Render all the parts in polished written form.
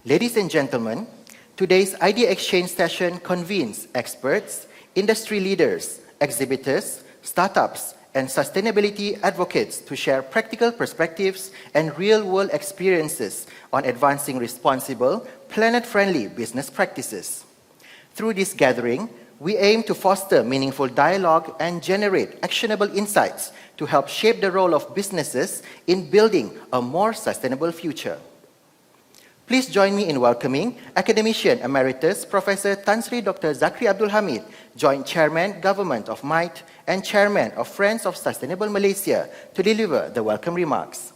Ladies and gentlemen, today's IdeaXchange session convenes experts, industry leaders, exhibitors, startups, and sustainability advocates to share practical perspectives and real-world experiences on advancing responsible, planet-friendly business practices. Through this gathering, we aim to foster meaningful dialogue and generate actionable insights to help shape the role of businesses in building a more sustainable future. Please join me in welcoming Academician Emeritus Professor Tan Sri Dr. Zakri Abdul Hamid, Joint Chairman, Government of MITE, and Chairman of Friends of Sustainable Malaysia, to deliver the welcome remarks.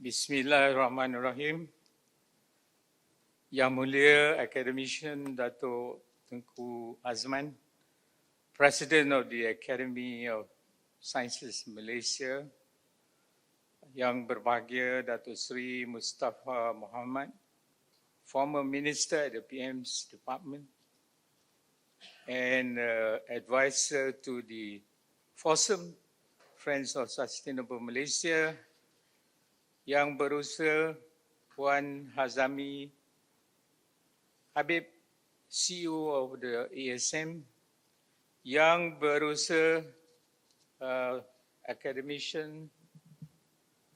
Bismillahirrahmanirrahim. Yang Mulia Academician Dato' Tengku Azman, President of the Academy of Sciences Malaysia, Yang Berbahagia Dato' Sri Mustafa Muhammad, former Minister at the PM's Department and advisor to the FOSSUM, Friends of Sustainable Malaysia, Yang Berusaha Puan Hazami Habib, CEO of the ASM, Yang Berusaha Academician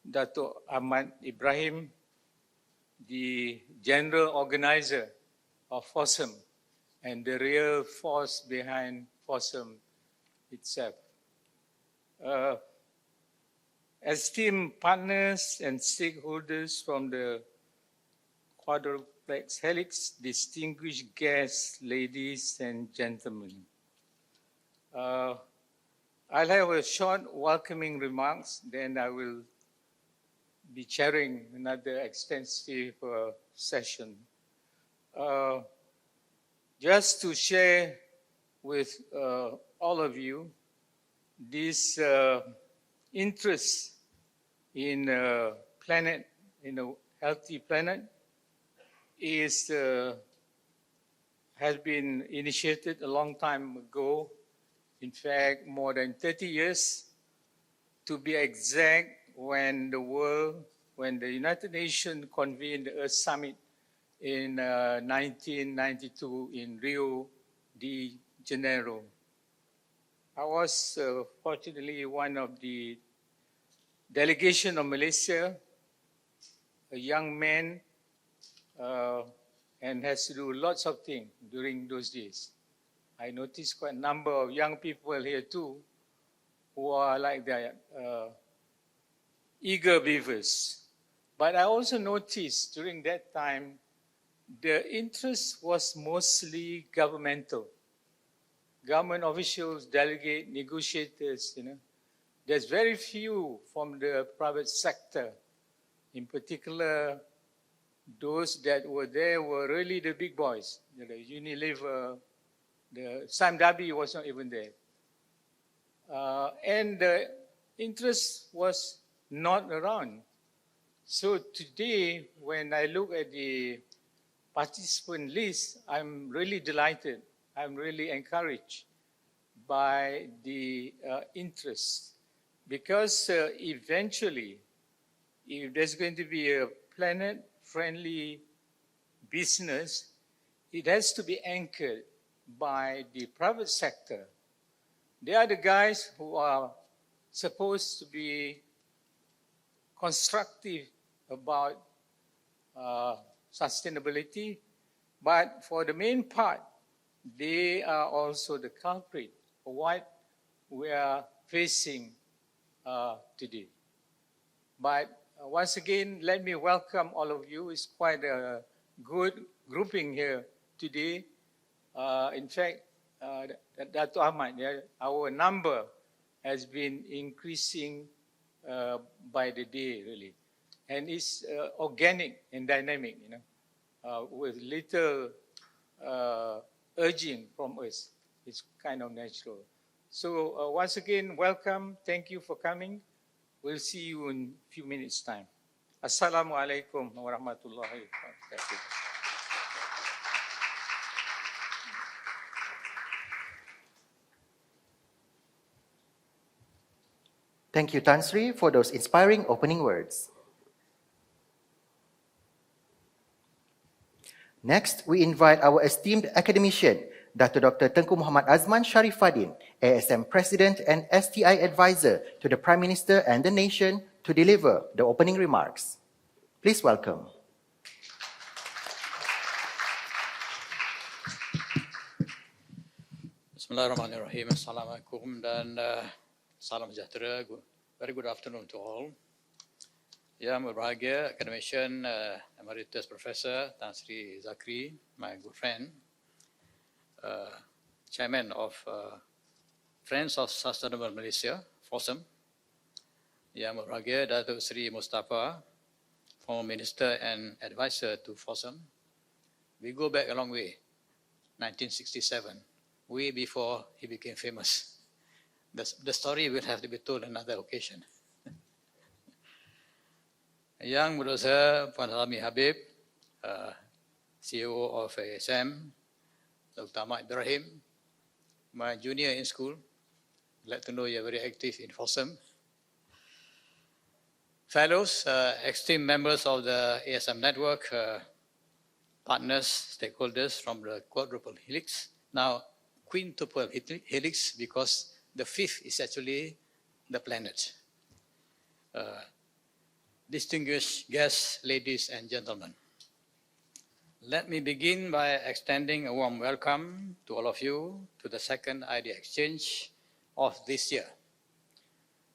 Dato' Ahmad Ibrahim, the General Organizer of FOSSUM and the real force behind FOSSUM itself. Esteemed partners and stakeholders from the Quadruplex Helix, distinguished guests, ladies and gentlemen. I'll have a short welcoming remarks, then I will be chairing another extensive session. Just to share with all of you this interest in a planet, in a healthy planet, has been initiated a long time ago. In fact, more than 30 years, to be exact, when the United Nations convened the Earth Summit in 1992 in Rio de Janeiro. I was fortunately one of the delegation of Malaysia, a young man, and has to do lots of things during those days. I noticed quite a number of young people here too, who are like the eager beavers. But I also noticed during that time, the interest was mostly governmental. Government officials, delegates, negotiators, There's very few from the private sector. In particular, those that were there were really the big boys. The Unilever, the Sam Darby was not even there. And the interest was not around. So today, when I look at the participant list, I'm really delighted. I'm really encouraged by the interest, because eventually, if there's going to be a planet-friendly business, it has to be anchored by the private sector. They are the guys who are supposed to be constructive about sustainability, but for the main part, they are also the culprit for what we are facing today. But once again, let me welcome all of you. It's quite a good grouping here today. In fact, Dato' Ahmad, our number has been increasing by the day, really. And it's organic and dynamic, with little urging from us. It's kind of natural. So once again, welcome. Thank you for coming. We'll see you in a few minutes' time. Assalamualaikum warahmatullahi wabarakatuh. Thank you, Tan Sri, for those inspiring opening words. Next, we invite our esteemed academician, Dr. Tengku Muhammad Azman Sharifadin, ASM President and STI Advisor to the Prime Minister and the nation, to deliver the opening remarks. Please welcome. Bismillahirrahmanirrahim. Assalamualaikum dan salam sejahtera. Very good afternoon to all. Yang berbahagia, Academician Emeritus Professor Tan Sri Zakri, my good friend, Chairman of Friends of Sustainable Malaysia, FOSM. Yang berbahagia, Datuk Sri Mustafa, former Minister and Advisor to FOSM. We go back a long way, 1967, way before he became famous. The story will have to be told another occasion. Yang menurut saya, Puan Salmi Habib, CEO of ASM, Dr. Ahmad Ibrahim, my junior in school, glad to know you're very active in FOSM. Fellows, esteemed members of the ASM network, partners, stakeholders from the quadruple helix, now quintuple helix, because the fifth is actually the planet. Distinguished guests, ladies and gentlemen, let me begin by extending a warm welcome to all of you to the second IdeaXchange of this year.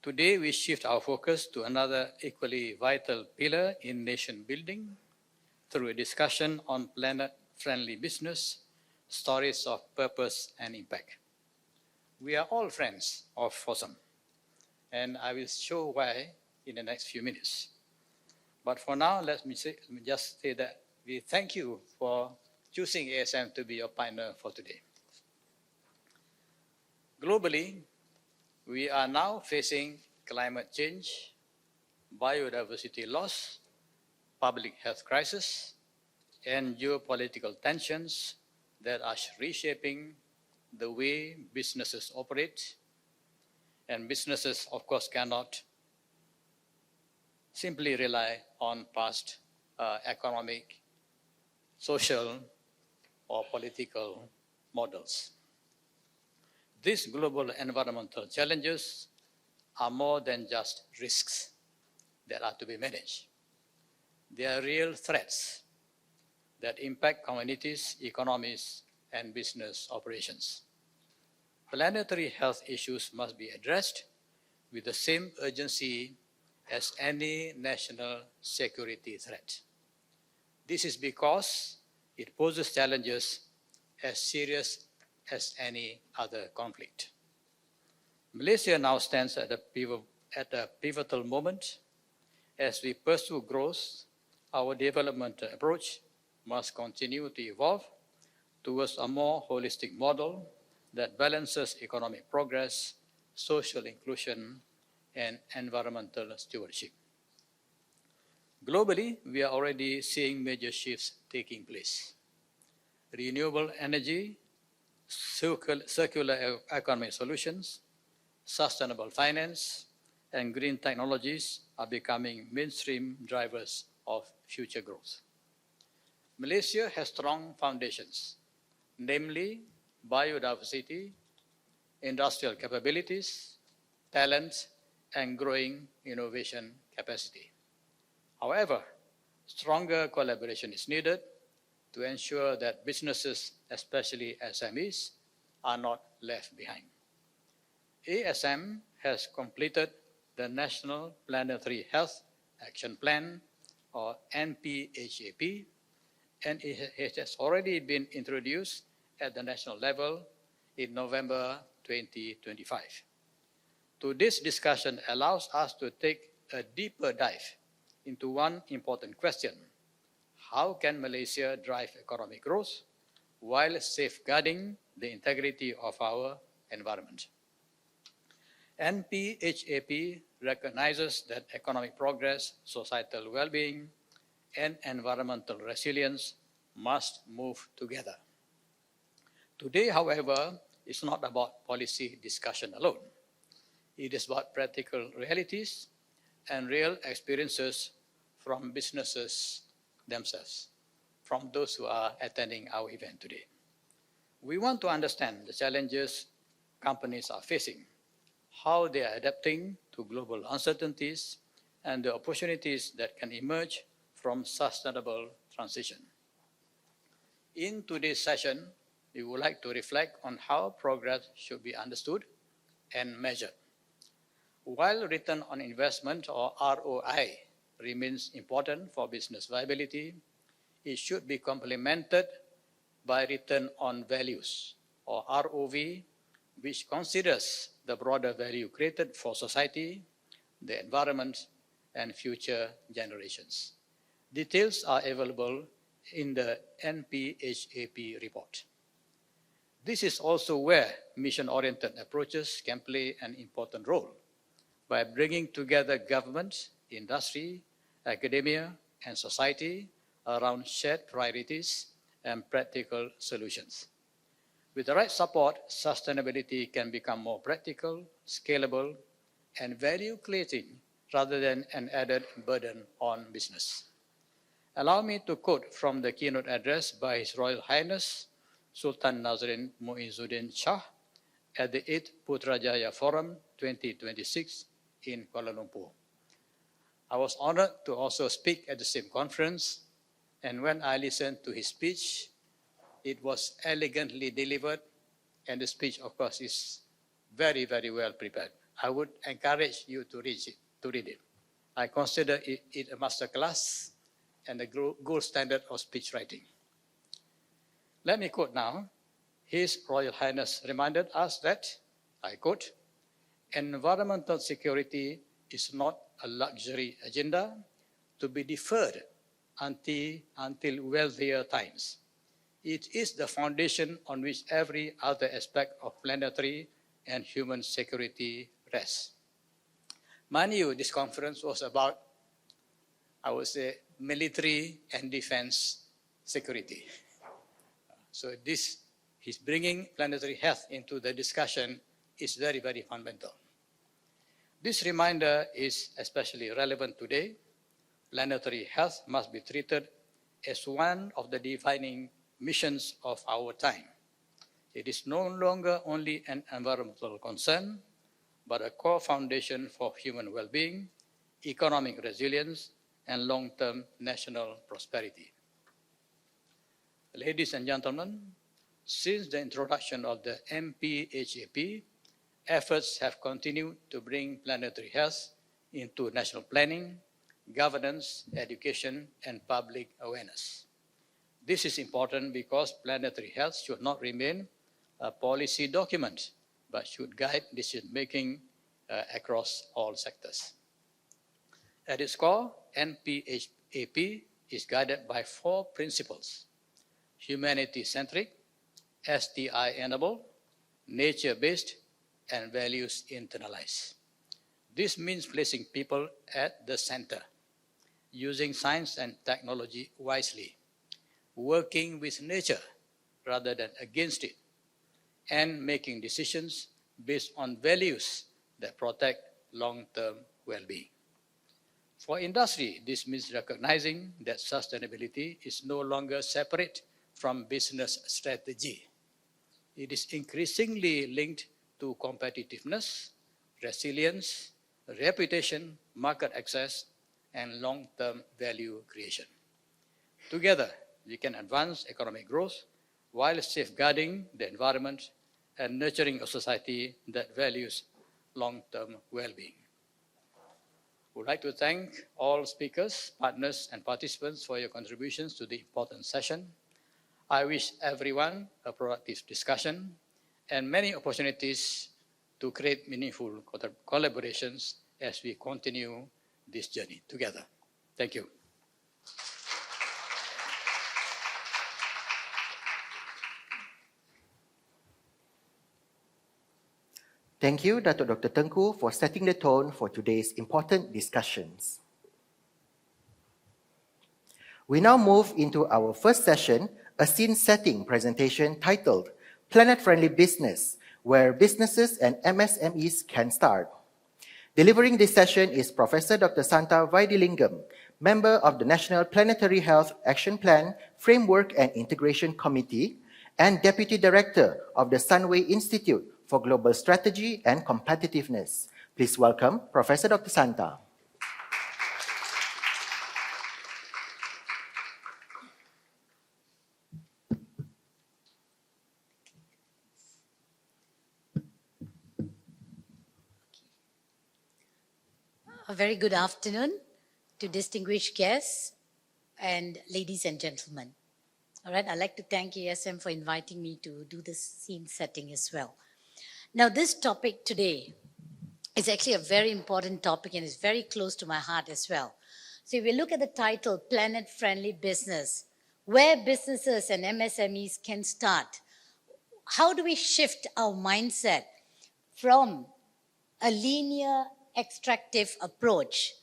Today, we shift our focus to another equally vital pillar in nation building through a discussion on planet-friendly business, stories of purpose and impact. We are all friends of FOSM, and I will show why in the next few minutes. But for now, let me just say that we thank you for choosing ASM to be your partner for today. Globally, we are now facing climate change, biodiversity loss, public health crisis, and geopolitical tensions that are reshaping the way businesses operate. And businesses, of course, cannot simply rely on past economic, social, or political models. These global environmental challenges are more than just risks that are to be managed. They are real threats that impact communities, economies, and business operations. Planetary health issues must be addressed with the same urgency as any national security threat. This is because it poses challenges as serious as any other conflict. Malaysia now stands at a pivotal moment. As we pursue growth, our development approach must continue to evolve towards a more holistic model that balances economic progress, social inclusion, and environmental stewardship. Globally, we are already seeing major shifts taking place. Renewable energy, circular economic solutions, sustainable finance, and green technologies are becoming mainstream drivers of future growth. Malaysia has strong foundations, namely biodiversity, industrial capabilities, talent, and growing innovation capacity. However, stronger collaboration is needed to ensure that businesses, especially SMEs, are not left behind. ASM has completed the National Planetary Health Action Plan, or NPHAP, and it has already been introduced at the national level in November 2025. Today's discussion allows us to take a deeper dive into one important question: how can Malaysia drive economic growth while safeguarding the integrity of our environment? NPHAP recognizes that economic progress, societal well-being, and environmental resilience must move together. Today, however, is not about policy discussion alone. It is about practical realities and real experiences from businesses themselves, from those who are attending our event today. We want to understand the challenges companies are facing, how they are adapting to global uncertainties, and the opportunities that can emerge from sustainable transition. In today's session, we would like to reflect on how progress should be understood and measured. While return on investment, or ROI, remains important for business viability, it should be complemented by return on values, or ROV, which considers the broader value created for society, the environment, and future generations. Details are available in the NPHAP report. This is also where mission-oriented approaches can play an important role by bringing together government, industry, academia, and society around shared priorities and practical solutions. With the right support, sustainability can become more practical, scalable, and value-creating rather than an added burden on business. Allow me to quote from the keynote address by His Royal Highness Sultan Nazrin Muizzuddin Shah at the 8th Putrajaya Forum 2026 in Kuala Lumpur. I was honored to also speak at the same conference, and when I listened to his speech, it was elegantly delivered, and the speech, of course, is very, very well prepared. I would encourage you to read it. I consider it a masterclass and a gold standard of speech writing. Let me quote now. His Royal Highness reminded us that, I quote, "Environmental security is not a luxury agenda to be deferred until wealthier times. It is the foundation on which every other aspect of planetary and human security rests." Mind you, this conference was about, I would say, military and defense security. So this, he's bringing planetary health into the discussion is very, very fundamental. This reminder is especially relevant today. Planetary health must be treated as one of the defining missions of our time. It is no longer only an environmental concern, but a core foundation for human well-being, economic resilience, and long-term national prosperity. Ladies and gentlemen, since the introduction of the NPHAP, efforts have continued to bring planetary health into national planning, governance, education, and public awareness. This is important because planetary health should not remain a policy document, but should guide decision-making across all sectors. At its core, NPHAP is guided by 4 principles: humanity-centric, STI-enabled, nature-based, and values internalized. This means placing people at the center, using science and technology wisely, working with nature rather than against it, and making decisions based on values that protect long-term well-being. For industry, this means recognizing that sustainability is no longer separate from business strategy. It is increasingly linked to competitiveness, resilience, reputation, market access, and long-term value creation. Together, we can advance economic growth while safeguarding the environment and nurturing a society that values long-term well-being. I would like to thank all speakers, partners, and participants for your contributions to the important session. I wish everyone a productive discussion and many opportunities to create meaningful collaborations as we continue this journey together. Thank you. Thank you, Dr. Tengku, for setting the tone for today's important discussions. We now move into our first session, a scene-setting presentation titled Planet-Friendly Business, where businesses and MSMEs can start. Delivering this session is Professor Dr. Santa Vaidilingam, member of the National Planetary Health Action Plan, Framework and Integration Committee, and Deputy Director of the Sunway Institute for Global Strategy and Competitiveness. Please welcome Professor Dr. Santa. A very good afternoon to distinguished guests and ladies and gentlemen. All right, I'd like to thank ASM for inviting me to do this scene setting as well. Now, this topic today is actually a very important topic and is very close to my heart as well. So if we look at the title, Planet Friendly Business, where businesses and MSMEs can start, how do we shift our mindset from a linear extractive approach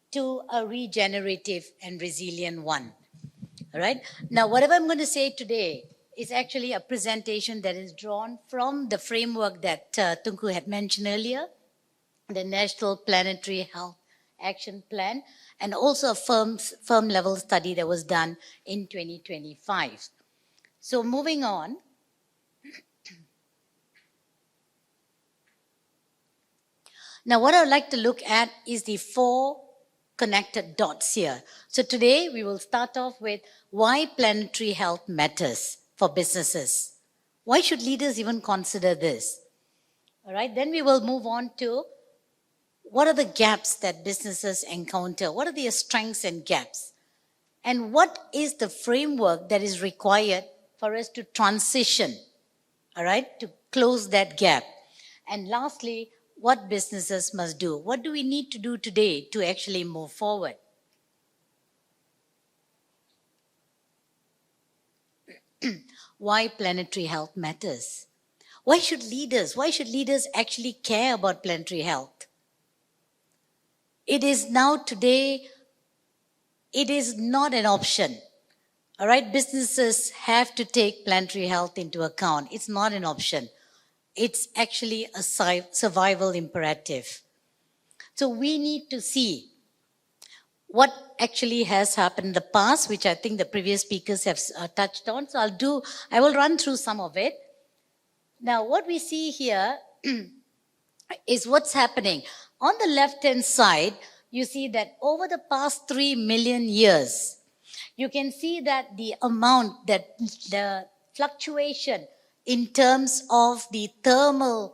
to a regenerative and resilient one? All right. Now, whatever I'm going to say today is actually a presentation that is drawn from the framework that Tunku had mentioned earlier, the National Planetary Health Action Plan, and also a firm level study that was done in 2025. So moving on. Now, what I would like to look at is the 4 connected dots here. So today we will start off with why planetary health matters for businesses. Why should leaders even consider this? All right, then we will move on to what are the gaps that businesses encounter? What are their strengths and gaps? And what is the framework that is required for us to transition, all right, to close that gap? And lastly, what businesses must do. What do we need to do today to actually move forward? Why planetary health matters. Why should leaders actually care about planetary health? It is now today, it is not an option. All right, businesses have to take planetary health into account. It's not an option. It's actually a survival imperative. So we need to see what actually has happened in the past, which I think the previous speakers have touched on. So I will run through some of it. Now, what we see here is what's happening. On the left-hand side, you see that over the past 3 million years, you can see that the amount, that the fluctuation in terms of the thermal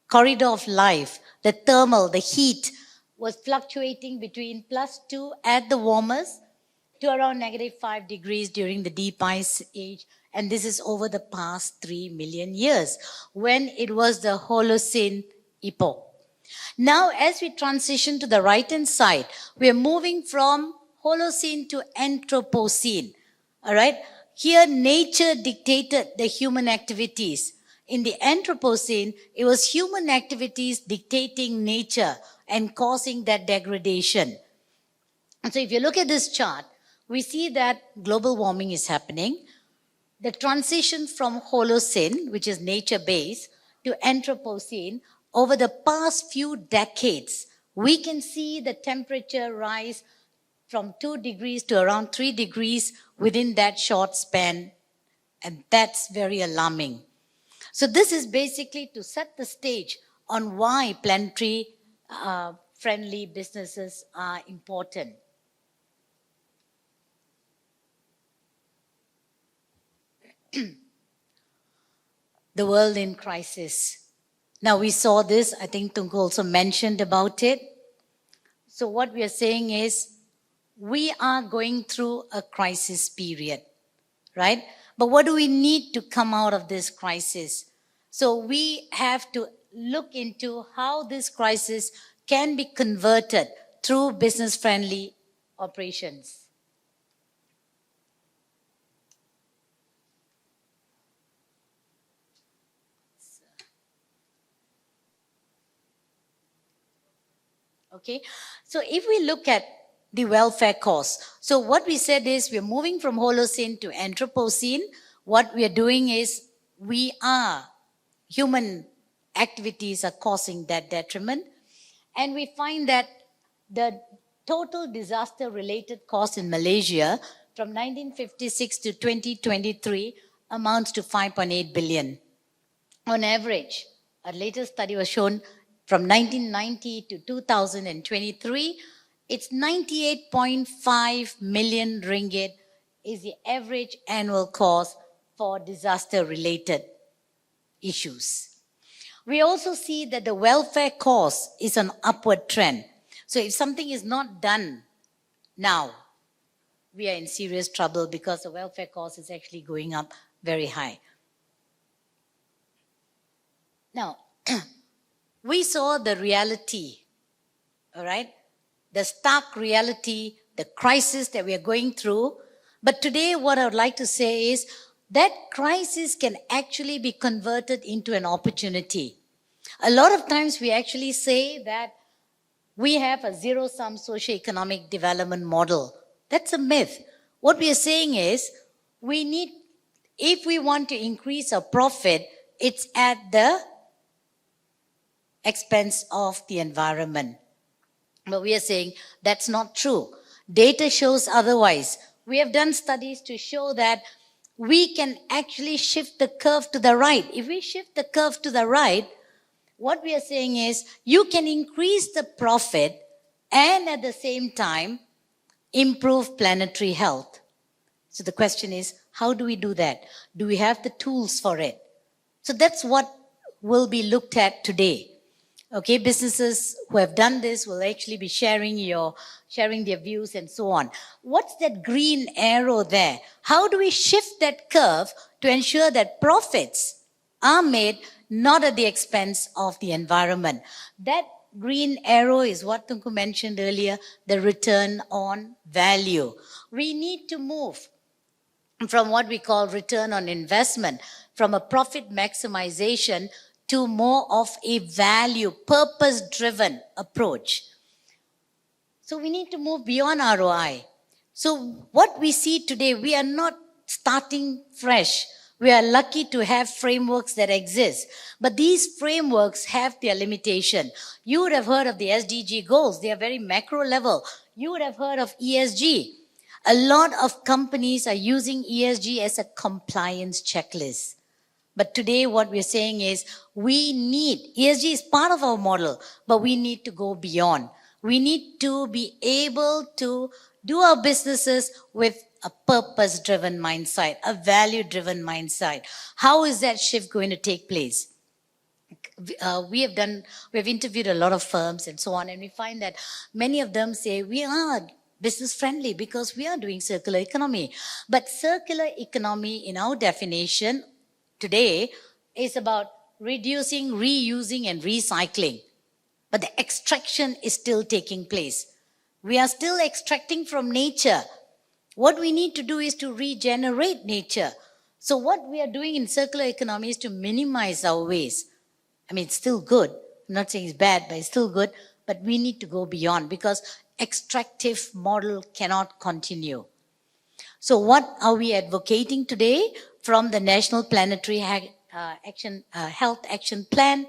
corridor of life, the heat was fluctuating between +2 at the warmest to around -5 degrees during the deep ice age. And this is over the past 3 million years when it was the Holocene epoch. Now, as we transition to the right-hand side, we are moving from Holocene to Anthropocene. All right? Here, nature dictated the human activities. In the Anthropocene, it was human activities dictating nature and causing that degradation. And so if you look at this chart, we see that global warming is happening. The transition from Holocene, which is nature-based, to Anthropocene, over the past few decades, we can see the temperature rise from 2 degrees to around 3 degrees within that short span. And that's very alarming. So this is basically to set the stage on why planetary friendly businesses are important. The world in crisis. Now we saw this, I think Tunku also mentioned about it. So what we are saying is, we are going through a crisis period, right? But what do we need to come out of this crisis? So we have to look into how this crisis can be converted through business-friendly operations. Okay, so if we look at the welfare costs. So what we said is we're moving from Holocene to Anthropocene. What we are doing is we are human activities are causing that detriment. And we find that the total disaster-related cost in Malaysia from 1956 to 2023 amounts to 5.8 billion. On average, a latest study was shown from 1990 to 2023, it's 98.5 million ringgit is the average annual cost for disaster-related issues. We also see that the welfare cost is an upward trend. So if something is not done now, we are in serious trouble because the welfare cost is actually going up very high. Now, we saw the reality, all right? The stark reality, the crisis that we are going through. But today, what I would like to say is that crisis can actually be converted into an opportunity. A lot of times we actually say that we have a zero-sum socio-economic development model. That's a myth. What we are saying is we need, if we want to increase our profit, it's at the expense of the environment. But we are saying that's not true. Data shows otherwise. We have done studies to show that we can actually shift the curve to the right. If we shift the curve to the right, what we are saying is you can increase the profit and at the same time improve planetary health. So the question is, how do we do that? Do we have the tools for it? So that's what will be looked at today. Okay, businesses who have done this will actually be sharing their views and so on. What's that green arrow there? How do we shift that curve to ensure that profits are made not at the expense of the environment? That green arrow is what Tunku mentioned earlier, the return on value. We need to move from what we call return on investment, from a profit maximization to more of a value, purpose-driven approach. So we need to move beyond ROI. So what we see today, we are not starting fresh. We are lucky to have frameworks that exist. But these frameworks have their limitation. You would have heard of the SDG goals. They are very macro level. You would have heard of ESG. A lot of companies are using ESG as a compliance checklist. But today what we're saying is ESG is part of our model, but we need to go beyond. We need to be able to do our businesses with a purpose-driven mindset, a value-driven mindset. How is that shift going to take place? We have interviewed a lot of firms and so on, and we find that many of them say we are business friendly because we are doing circular economy. But circular economy, in our definition today, is about reducing, reusing, and recycling. But the extraction is still taking place. We are still extracting from nature. What we need to do is to regenerate nature. So what we are doing in circular economy is to minimize our waste. I mean, it's still good. I'm not saying it's bad, but it's still good. But we need to go beyond because extractive model cannot continue. So what are we advocating today from the National Planetary Health Action Plan?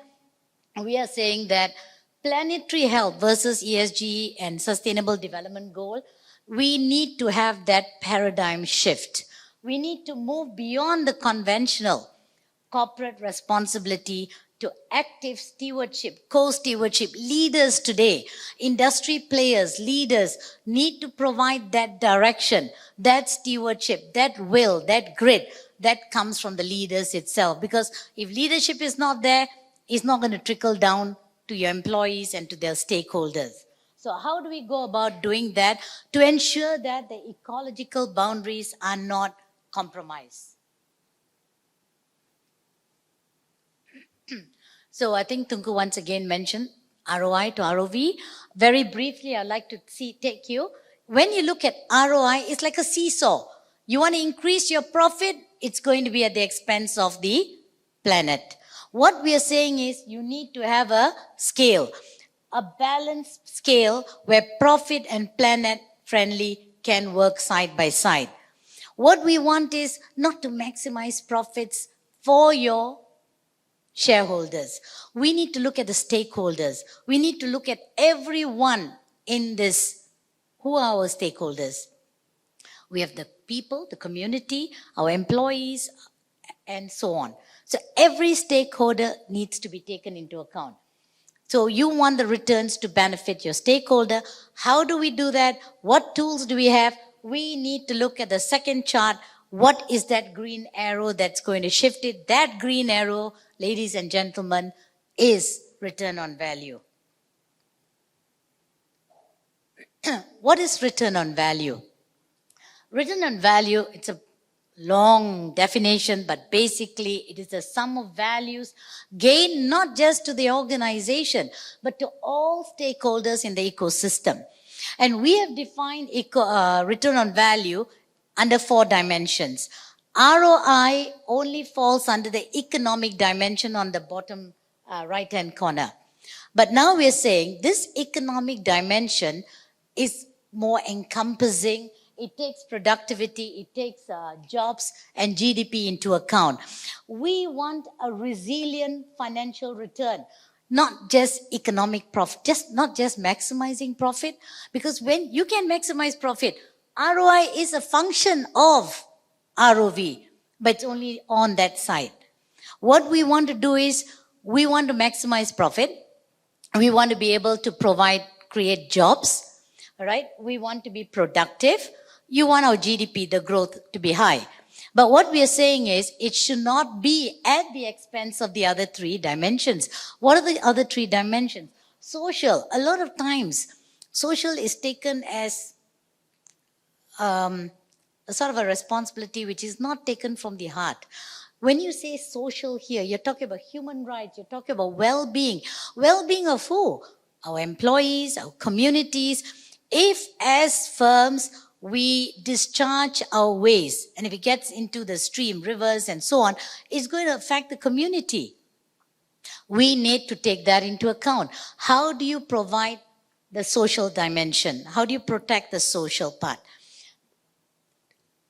We are saying that planetary health versus ESG and Sustainable Development Goal, we need to have that paradigm shift. We need to move beyond the conventional corporate responsibility to active stewardship, co-stewardship. Leaders today, industry players, leaders need to provide that direction, that stewardship, that will, that grit that comes from the leaders itself. Because if leadership is not there, it's not going to trickle down to your employees and to their stakeholders. So how do we go about doing that to ensure that the ecological boundaries are not compromised? So I think Tunku once again mentioned ROI to ROV. Very briefly, I'd like to take you. When you look at ROI, it's like a seesaw. You want to increase your profit, it's going to be at the expense of the planet. What we are saying is you need to have a scale, a balanced scale where profit and planet friendly can work side by side. What we want is not to maximize profits for your shareholders. We need to look at the stakeholders. We need to look at everyone in this. Who are our stakeholders? We have the people, the community, our employees, and so on. So every stakeholder needs to be taken into account. So you want the returns to benefit your stakeholder. How do we do that? What tools do we have? We need to look at the second chart. What is that green arrow that's going to shift it? That green arrow, ladies and gentlemen, is return on value. What is return on value? Return on value, it's a long definition, but basically it is the sum of values gained not just to the organization, but to all stakeholders in the ecosystem. And we have defined return on value under 4 dimensions. ROI only falls under the economic dimension on the bottom right-hand corner. But now we're saying this economic dimension is more encompassing. It takes productivity, it takes jobs and GDP into account. We want a resilient financial return, not just economic profit, not just maximizing profit, because when you can maximize profit, ROI is a function of ROV, but it's only on that side. What we want to do is, we want to maximize profit. We want to be able to create jobs, right? We want to be productive. You want our GDP, the growth, to be high. But what we are saying is, it should not be at the expense of the other 3 dimensions. What are the other 3 dimensions? Social. A lot of times, social is taken as a sort of a responsibility which is not taken from the heart. When you say social here, you're talking about human rights, you're talking about well-being. Well-being of who? Our employees, our communities. If as firms, we discharge our waste, and if it gets into the stream, rivers, and so on, it's going to affect the community. We need to take that into account. How do you provide the social dimension? How do you protect the social part?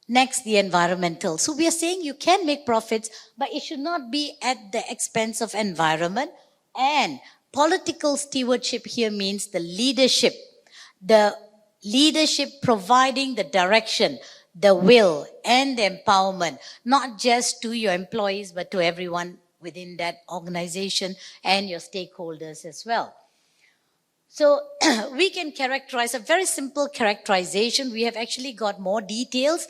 Next, the environmental. So we are saying you can make profits, but it should not be at the expense of environment. And political stewardship here means the leadership providing the direction, the will, and the empowerment, not just to your employees, but to everyone within that organization and your stakeholders as well. So we can characterize a very simple characterization. We have actually got more details.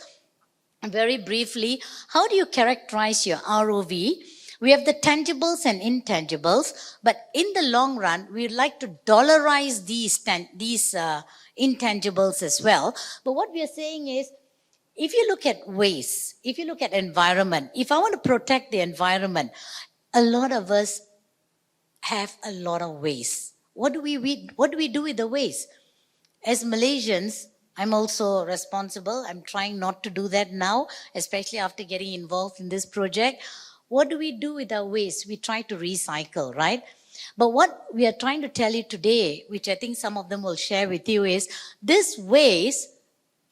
Very briefly, how do you characterize your ROV? We have the tangibles and intangibles, but in the long run, we'd like to dollarize these intangibles as well. But what we are saying is, if you look at waste, if you look at environment, if I want to protect the environment, a lot of us have a lot of waste. What do we do with the waste? As Malaysians, I'm also responsible. I'm trying not to do that now, especially after getting involved in this project. What do we do with our waste? We try to recycle, right? But what we are trying to tell you today, which I think some of them will share with you, is this waste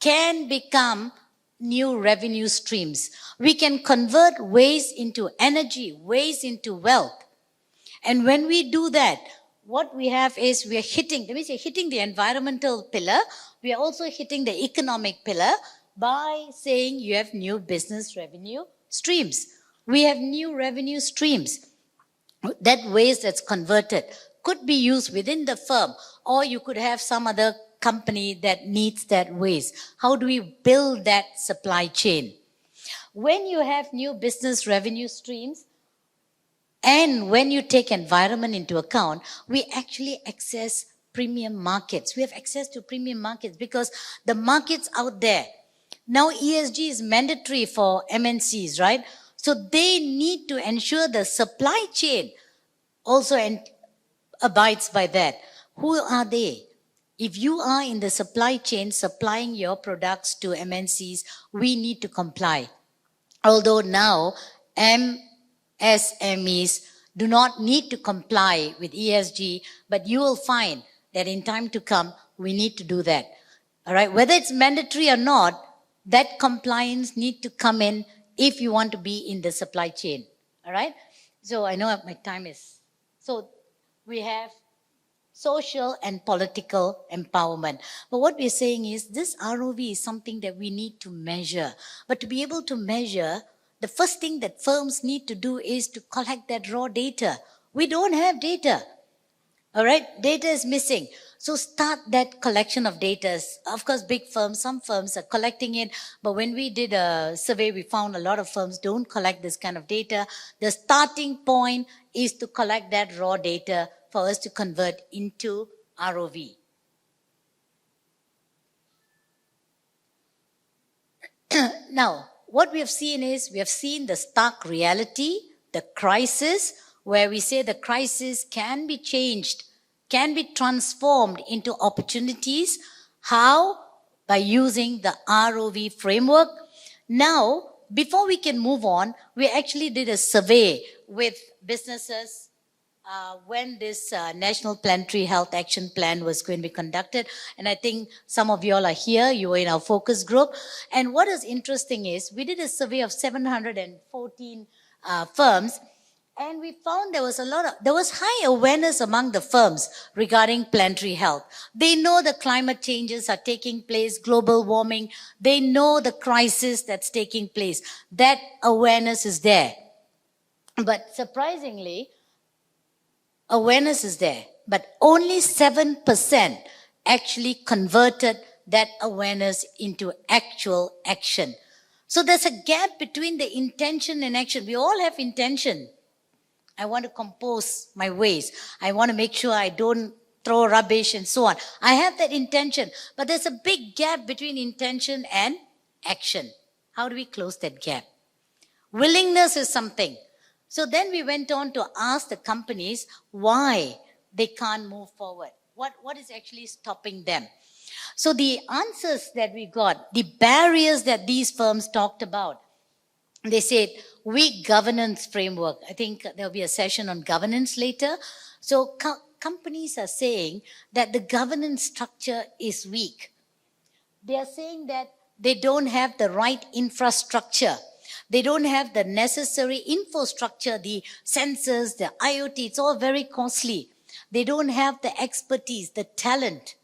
can become new revenue streams. We can convert waste into energy, waste into wealth. And when we do that, what we have is we are hitting the environmental pillar. We are also hitting the economic pillar by saying you have new business revenue streams. We have new revenue streams. That waste that's converted could be used within the firm, or you could have some other company that needs that waste. How do we build that supply chain? When you have new business revenue streams, and when you take environment into account, we actually access premium markets. We have access to premium markets because the markets out there, now ESG is mandatory for MNCs, right? So they need to ensure the supply chain also abides by that. Who are they? If you are in the supply chain supplying your products to MNCs, we need to comply. Although now MSMEs do not need to comply with ESG, but you will find that in time to come, we need to do that. All right, whether it's mandatory or not, that compliance need to come in if you want to be in the supply chain. All right, So I know my time is. So we have social and political empowerment. But what we're saying is this ROV is something that we need to measure. But to be able to measure, the first thing that firms need to do is to collect that raw data. We don't have data. All right, data is missing. So start that collection of data. Of course, big firms, some firms are collecting it, but when we did a survey, we found a lot of firms don't collect this kind of data. The starting point is to collect that raw data for us to convert into ROV. Now, what we have seen is, we have seen the stark reality, the crisis, where we say the crisis can be changed, can be transformed into opportunities. How? By using the ROV framework. Now, before we can move on, we actually did a survey with businesses when this National Planetary Health Action Plan was going to be conducted. And I think some of you all are here, you were in our focus group. And what is interesting is, we did a survey of 714 firms, and we found there was high awareness among the firms regarding planetary health. They know the climate changes are taking place, global warming. They know the crisis that's taking place. That awareness is there. But surprisingly, awareness is there, but only 7% actually converted that awareness into actual action. So there's a gap between the intention and action. We all have intention. I want to compose my waste. I want to make sure I don't throw rubbish and so on. I have that intention, but there's a big gap between intention and action. How do we close that gap? Willingness is something. So then we went on to ask the companies why they can't move forward. What is actually stopping them? So the answers that we got, the barriers that these firms talked about, they said weak governance framework. I think there'll be a session on governance later. So companies are saying that the governance structure is weak. They are saying that they don't have the right infrastructure. They don't have the necessary infrastructure, the sensors, the IoT, it's all very costly. They don't have the expertise, the talent.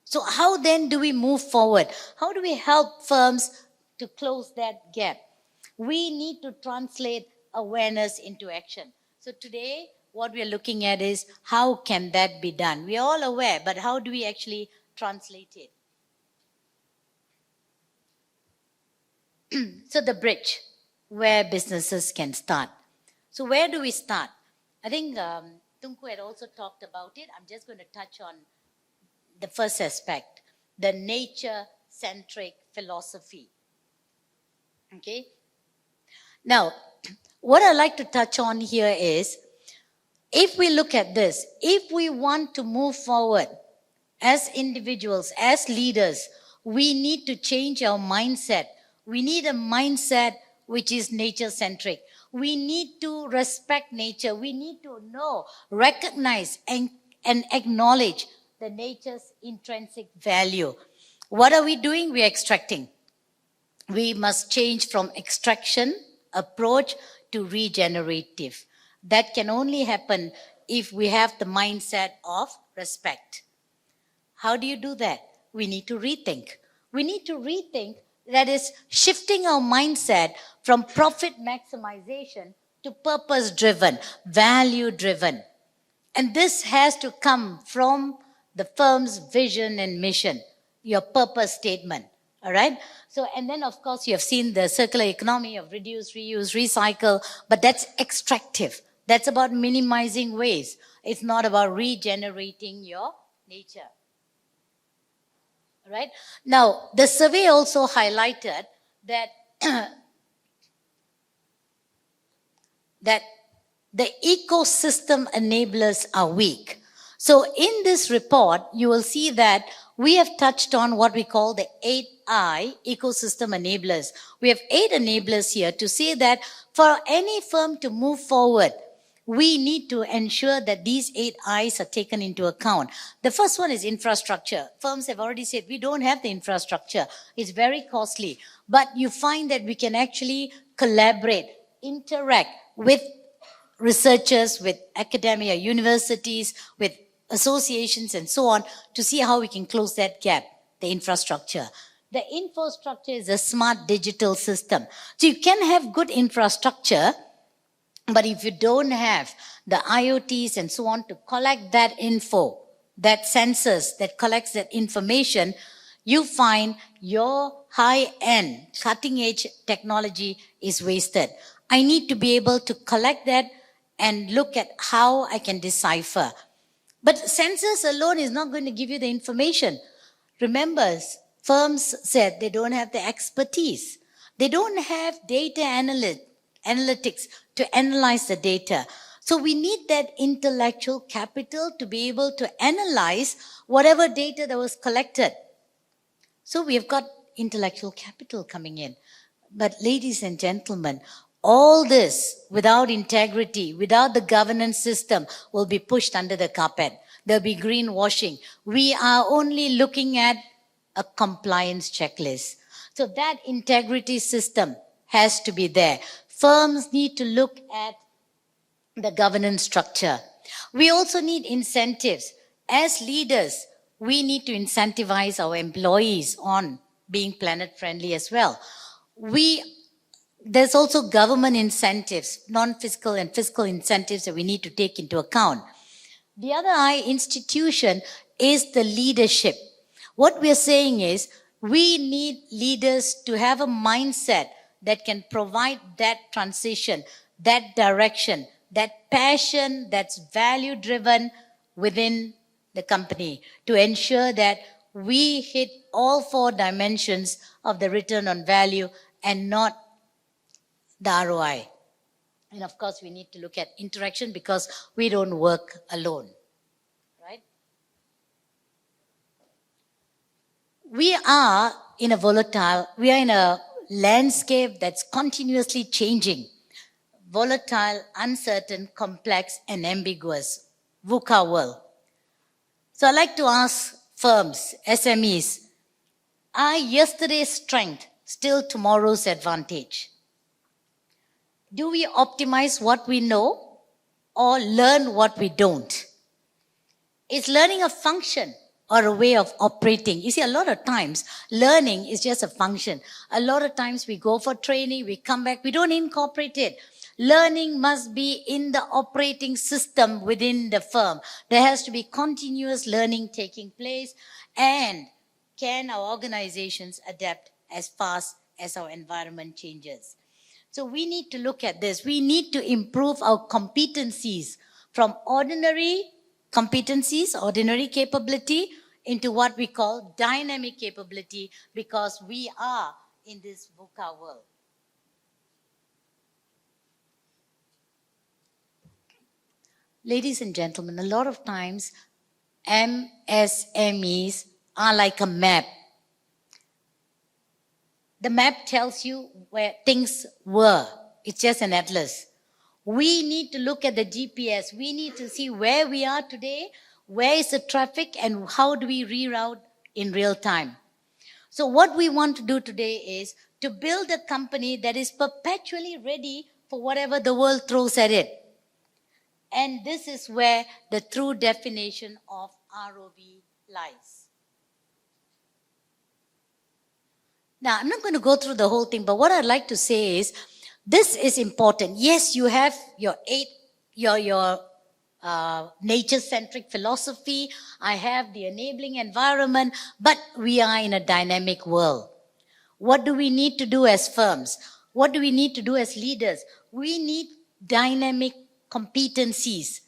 So how then do we move forward? How do we help firms to close that gap? We need to translate awareness into action. So today, what we are looking at is how can that be done? We are all aware, but how do we actually translate it? So the bridge, where businesses can start. So where do we start? I think Tunku had also talked about it. I'm just going to touch on the first aspect, the nature-centric philosophy. Okay? Now, what I'd like to touch on here is, if we look at this, if we want to move forward as individuals, as leaders, we need to change our mindset. We need a mindset which is nature-centric. We need to respect nature. We need to know, recognize, and acknowledge the nature's intrinsic value. What are we doing? We are extracting. We must change from extraction approach to regenerative. That can only happen if we have the mindset of respect. How do you do that? We need to rethink. We need to rethink. That is shifting our mindset from profit maximization to purpose-driven, value-driven. And this has to come from the firm's vision and mission, your purpose statement. All right? So, and then of course you have seen the circular economy of reduce, reuse, recycle, but that's extractive. That's about minimizing waste. It's not about regenerating your nature. Right? Now, the survey also highlighted that, that the ecosystem enablers are weak. So in this report, you will see that we have touched on what we call the 8I ecosystem enablers. We have 8 enablers here to say that for any firm to move forward, we need to ensure that these 8 I's are taken into account. The first one is infrastructure. Firms have already said we don't have the infrastructure. It's very costly. But you find that we can actually collaborate, interact with researchers, with academia, universities, with associations and so on, to see how we can close that gap, the infrastructure. The infrastructure is a smart digital system. So you can have good infrastructure, but if you don't have the IoTs and so on to collect that info, that sensors that collects that information, you find your high-end, cutting-edge technology is wasted. I need to be able to collect that and look at how I can decipher. But sensors alone is not going to give you the information. Remember, firms said they don't have the expertise. They don't have data analytics to analyze the data. So we need that intellectual capital to be able to analyze whatever data that was collected. So we have got intellectual capital coming in. But ladies and gentlemen, all this without integrity, without the governance system, will be pushed under the carpet. There'll be greenwashing. We are only looking at a compliance checklist. So that integrity system has to be there. Firms need to look at the governance structure. We also need incentives. As leaders, we need to incentivize our employees on being planet friendly as well. There's also government incentives, non-fiscal and fiscal incentives that we need to take into account. The other institution is the leadership. What we're saying is we need leaders to have a mindset that can provide that transition, that direction, that passion that's value-driven within the company to ensure that we hit all 4 dimensions of the return on value and not the ROI. And of course, we need to look at interaction because we don't work alone, right? We are in a landscape that's continuously changing. Volatile, uncertain, complex, and ambiguous. VUCA world. So I'd like to ask firms, SMEs, are yesterday's strength still tomorrow's advantage? Do we optimize what we know or learn what we don't? Is learning a function or a way of operating? You see, a lot of times, learning is just a function. A lot of times we go for training, we come back, we don't incorporate it. Learning must be in the operating system within the firm. There has to be continuous learning taking place. And can our organizations adapt as fast as our environment changes? So we need to look at this. We need to improve our competencies from ordinary competencies, ordinary capability, into what we call dynamic capability, because we are in this VUCA world. Ladies and gentlemen, a lot of times MSMEs are like a map. The map tells you where things were. It's just an atlas. We need to look at the GPS. We need to see where we are today, where is the traffic, and how do we reroute in real time. So what we want to do today is to build a company that is perpetually ready for whatever the world throws at it. And this is where the true definition of ROV lies. Now, I'm not going to go through the whole thing, but what I'd like to say is, this is important. Yes, you have your nature-centric philosophy. I have the enabling environment, but we are in a dynamic world. What do we need to do as firms? What do we need to do as leaders? We need dynamic competencies,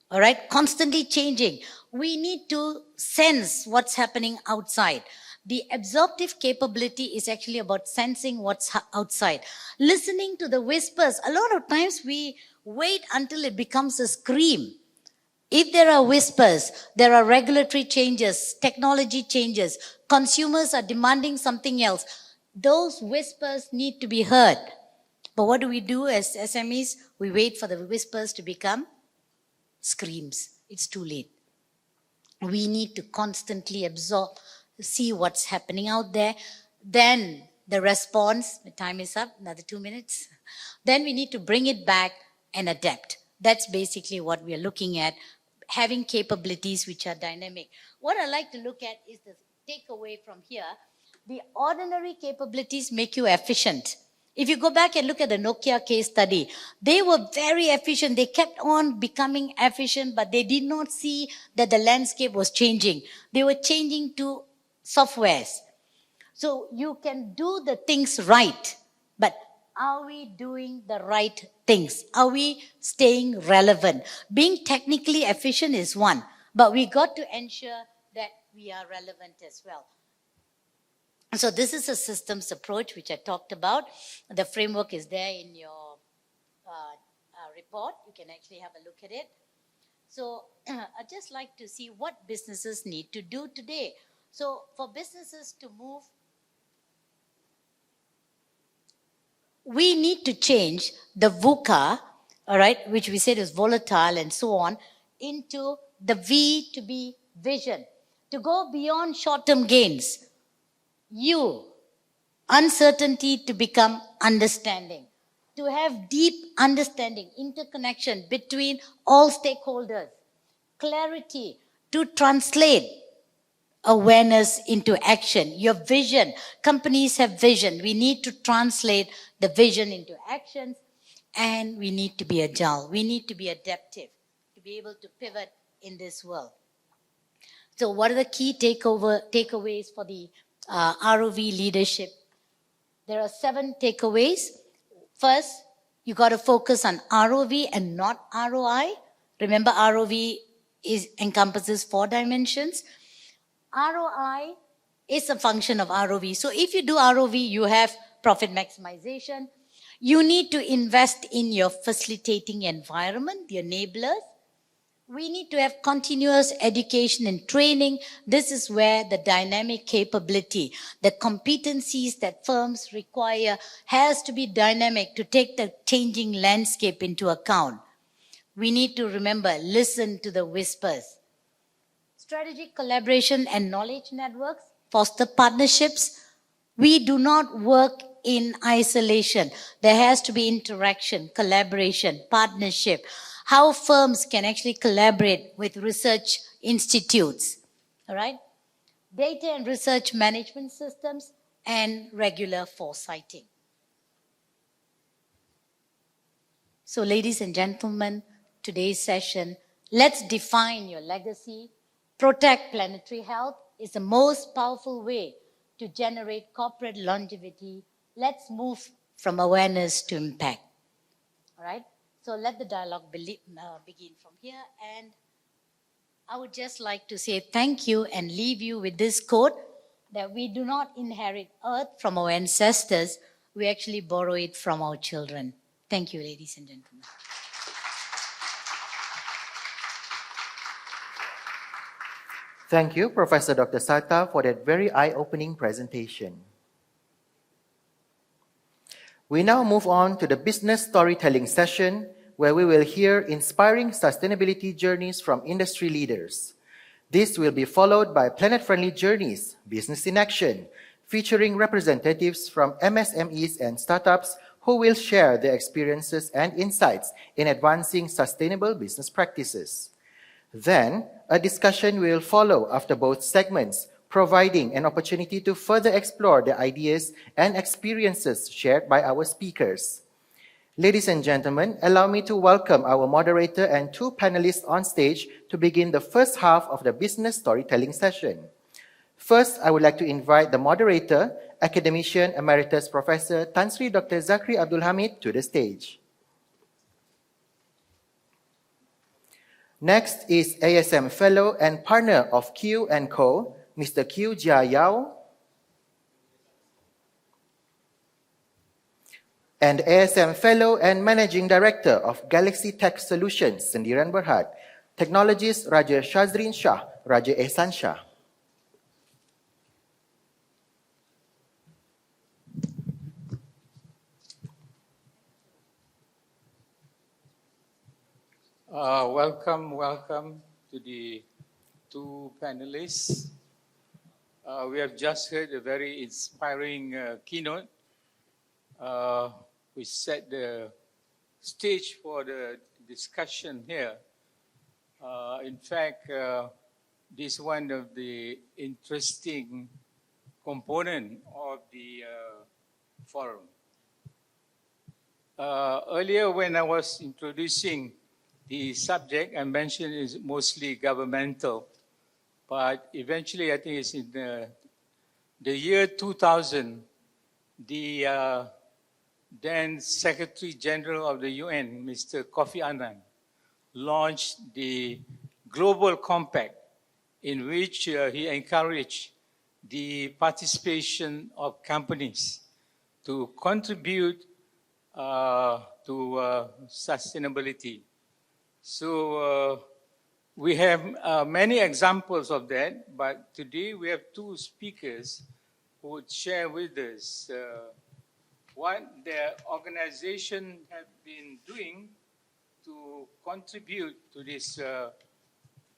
all right? Constantly changing. We need to sense what's happening outside. The absorptive capability is actually about sensing what's outside. Listening to the whispers. A lot of times we wait until it becomes a scream. If there are whispers, there are regulatory changes, technology changes, consumers are demanding something else. Those whispers need to be heard. But what do we do as SMEs? We wait for the whispers to become screams. It's too late. We need to constantly absorb, see what's happening out there. Then the response, the time is up, another 2 minutes. Then we need to bring it back and adapt. That's basically what we are looking at, having capabilities which are dynamic. What I like to look at is the takeaway from here. The ordinary capabilities make you efficient. If you go back and look at the Nokia case study, they were very efficient. They kept on becoming efficient, but they did not see that the landscape was changing. They were changing to softwares. So you can do the things right, but are we doing the right things? Are we staying relevant? Being technically efficient is one, but we got to ensure that we are relevant as well. So this is a systems approach which I talked about. The framework is there in your report. You can actually have a look at it. So I'd just like to see what businesses need to do today. So for businesses to move, we need to change the VUCA, all right, which we said is volatile and so on, into the V to be vision, to go beyond short-term gains. Uncertainty to become understanding, to have deep understanding, interconnection between all stakeholders, clarity to translate awareness into action. Your vision, companies have vision. We need to translate the vision into actions, and we need to be agile. We need to be adaptive to be able to pivot in this world. So what are the key takeaways for the ROV leadership? There are 7 takeaways. First, you got to focus on ROV and not ROI. Remember, ROV encompasses 4 dimensions. ROI is a function of ROV. So if you do ROV, you have profit maximization. You need to invest in your facilitating environment, the enablers. We need to have continuous education and training. This is where the dynamic capability, the competencies that firms require has to be dynamic to take the changing landscape into account. We need to remember, listen to the whispers. Strategic collaboration and knowledge networks, foster partnerships. We do not work in isolation. There has to be interaction, collaboration, partnership. How firms can actually collaborate with research institutes, all right? Data and research management systems and regular foresighting. So ladies and gentlemen, today's session, let's define your legacy. Protect planetary health is the most powerful way to generate corporate longevity. Let's move from awareness to impact, all right? So let the dialogue begin from here. And I would just like to say thank you and leave you with this quote that we do not inherit earth from our ancestors. We actually borrow it from our children. Thank you, ladies and gentlemen. Thank you, Professor Dr. Sarta, for that very eye-opening presentation. We now move on to the business storytelling session, where we will hear inspiring sustainability journeys from industry leaders. This will be followed by planet-friendly journeys, business in action, featuring representatives from MSMEs and startups who will share their experiences and insights in advancing sustainable business practices. Then, a discussion will follow after both segments, providing an opportunity to further explore the ideas and experiences shared by our speakers. Ladies and gentlemen, allow me to welcome our moderator and 2 panelists on stage to begin the first half of the business storytelling session. First, I would like to invite the moderator, Academician Emeritus Professor Tan Sri Dr. Zakri Abdul Hamid, to the stage. Next is ASM Fellow and Partner of Q & Co., Mr. Q Jia Yao, and ASM Fellow and Managing Director of Galaxy Tech Solutions, Sendiran Berhad, Technologist Raja Shazrin Shah, Raja Ehsan Shah. Welcome to the 2 panelists. We have just heard a very inspiring keynote, which set the stage for the discussion here. In fact, this is one of the interesting component of the forum. Earlier, when I was introducing the subject, I mentioned it's mostly governmental, but eventually I think it's in the year 2000, the then Secretary General of the UN, Mr. Kofi Annan, launched the Global Compact, in which he encouraged the participation of companies to contribute to sustainability. So we have many examples of that, but today we have two speakers who would share with us what their organization have been doing to contribute to this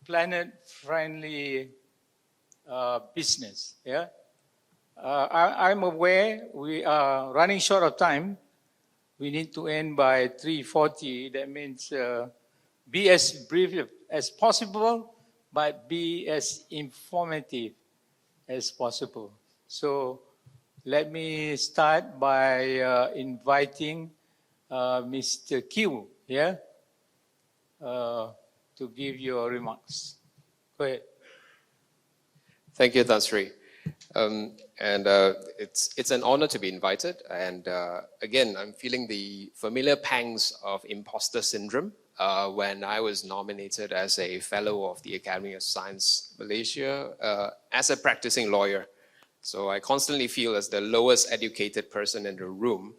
planet-friendly business. Yeah, I'm aware we are running short of time. We need to end by 3:40. That means be as brief as possible, but be as informative as possible. So let me start by inviting Mr. Q here to give your remarks. Go ahead. Thank you, Tan Sri. It's an honor to be invited. And again, I'm feeling the familiar pangs of imposter syndrome when I was nominated as a fellow of the Academy of Science Malaysia as a practicing lawyer. So I constantly feel as the lowest educated person in the room.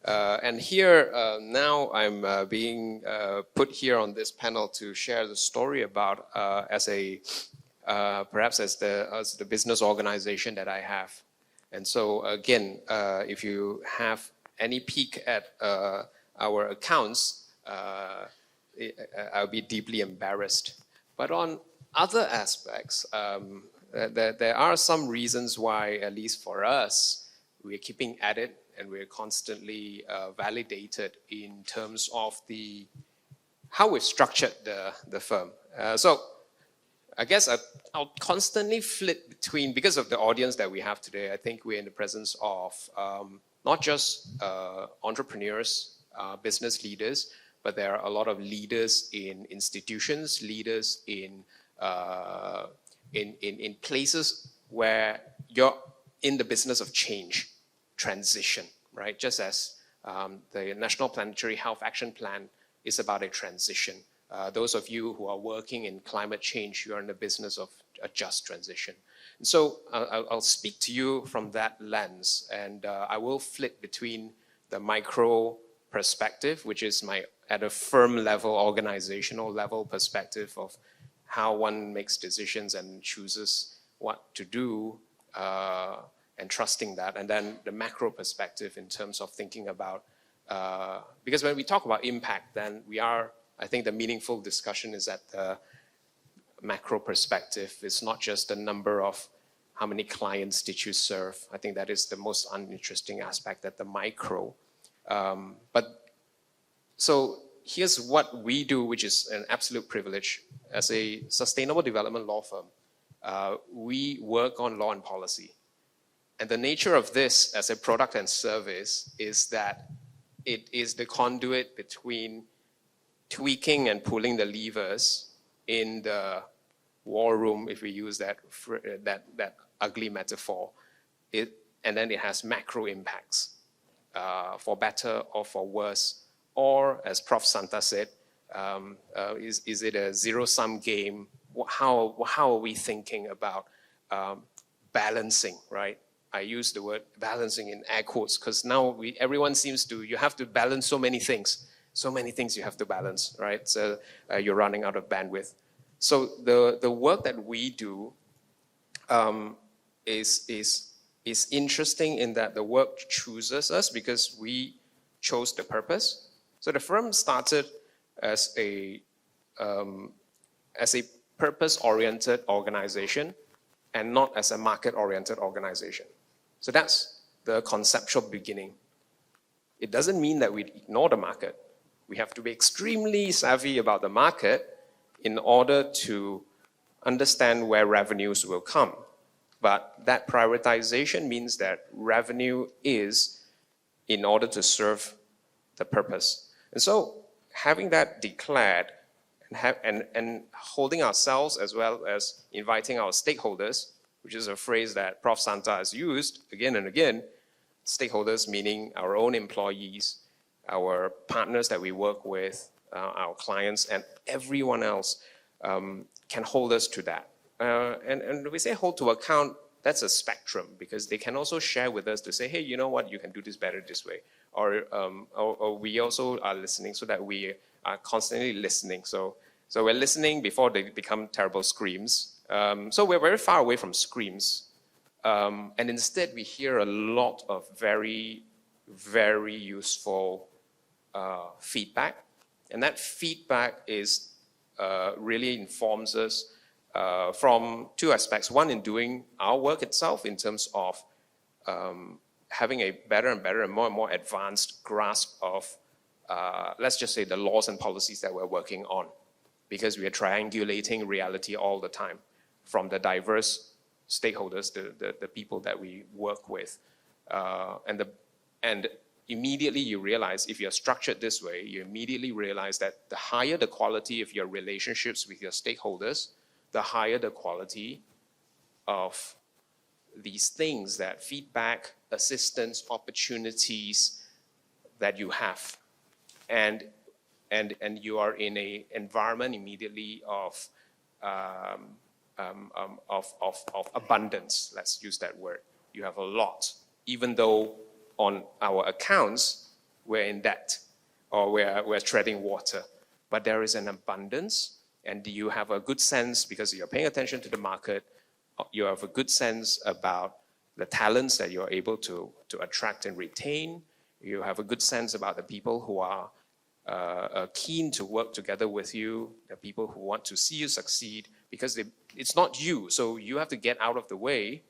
And here now I'm being put here on this panel to share the story about perhaps as the business organization that I have. And so again, if you have any peek at our accounts, I'll be deeply embarrassed. But on other aspects, there are some reasons why, at least for us, we're keeping at it and we're constantly validated in terms of how we've structured the firm. So I guess I'll constantly flip between, because of the audience that we have today, I think we're in the presence of not just entrepreneurs, business leaders, but there are a lot of leaders in institutions, leaders in places where you're in the business of change, transition, right? Just as the National Planetary Health Action Plan is about a transition. Those of you who are working in climate change, you are in the business of a just transition. And so I'll speak to you from that lens, and I will flip between the micro perspective, which is at a firm level, organizational level perspective of how one makes decisions and chooses what to do, and trusting that, and then the macro perspective in terms of thinking about, because when we talk about impact, then I think the meaningful discussion is at the macro perspective. It's not just the number of how many clients did you serve. I think that is the most uninteresting aspect at the micro. So here's what we do, which is an absolute privilege. As a sustainable development law firm, we work on law and policy. And the nature of this as a product and service is that it is the conduit between tweaking and pulling the levers in the war room, if we use that ugly metaphor. And then it has macro impacts, for better or for worse. Or, as Prof. Santa said, is it a zero-sum game? How are we thinking about balancing, right? I use the word balancing in air quotes because now everyone seems to, you have to balance so many things. So many things you have to balance, right? So you're running out of bandwidth. So the work that we do is interesting in that the work chooses us because we chose the purpose. So the firm started as a purpose-oriented organization and not as a market-oriented organization. So that's the conceptual beginning. It doesn't mean that we ignore the market. We have to be extremely savvy about the market in order to understand where revenues will come. But that prioritization means that revenue is in order to serve the purpose. And so having that declared and holding ourselves as well as inviting our stakeholders, which is a phrase that Prof. Santa has used again and again, stakeholders meaning our own employees, our partners that we work with, our clients, and everyone else can hold us to that. And we say hold to account, that's a spectrum, because they can also share with us to say, hey, you know what, you can do this better this way. Or we also are listening, so that we are constantly listening. So we're listening before they become terrible screams. So we're very far away from screams. And instead we hear a lot of very, very useful feedback. And that feedback is really informs us from two aspects. One, in doing our work itself in terms of having a better and better and more advanced grasp of, let's just say, the laws and policies that we're working on, because we are triangulating reality all the time from the diverse stakeholders, the people that we work with. And immediately you realize, if you're structured this way, you immediately realize that the higher the quality of your relationships with your stakeholders, the higher the quality of these things, that feedback, assistance, opportunities that you have. And you are in an environment immediately of abundance. Let's use that word. You have a lot, even though on our accounts we're in debt or we're treading water. But there is an abundance, and you have a good sense, because you're paying attention to the market, you have a good sense about the talents that you're able to attract and retain. You have a good sense about the people who are keen to work together with you, the people who want to see you succeed, because it's not you. So you have to get out of the way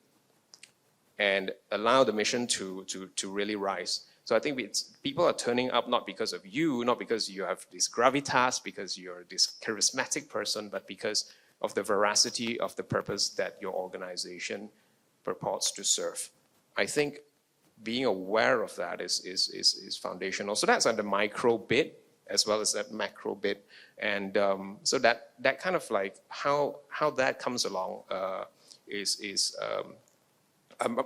and allow the mission to really rise. So I think people are turning up not because of you, not because you have this gravitas, because you're this charismatic person, but because of the veracity of the purpose that your organization purports to serve. I think being aware of that is foundational. So that's at the micro bit as well as that macro bit. And so that kind of like how that comes along is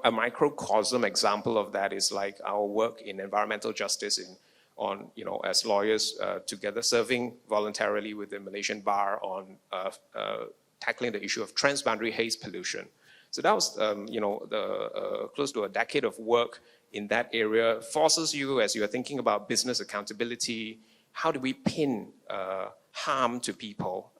a microcosm example of that is like our work in environmental justice as lawyers together serving voluntarily with the Malaysian Bar on tackling the issue of transboundary haze pollution. So that was close to a decade of work in that area. Forces you, as you are thinking about business accountability, how do we pin harm to people?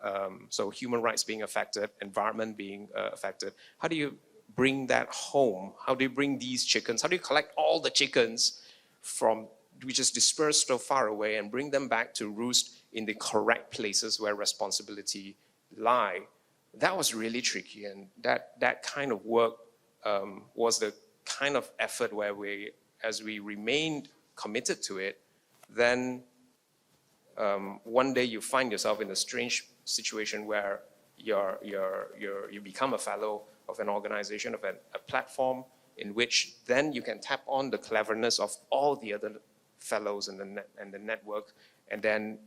So human rights being affected, environment being affected. How do you bring that home? How do you bring these chickens? How do you collect all the chickens which is dispersed so far away and bring them back to roost in the correct places where responsibility lie? That was really tricky, and that kind of work was the kind of effort where as we remained committed to it, then one day you find yourself in a strange situation where you become a fellow of an organization, of a platform, in which then you can tap on the cleverness of all the other fellows in the network, and then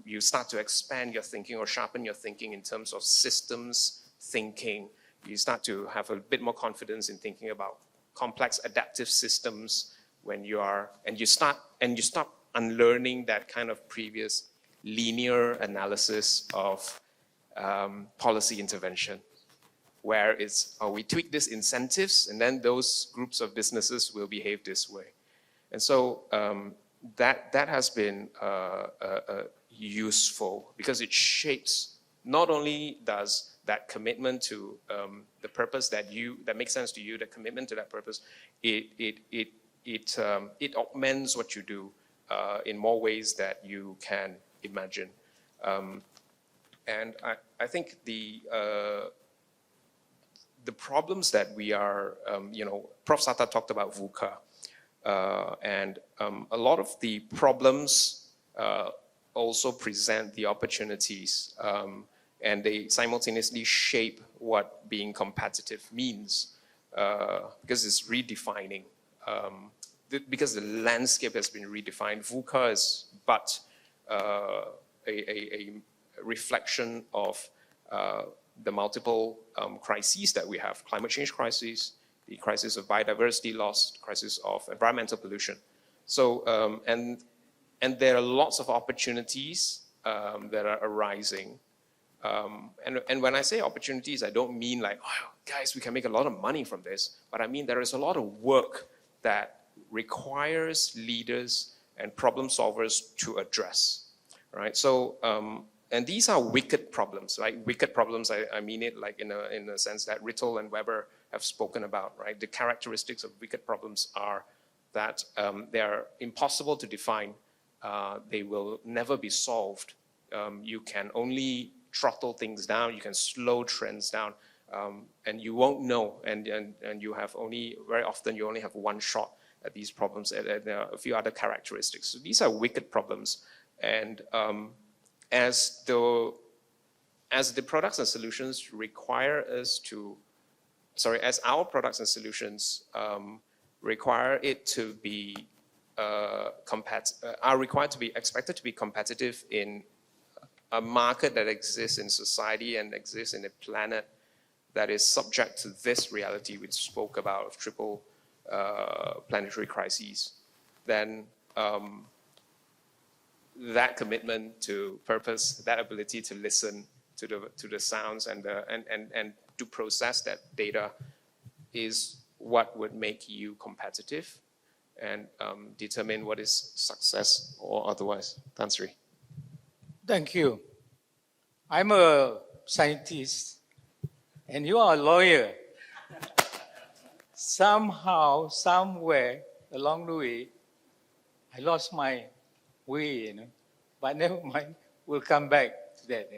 you start to expand your thinking or sharpen your thinking in terms of systems thinking. You start to have a bit more confidence in thinking about complex adaptive systems and you start unlearning that kind of previous linear analysis of policy intervention, where we tweak these incentives and then those groups of businesses will behave this way. And so that has been useful, because it shapes, not only does that commitment to the purpose that makes sense to you, the commitment to that purpose, it augments what you do in more ways that you can imagine. And I think the problems that we are, Prof. Sata talked about VUCA, and a lot of the problems also present the opportunities, and they simultaneously shape what being competitive means, because it's redefining. Because the landscape has been redefined, VUCA is but a reflection of the multiple crises that we have: climate change crisis, the crisis of biodiversity loss, crisis of environmental pollution. So, and there are lots of opportunities that are arising. And when I say opportunities, I don't mean like, oh, guys, we can make a lot of money from this, but I mean there is a lot of work that requires leaders and problem solvers to address, right? So, and these are wicked problems, right? Wicked problems, I mean it like in a sense that Rittel and Weber have spoken about, right? The characteristics of wicked problems are that they are impossible to define. They will never be solved. You can only throttle things down, you can slow trends down, and you won't know, and you have only, very often you only have one shot at these problems, and there are a few other characteristics. So these are wicked problems, and as the products and solutions require us to, as our products and solutions require it to be are required to be expected to be competitive in a market that exists in society and exists in a planet that is subject to this reality we spoke about of triple planetary crises, then that commitment to purpose, that ability to listen to the sounds and to process that data is what would make you competitive and determine what is success or otherwise. Tan Sri. Thank you. I'm a scientist and you are a lawyer. Somehow, somewhere along the way, I lost my way, but never mind, we'll come back to that.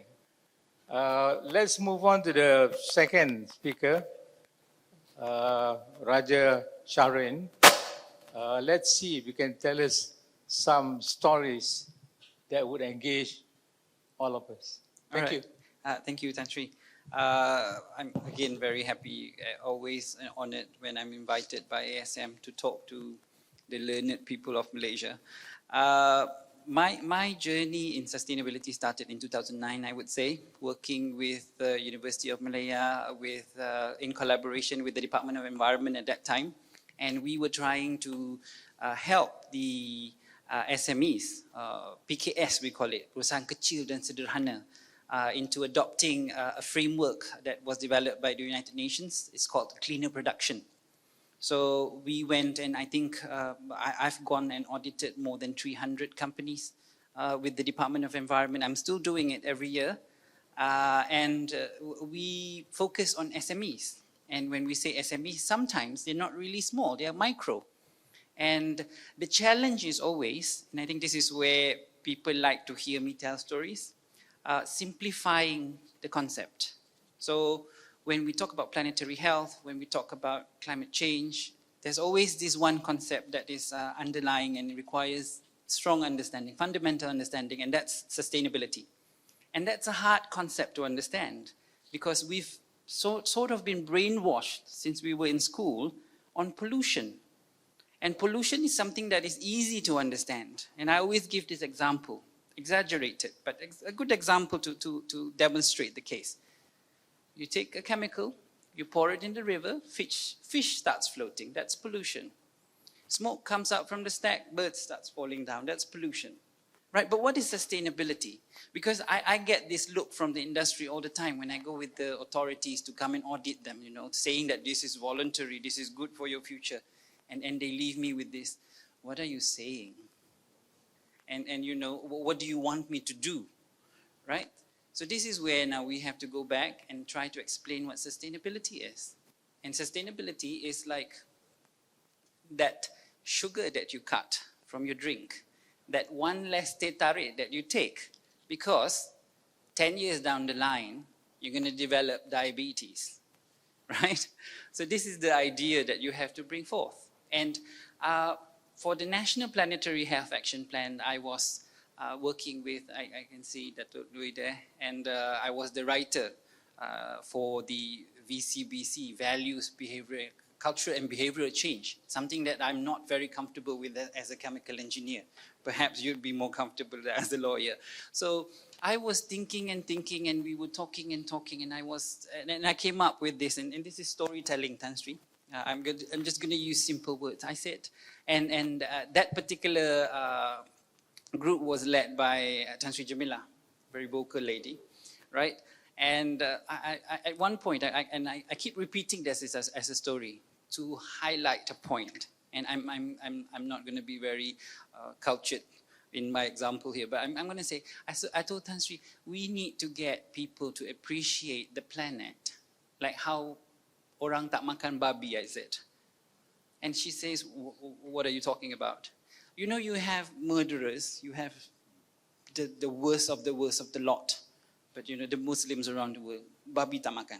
Let's move on to the second speaker, Raja Sharon. Let's see if you can tell us some stories that would engage all of us. Thank you. Thank you, Tan Sri. I'm again very happy, always honored when I'm invited by ASM to talk to the learned people of Malaysia. My journey in sustainability started in 2009, I would say, working with the University of Malaya, in collaboration with the Department of Environment at that time. And we were trying to help the SMEs, PKS we call it, perusahaan kecil dan sederhana, into adopting a framework that was developed by the United Nations. It's called Cleaner Production. So we went, and I think I've gone and audited more than 300 companies with the Department of Environment. I'm still doing it every year. And we focus on SMEs. And when we say SMEs, sometimes they're not really small, they are micro. And the challenge is always, and I think this is where people like to hear me tell stories, simplifying the concept. So when we talk about planetary health, when we talk about climate change, there's always this one concept that is underlying and requires strong understanding, fundamental understanding, and that's sustainability. And that's a hard concept to understand because we've sort of been brainwashed since we were in school on pollution. And pollution is something that is easy to understand. And I always give this example, exaggerated, but a good example to demonstrate the case. You take a chemical, you pour it in the river, fish starts floating, that's pollution. Smoke comes out from the stack, birds starts falling down, that's pollution. Right, but what is sustainability? Because I get this look from the industry all the time when I go with the authorities to come and audit them, saying that this is voluntary, this is good for your future. And they leave me with this, what are you saying? And what do you want me to do, right? So this is where now we have to go back and try to explain what sustainability is. And sustainability is like that sugar that you cut from your drink, that one less teh tarik that you take, because 10 years down the line, you're going to develop diabetes, right? So this is the idea that you have to bring forth. And for the National Planetary Health Action Plan, I was working with, I can see Dato' Lui there, and I was the writer for the VCBC, Values, Behavior, Culture and Behavioral Change, something that I'm not very comfortable with as a chemical engineer. Perhaps you'd be more comfortable as a lawyer. So I was thinking and thinking, and we were talking and talking, and I came up with this, and this is storytelling, Tan Sri. I'm just going to use simple words. I said, and that particular group was led by Tan Sri Jamila, very vocal lady, right? And at one point, I keep repeating this as a story to highlight a point. And I'm not going to be very cultured in my example here, but I'm going to say, I told Tan Sri, we need to get people to appreciate the planet, like how orang tak makan babi, I said. And she says, what are you talking about? You know, you have murderers, you have the worst of the lot. But you know, the Muslims around the world, babi tak makan.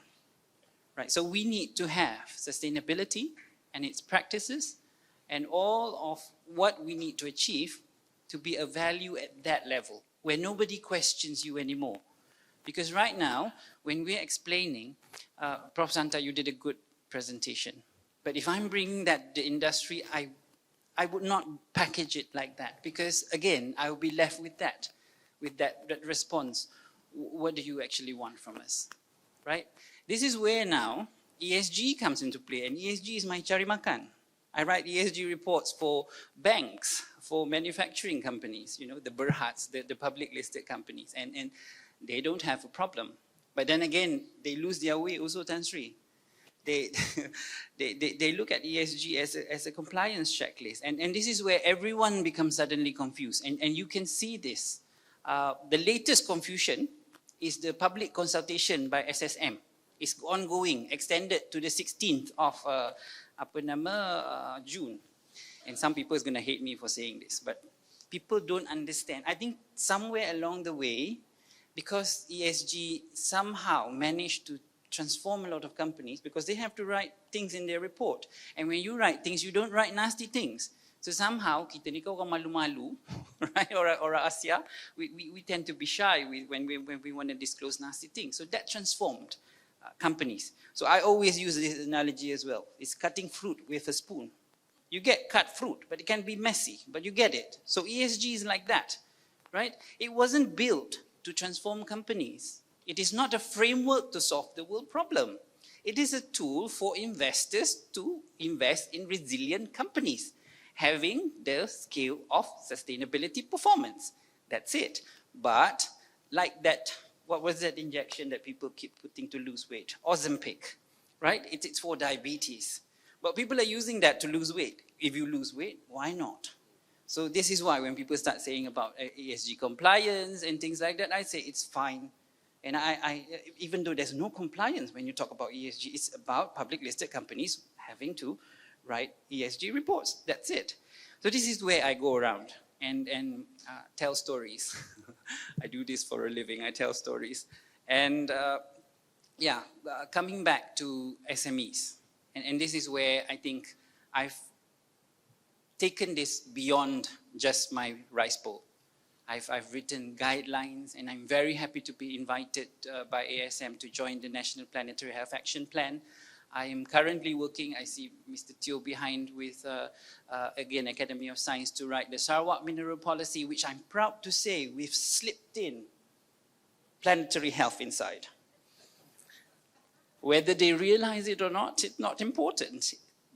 Right? So we need to have sustainability and its practices and all of what we need to achieve to be a value at that level, where nobody questions you anymore. Because right now, when we're explaining, Prof. Santa, you did a good presentation. But if I'm bringing that to the industry, I would not package it like that. Because again, I will be left with that response. What do you actually want from us, right? This is where now ESG comes into play, and ESG is my cari makan. I write ESG reports for banks, for manufacturing companies, you know, the Berhats, the public listed companies, and they don't have a problem. But then again, they lose their way also, Tan Sri. They look at ESG as a compliance checklist, and this is where everyone becomes suddenly confused, and you can see this. The latest confusion is the public consultation by SSM. It's ongoing, extended to the 16th of June. And some people is going to hate me for saying this, but people don't understand. I think somewhere along the way, because ESG somehow managed to transform a lot of companies, because they have to write things in their report. And when you write things, you don't write nasty things. So somehow, kita ni orang malu-malu, right? Or Asia, we tend to be shy when we want to disclose nasty things. So that transformed companies. So I always use this analogy as well. It's cutting fruit with a spoon. You get cut fruit, but it can be messy, but you get it. So ESG is like that, right? It wasn't built to transform companies. It is not a framework to solve the world problem. It is a tool for investors to invest in resilient companies, having the scale of sustainability performance. That's it. But like that, what was that injection that people keep putting to lose weight? Ozempic, right? It's for diabetes. But people are using that to lose weight. If you lose weight, why not? So this is why when people start saying about ESG compliance and things like that, I say it's fine. And I even though there's no compliance when you talk about ESG, it's about public listed companies having to write ESG reports. That's it. So this is where I go around and tell stories. I do this for a living. I tell stories. And coming back to SMEs. And this is where I think I've taken this beyond just my rice bowl. I've written guidelines, and I'm very happy to be invited by ASM to join the National Planetary Health Action Plan. I am currently working, I see Mr. Teo behind, with, again, Academy of Science to write the Sarawak Mineral Policy, which I'm proud to say we've slipped in planetary health inside. Whether they realize it or not, it's not important.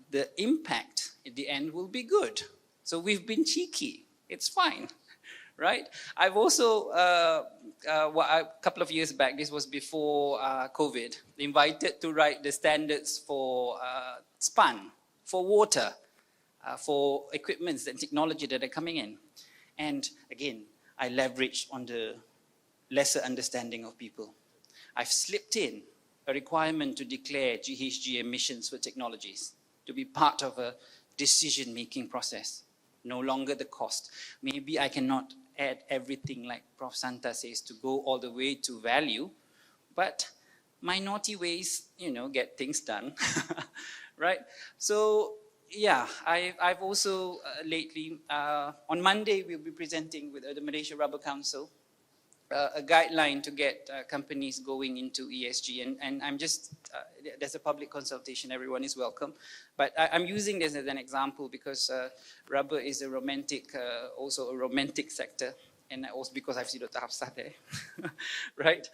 The impact at the end will be good. So we've been cheeky. It's fine, right? I've also, a couple of years back, this was before COVID, invited to write the standards for SPAN, for water, for equipments and technology that are coming in. And again, I leveraged on the lesser understanding of people. I've slipped in a requirement to declare GHG emissions for technologies, to be part of a decision-making process, no longer the cost. Maybe I cannot add everything like Prof. Santa says to go all the way to value, but my naughty ways, you know, get things done, right? So Yeah, I've also lately, on Monday, we'll be presenting with the Malaysia Rubber Council a guideline to get companies going into ESG. And I'm just, there's a public consultation, everyone is welcome. But I'm using this as an example because rubber is a romantic, also a romantic sector. And also because I've seen Dr. Hafsah there, right?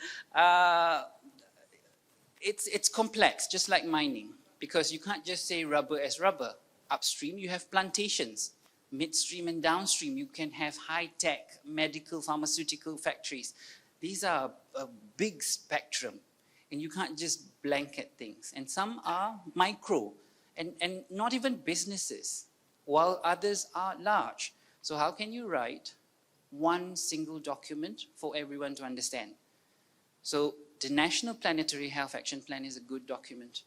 It's complex, just like mining, because you can't just say rubber as rubber. Upstream, you have plantations. Midstream and downstream, you can have high-tech, medical, pharmaceutical factories. These are a big spectrum, and you can't just blanket things. And some are micro, and not even businesses, while others are large. So how can you write one single document for everyone to understand? So the National Planetary Health Action Plan is a good document,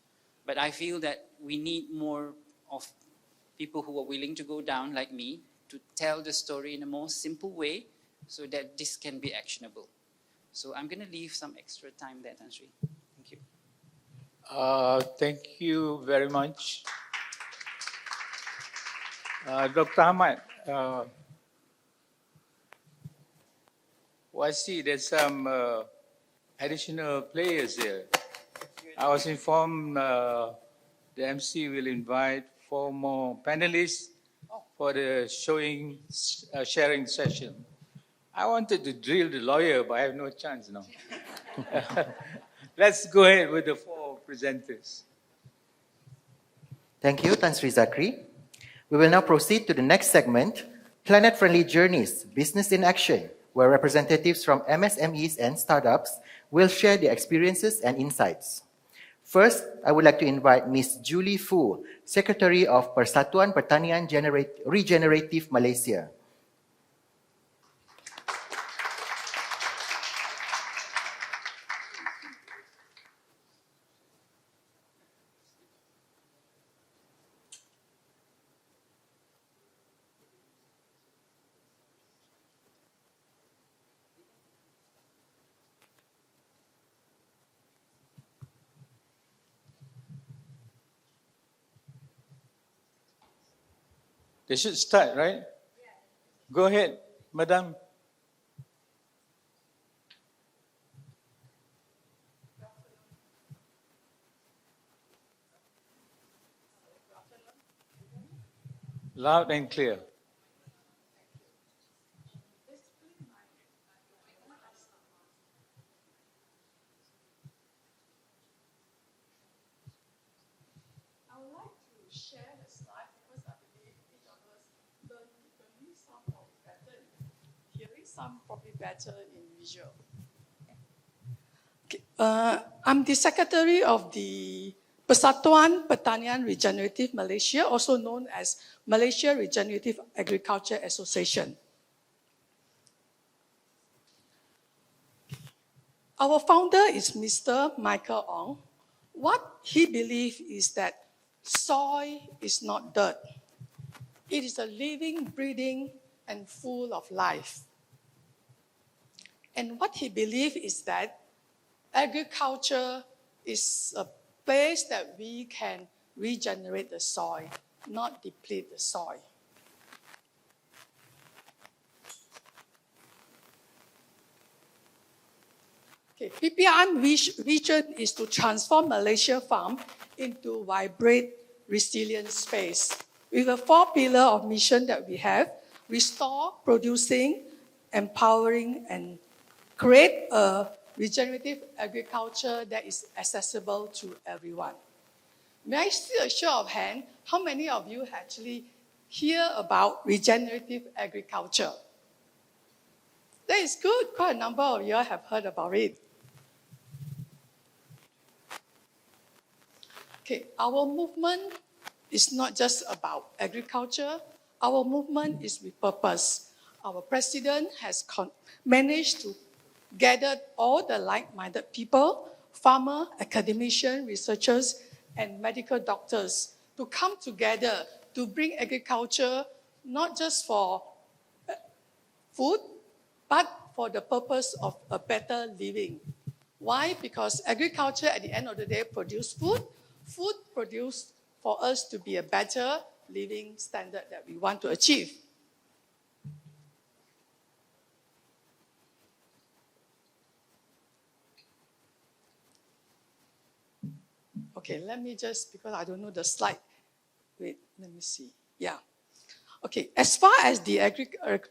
but I feel that we need more of people who are willing to go down, like me, to tell the story in a more simple way so that this can be actionable. So I'm going to leave some extra time there, Tan Sri. Thank you. Thank you very much. Dr. Ahmad, I see there's some additional players here. I was informed the MC will invite 4 more panelists for the sharing session. I wanted to drill the lawyer, but I have no chance now. Let's go ahead with the 4 presenters. Thank you, Tan Sri Zakri. We will now proceed to the next segment, Planet-Friendly Journeys, Business in Action, where representatives from MSMEs and startups will share their experiences and insights. First, I would like to invite Ms. Julie Fu, Secretary of Persatuan Pertanian Regeneratif Malaysia. They should start, right? Yeah. Go ahead, Madam. Loud and clear. Some probably better in visual. Okay. I'm the secretary of the Persatuan Pertanian Regeneratif Malaysia, also known as Malaysia Regenerative Agriculture Association. Our founder is Mr. Michael Ong. What he believes is that soil is not dirt. It is a living, breathing, and full of life. And what he believes is that agriculture is a place that we can regenerate the soil, not deplete the soil. Okay, PPRM vision is to transform Malaysia farm into vibrant, resilient space. With a 4 pillar of mission that we have: restore, producing, empowering, and create a regenerative agriculture that is accessible to everyone. May I see a show of hands? How many of you actually hear about regenerative agriculture? That is good. Quite a number of you have heard about it. Okay, our movement is not just about agriculture. Our movement is with purpose. Our president has managed to gather all the like-minded people, farmers, academicians, researchers, and medical doctors to come together to bring agriculture not just for food, but for the purpose of a better living. Why? Because agriculture at the end of the day produces food. Food produced for us to be a better living standard that we want to achieve. Okay, let me just, because I don't know the slide. Wait, let me see. Yeah. Okay, as far as the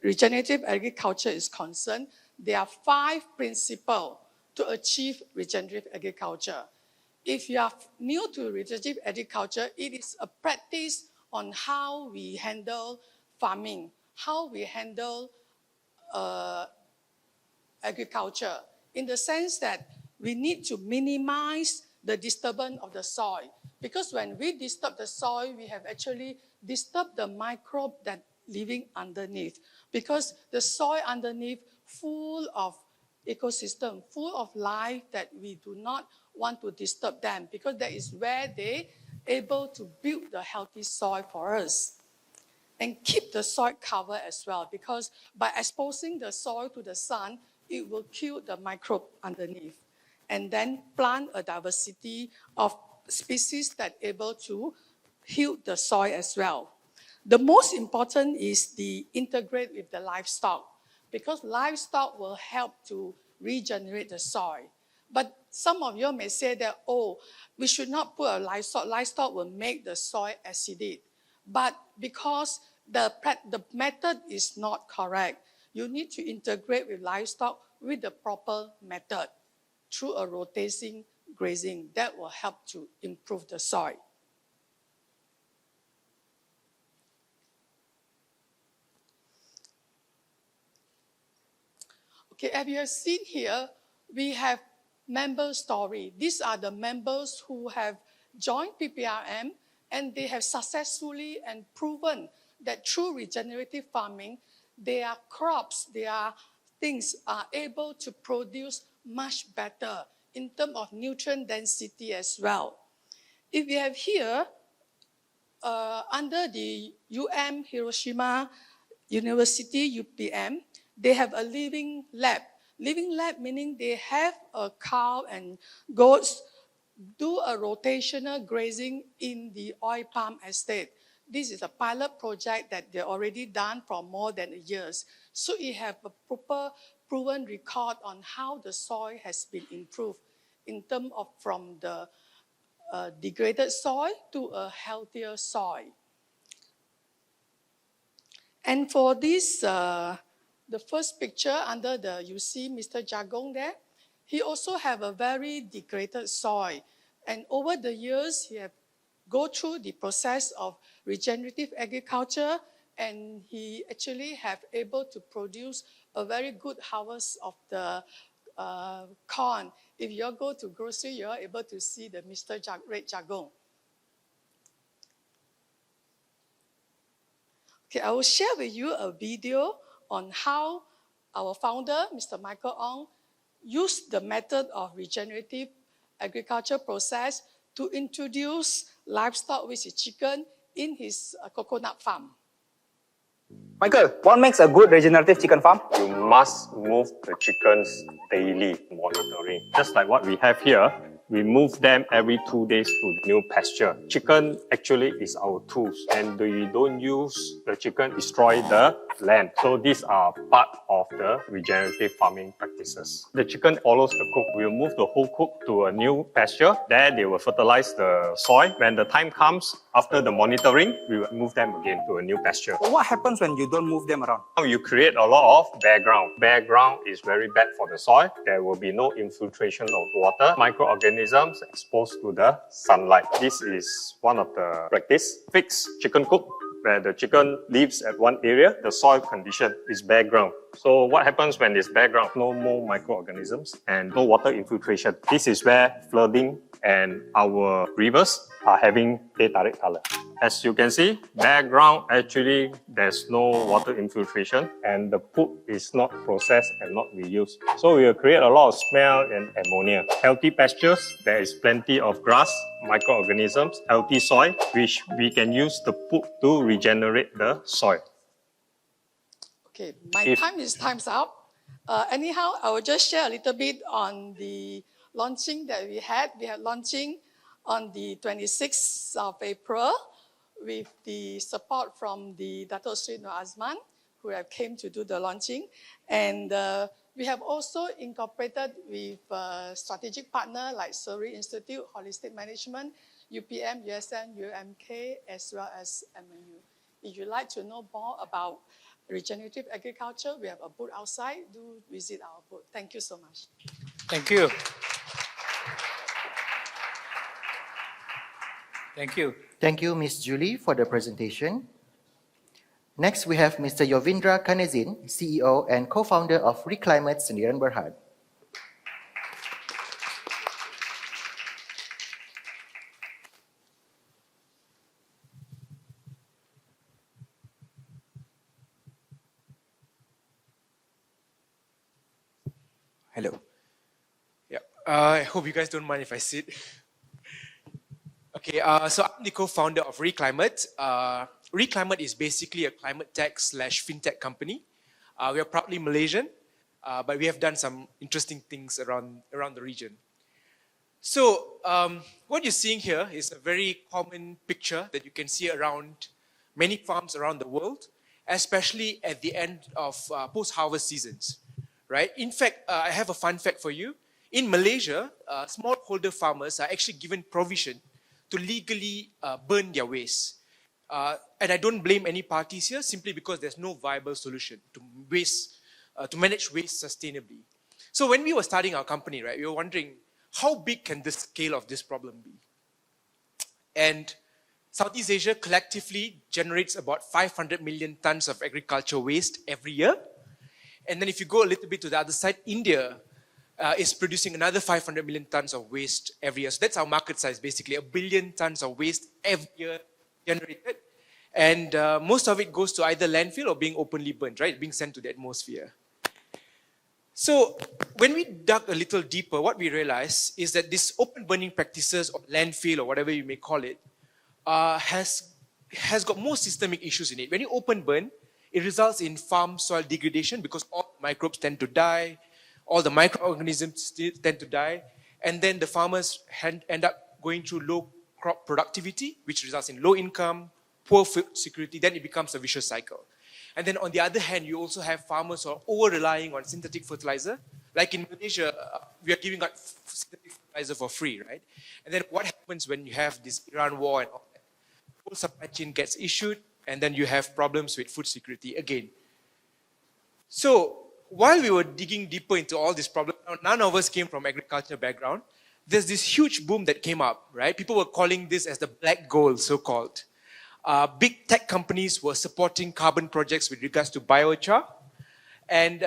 regenerative agriculture is concerned, there are 5 principles to achieve regenerative agriculture. If you are new to regenerative agriculture, it is a practice on how we handle farming, how we handle agriculture, in the sense that we need to minimize the disturbance of the soil. Because when we disturb the soil, we have actually disturbed the microbe that living underneath. Because the soil underneath full of ecosystem, full of life that we do not want to disturb them, because that is where they able to build the healthy soil for us. And keep the soil covered as well, because by exposing the soil to the sun, it will kill the microbe underneath. And then plant a diversity of species that are able to heal the soil as well. The most important is the integrate with the livestock, because livestock will help to regenerate the soil. But some of you may say that, oh, we should not put a livestock. Livestock will make the soil acidic. But because the method is not correct, you need to integrate with livestock with the proper method through a rotating grazing. That will help to improve the soil. Okay, as you have seen here, we have member story. These are the members who have joined PPRM, and they have successfully and proven that through regenerative farming, their crops, their things are able to produce much better in terms of nutrient density as well. If we have here, under the Hiroshima University, UPM, they have a living lab. Living lab meaning they have a cow and goats do a rotational grazing in the oil palm estate. This is a pilot project that they're already done for more than a year. So it have a proper proven record on how the soil has been improved in terms of from the degraded soil to a healthier soil. And for this, the first picture under the, you see Mr. Jagong there, he also have a very degraded soil. And over the years, he have go through the process of regenerative agriculture, and he actually have able to produce a very good harvest of the corn. If you go to grocery, you are able to see the Mr. Red Jagong. Okay, I will share with you a video on how our founder, Mr. Michael Ong, used the method of regenerative agriculture process to introduce livestock, which is chicken, in his coconut farm. Michael, what makes a good regenerative chicken farm? You must move the chickens daily, monitoring. Just like what we have here, we move them every 2 days to new pasture. Chicken actually is our tools, and we don't use the chicken destroy the land. So these are part of the regenerative farming practices. The chicken follows the cook. We'll move the whole cook to a new pasture. There they will fertilize the soil. When the time comes, after the monitoring, we will move them again to a new pasture. What happens when you don't move them around? You create a lot of bare ground. Bare ground is very bad for the soil. There will be no infiltration of water. Microorganisms exposed to the sunlight. This is one of the practice. Fixed chicken coop, where the chicken lives at one area, the soil condition is bare ground. So what happens when it's bare ground? No more microorganisms and no water infiltration. This is where flooding and our rivers are having teh tarik color. As you can see, bare ground actually there's no water infiltration and the poop is not processed and not reused. So we will create a lot of smell and ammonia. Healthy pastures, there is plenty of grass, microorganisms, healthy soil, which we can use the poop to regenerate the soil. Okay, my time's up. Anyhow, I will just share a little bit on the launching that we had. We had launching on the 26th of April. with the support from the Dato Sri Nur Azman, who have came to do the launching. And we have also incorporated with strategic partner like Surrey Institute, Holistic Management, UPM, USM, UMK, as well as MNU. If you'd like to know more about regenerative agriculture, we have a booth outside. Do visit our booth. Thank you so much. Thank you. Thank you. Thank you, Ms. Julie, for the presentation. Next, we have Mr. Yovindra Kanezin, CEO and co-founder of Reclimate Sendirian Berhad. Hello. Yeah, I hope you guys don't mind if I sit. Okay, so I'm the co-founder of Reclimate. Reclimate is basically a climate tech / fintech company. We are proudly Malaysian, but we have done some interesting things around the region. So what you're seeing here is a very common picture that you can see around many farms around the world, especially at the end of post-harvest seasons, right? In fact, I have a fun fact for you. In Malaysia, smallholder farmers are actually given provision to legally burn their waste. And I don't blame any parties here simply because there's no viable solution to manage waste sustainably. So when we were starting our company, right, we were wondering, how big can the scale of this problem be? And Southeast Asia collectively generates about 500 million tons of agricultural waste every year. And then if you go a little bit to the other side, India is producing another 500 million tons of waste every year. So that's our market size, basically, 1 billion tons of waste every year generated. And most of it goes to either landfill or being openly burnt, right? Being sent to the atmosphere. So when we dug a little deeper, what we realized is that this open burning practices or landfill or whatever you may call it has got more systemic issues in it. When you open burn, it results in farm soil degradation because all microbes tend to die, all the microorganisms tend to die, and then the farmers end up going through low crop productivity, which results in low income, poor food security, then it becomes a vicious cycle. And then on the other hand, you also have farmers who are over-relying on synthetic fertilizer. Like in Malaysia, we are giving out synthetic fertilizer for free, right? And then what happens when you have this Iran war and all that? The whole supply chain gets issued, and then you have problems with food security again. So while we were digging deeper into all these problems, none of us came from agriculture background. There's this huge boom that came up, right? People were calling this as the black gold, so-called. Big tech companies were supporting carbon projects with regards to biochar. And,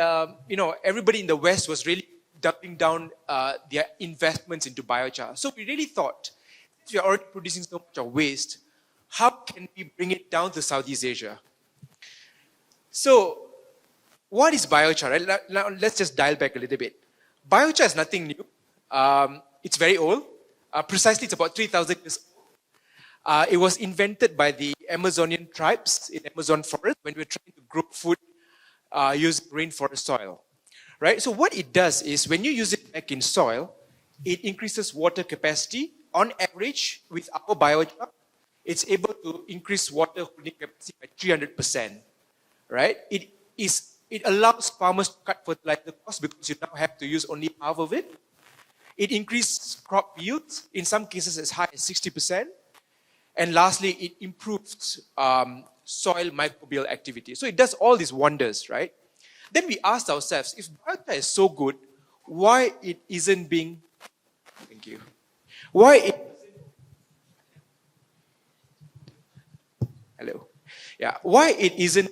everybody in the West was really doubling down their investments into biochar. So we really thought, since we are already producing so much of waste, how can we bring it down to Southeast Asia? So what is biochar? Right? Now, let's just dial back a little bit. Biochar is nothing new. It's very old. Precisely, it's about 3,000 years old. It was invented by the Amazonian tribes in Amazon forest when we were trying to grow food using rainforest soil. Right? So what it does is when you use it back in soil, it increases water capacity. On average, with our biochar, it's able to increase water holding capacity by 300%. Right? It allows farmers to cut fertilizer costs because you now have to use only half of it. It increases crop yields, in some cases as high as 60%. And lastly, it improves soil microbial activity. So it does all these wonders, right? Then we asked ourselves, if biochar is so good, why it isn't being, thank you, why it, hello, yeah, why it isn't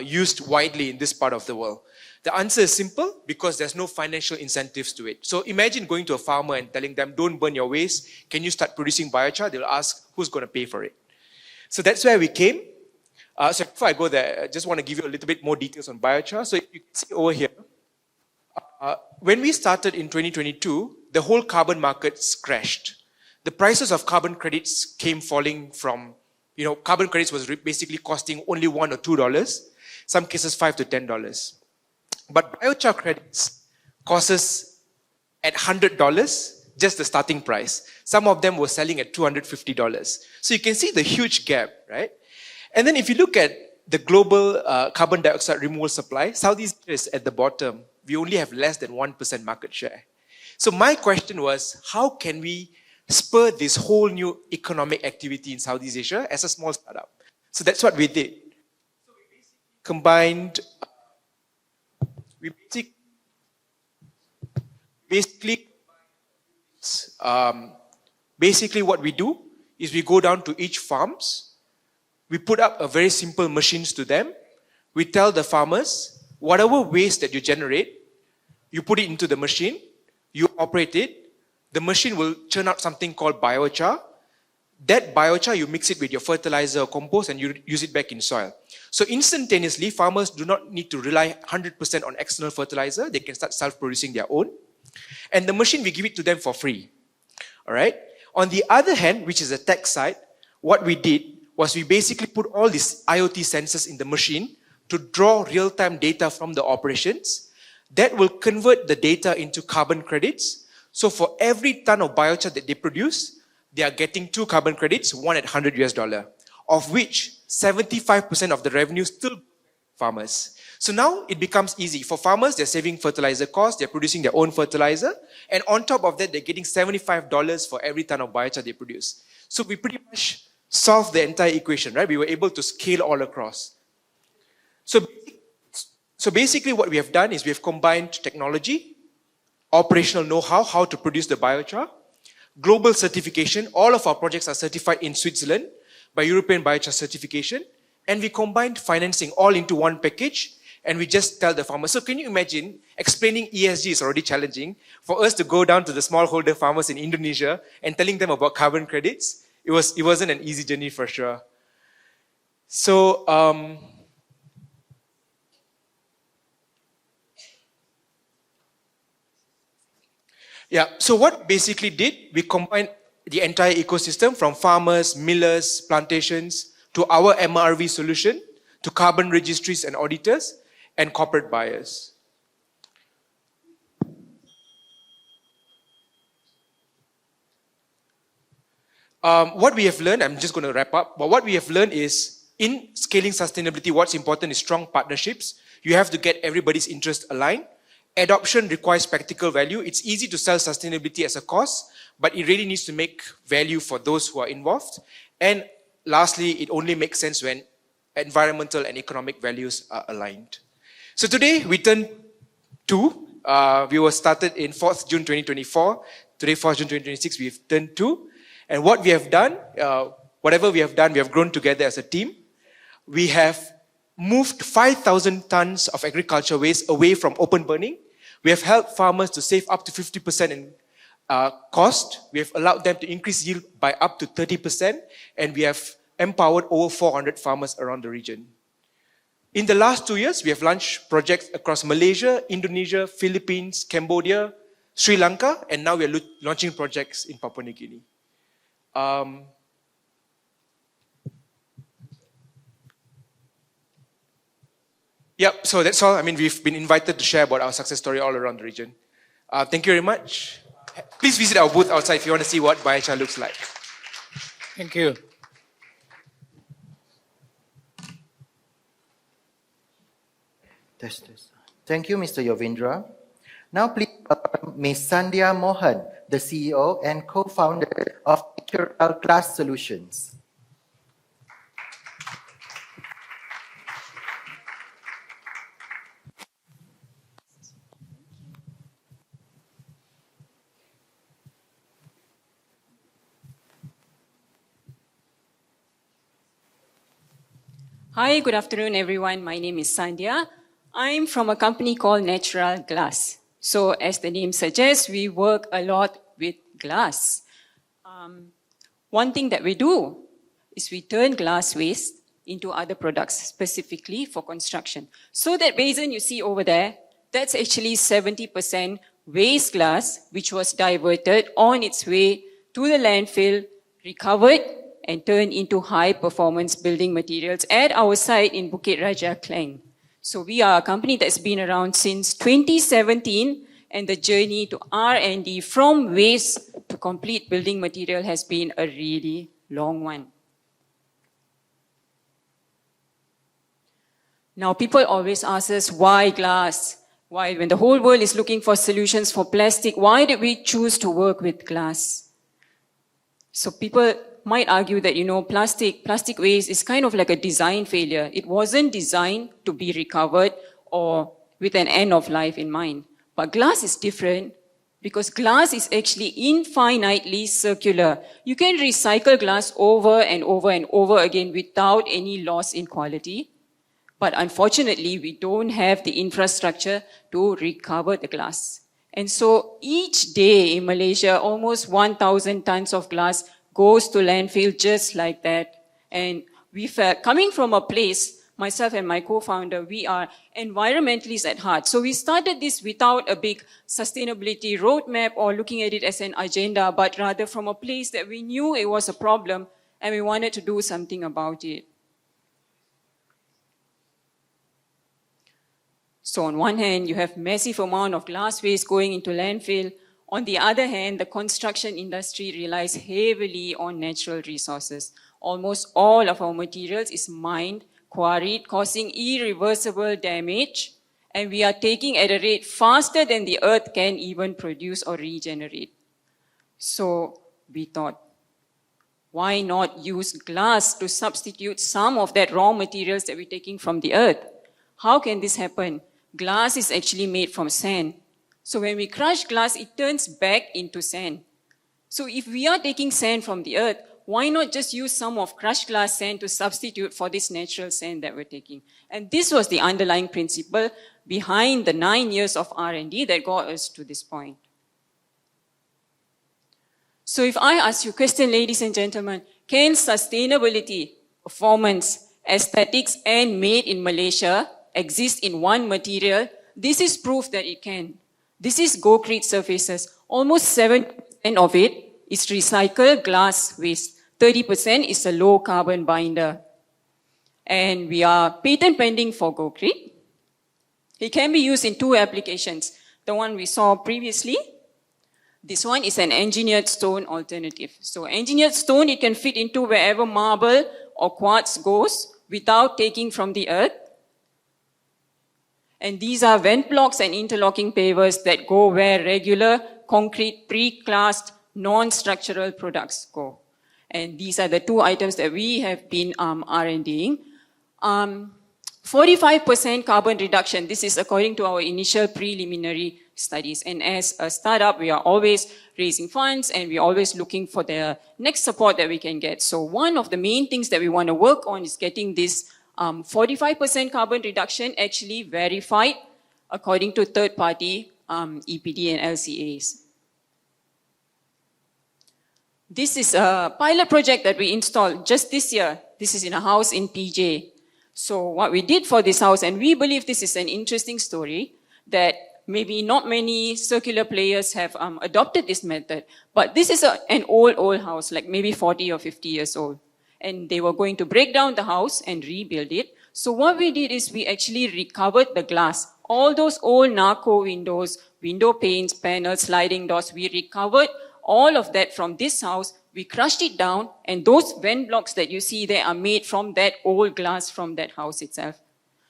used widely in this part of the world? The answer is simple, because there's no financial incentives to it. So imagine going to a farmer and telling them, don't burn your waste, can you start producing biochar? They'll ask, who's going to pay for it? So that's where we came. So before I go there, I just want to give you a little bit more details on biochar. So you can see over here, when we started in 2022, the whole carbon markets crashed. The prices of carbon credits came falling from, carbon credits was basically costing only $1 or $2, some cases $5 to $10. But biochar credits cost us at $100 just the starting price. Some of them were selling at $250. So you can see the huge gap, right? And then if you look at the global carbon dioxide removal supply, Southeast Asia is at the bottom. We only have less than 1% market share. So my question was, how can we spur this whole new economic activity in Southeast Asia as a small startup? So that's what we did. So we combined, basically what we do is we go down to each farms, we put up a very simple machines to them, we tell the farmers, whatever waste that you generate, you put it into the machine, you operate it, the machine will churn out something called biochar. That biochar, you mix it with your fertilizer or compost and you use it back in soil. So instantaneously, farmers do not need to rely 100% on external fertilizer. They can start self-producing their own. And the machine, we give it to them for free. All right? On the other hand, which is the tech side, what we did was we basically put all these IoT sensors in the machine to draw real-time data from the operations. That will convert the data into carbon credits. So for every ton of biochar that they produce, they are getting 2 carbon credits, one at $100, of which 75% of the revenue still farmers. So now it becomes easy. For farmers, they're saving fertilizer costs, they're producing their own fertilizer, and on top of that, they're getting $75 for every ton of biochar they produce. So we pretty much solved the entire equation, right? We were able to scale all across. So basically what we have done is we have combined technology, operational know-how, how to produce the biochar, global certification. All of our projects are certified in Switzerland by European Biochar Certification. And we combined financing all into one package. And we just tell the farmers. So can you imagine, explaining ESG is already challenging. For us to go down to the smallholder farmers in Indonesia and telling them about carbon credits, it wasn't an easy journey for sure. So, so what basically did, we combined the entire ecosystem from farmers, millers, plantations, to our MRV solution, to carbon registries and auditors, and corporate buyers. What we have learned, I'm just going to wrap up, but what we have learned is, in scaling sustainability, what's important is strong partnerships. You have to get everybody's interest aligned. Adoption requires practical value. It's easy to sell sustainability as a cost, but it really needs to make value for those who are involved. And lastly, it only makes sense when environmental and economic values are aligned. So today, we turn 2. We were started in 4th June 2024. Today, 4th June 2026, we've turned 2. And what we have done, whatever we have done, we have grown together as a team. We have moved 5,000 tons of agriculture waste away from open burning. We have helped farmers to save up to 50% in cost. We have allowed them to increase yield by up to 30%. And we have empowered over 400 farmers around the region. In the last 2 years, we have launched projects across Malaysia, Indonesia, Philippines, Cambodia, Sri Lanka, and now we are launching projects in Papua New Guinea. So that's all. I mean, we've been invited to share about our success story all around the region. Thank you very much. Please visit our booth outside if you want to see what biochar looks like. Thank you. Thank you, Mr. Yovindra. Now please welcome Ms. Sandhya Mohan, the CEO and co-founder of Natural Glass Solutions. Hi, good afternoon, everyone. My name is Sandhya. I'm from a company called Natural Glass. So as the name suggests, we work a lot with glass. One thing that we do is we turn glass waste into other products, specifically for construction. So that basin you see over there, that's actually 70% waste glass, which was diverted on its way to the landfill, recovered, and turned into high-performance building materials at our site in Bukit Raja, Klang. So we are a company that's been around since 2017, and the journey to R&D from waste to complete building material has been a really long one. Now, people always ask us, why glass? Why, when the whole world is looking for solutions for plastic, why did we choose to work with glass? So people might argue that, plastic waste is kind of like a design failure. It wasn't designed to be recovered or with an end of life in mind. But glass is different because glass is actually infinitely circular. You can recycle glass over and over and over again without any loss in quality. But unfortunately, we don't have the infrastructure to recover the glass. And so each day in Malaysia, almost 1,000 tons of glass goes to landfill just like that. And we felt, coming from a place, myself and my co-founder, we are environmentalists at heart. So we started this without a big sustainability roadmap or looking at it as an agenda, but rather from a place that we knew it was a problem and we wanted to do something about it. So on one hand, you have massive amount of glass waste going into landfill. On the other hand, the construction industry relies heavily on natural resources. Almost all of our materials is mined, quarried, causing irreversible damage, and we are taking at a rate faster than the earth can even produce or regenerate. So we thought, why not use glass to substitute some of that raw materials that we're taking from the earth? How can this happen? Glass is actually made from sand. So when we crush glass, it turns back into sand. So if we are taking sand from the earth, why not just use some of crushed glass sand to substitute for this natural sand that we're taking? And this was the underlying principle behind the 9 years of R&D that got us to this point. So if I ask you a question, ladies and gentlemen, can sustainability, performance, aesthetics, and made in Malaysia exist in one material? This is proof that it can. This is GoCrete surfaces. Almost 7% of it is recycled glass waste. 30% is a low carbon binder. And we are patent pending for GoCrete. It can be used in 2 applications. The one we saw previously, this one is an engineered stone alternative. So engineered stone, it can fit into wherever marble or quartz goes without taking from the earth. And these are vent blocks and interlocking pavers that go where regular concrete pre-classed non-structural products go. And these are the 2 items that we have been R&Ding. 45% carbon reduction. This is according to our initial preliminary studies. And as a startup, we are always raising funds and we're always looking for the next support that we can get. So one of the main things that we want to work on is getting this 45% carbon reduction actually verified according to third-party EPD and LCAs. This is a pilot project that we installed just this year. This is in a house in PJ. So what we did for this house, and we believe this is an interesting story, that maybe not many circular players have adopted this method, but this is an old house, like maybe 40 or 50 years old. And they were going to break down the house and rebuild it. So what we did is we actually recovered the glass. All those old narco windows, window panes, panels, sliding doors, we recovered all of that from this house. We crushed it down, and those vent blocks that you see there are made from that old glass from that house itself.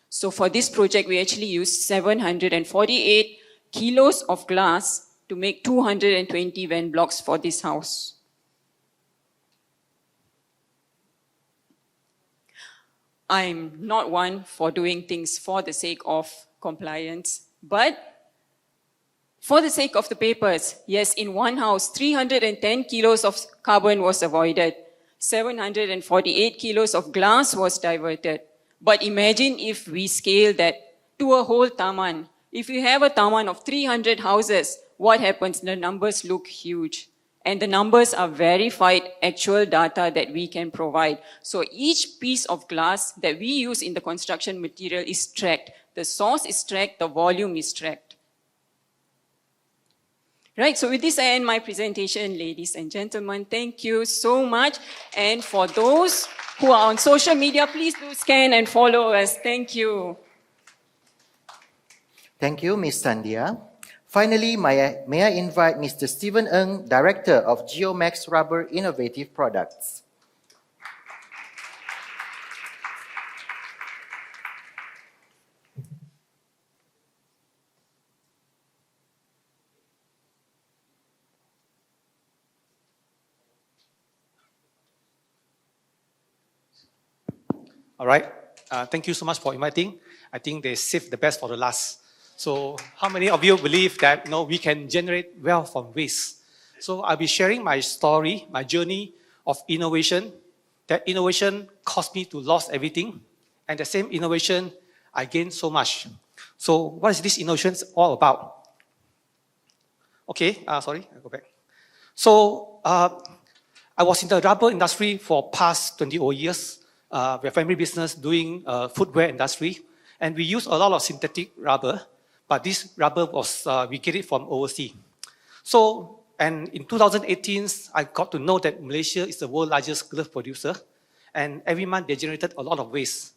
So for this project, we actually used 748 kilos of glass to make 220 vent blocks for this house. I'm not one for doing things for the sake of compliance, but for the sake of the papers, yes, in one house, 310 kilos of carbon was avoided. 748 kilos of glass was diverted. But imagine if we scale that to a whole taman. If you have a taman of 300 houses, what happens? The numbers look huge. And the numbers are verified actual data that we can provide. So each piece of glass that we use in the construction material is tracked. The source is tracked, the volume is tracked. Right, so with this I end my presentation, ladies and gentlemen. Thank you so much. And for those who are on social media, please do scan and follow us. Thank you. Thank you, Ms. Sandhya. Finally, may I invite Mr. Stephen Ng, Director of Geomax Rubber Innovative Products. All right. Thank you so much for inviting. I think they saved the best for the last. So how many of you believe that we can generate wealth from waste? So I'll be sharing my story, my journey of innovation. That innovation caused me to lose everything. And the same innovation, I gained so much. So what is this innovation all about? Okay, sorry, I'll go back. So I was in the rubber industry for past 20 years. We're a family business doing footwear industry. And we use a lot of synthetic rubber. But this rubber was, we get it from overseas. So, and in 2018, I got to know that Malaysia is the world's largest glove producer. And every month they generated a lot of waste,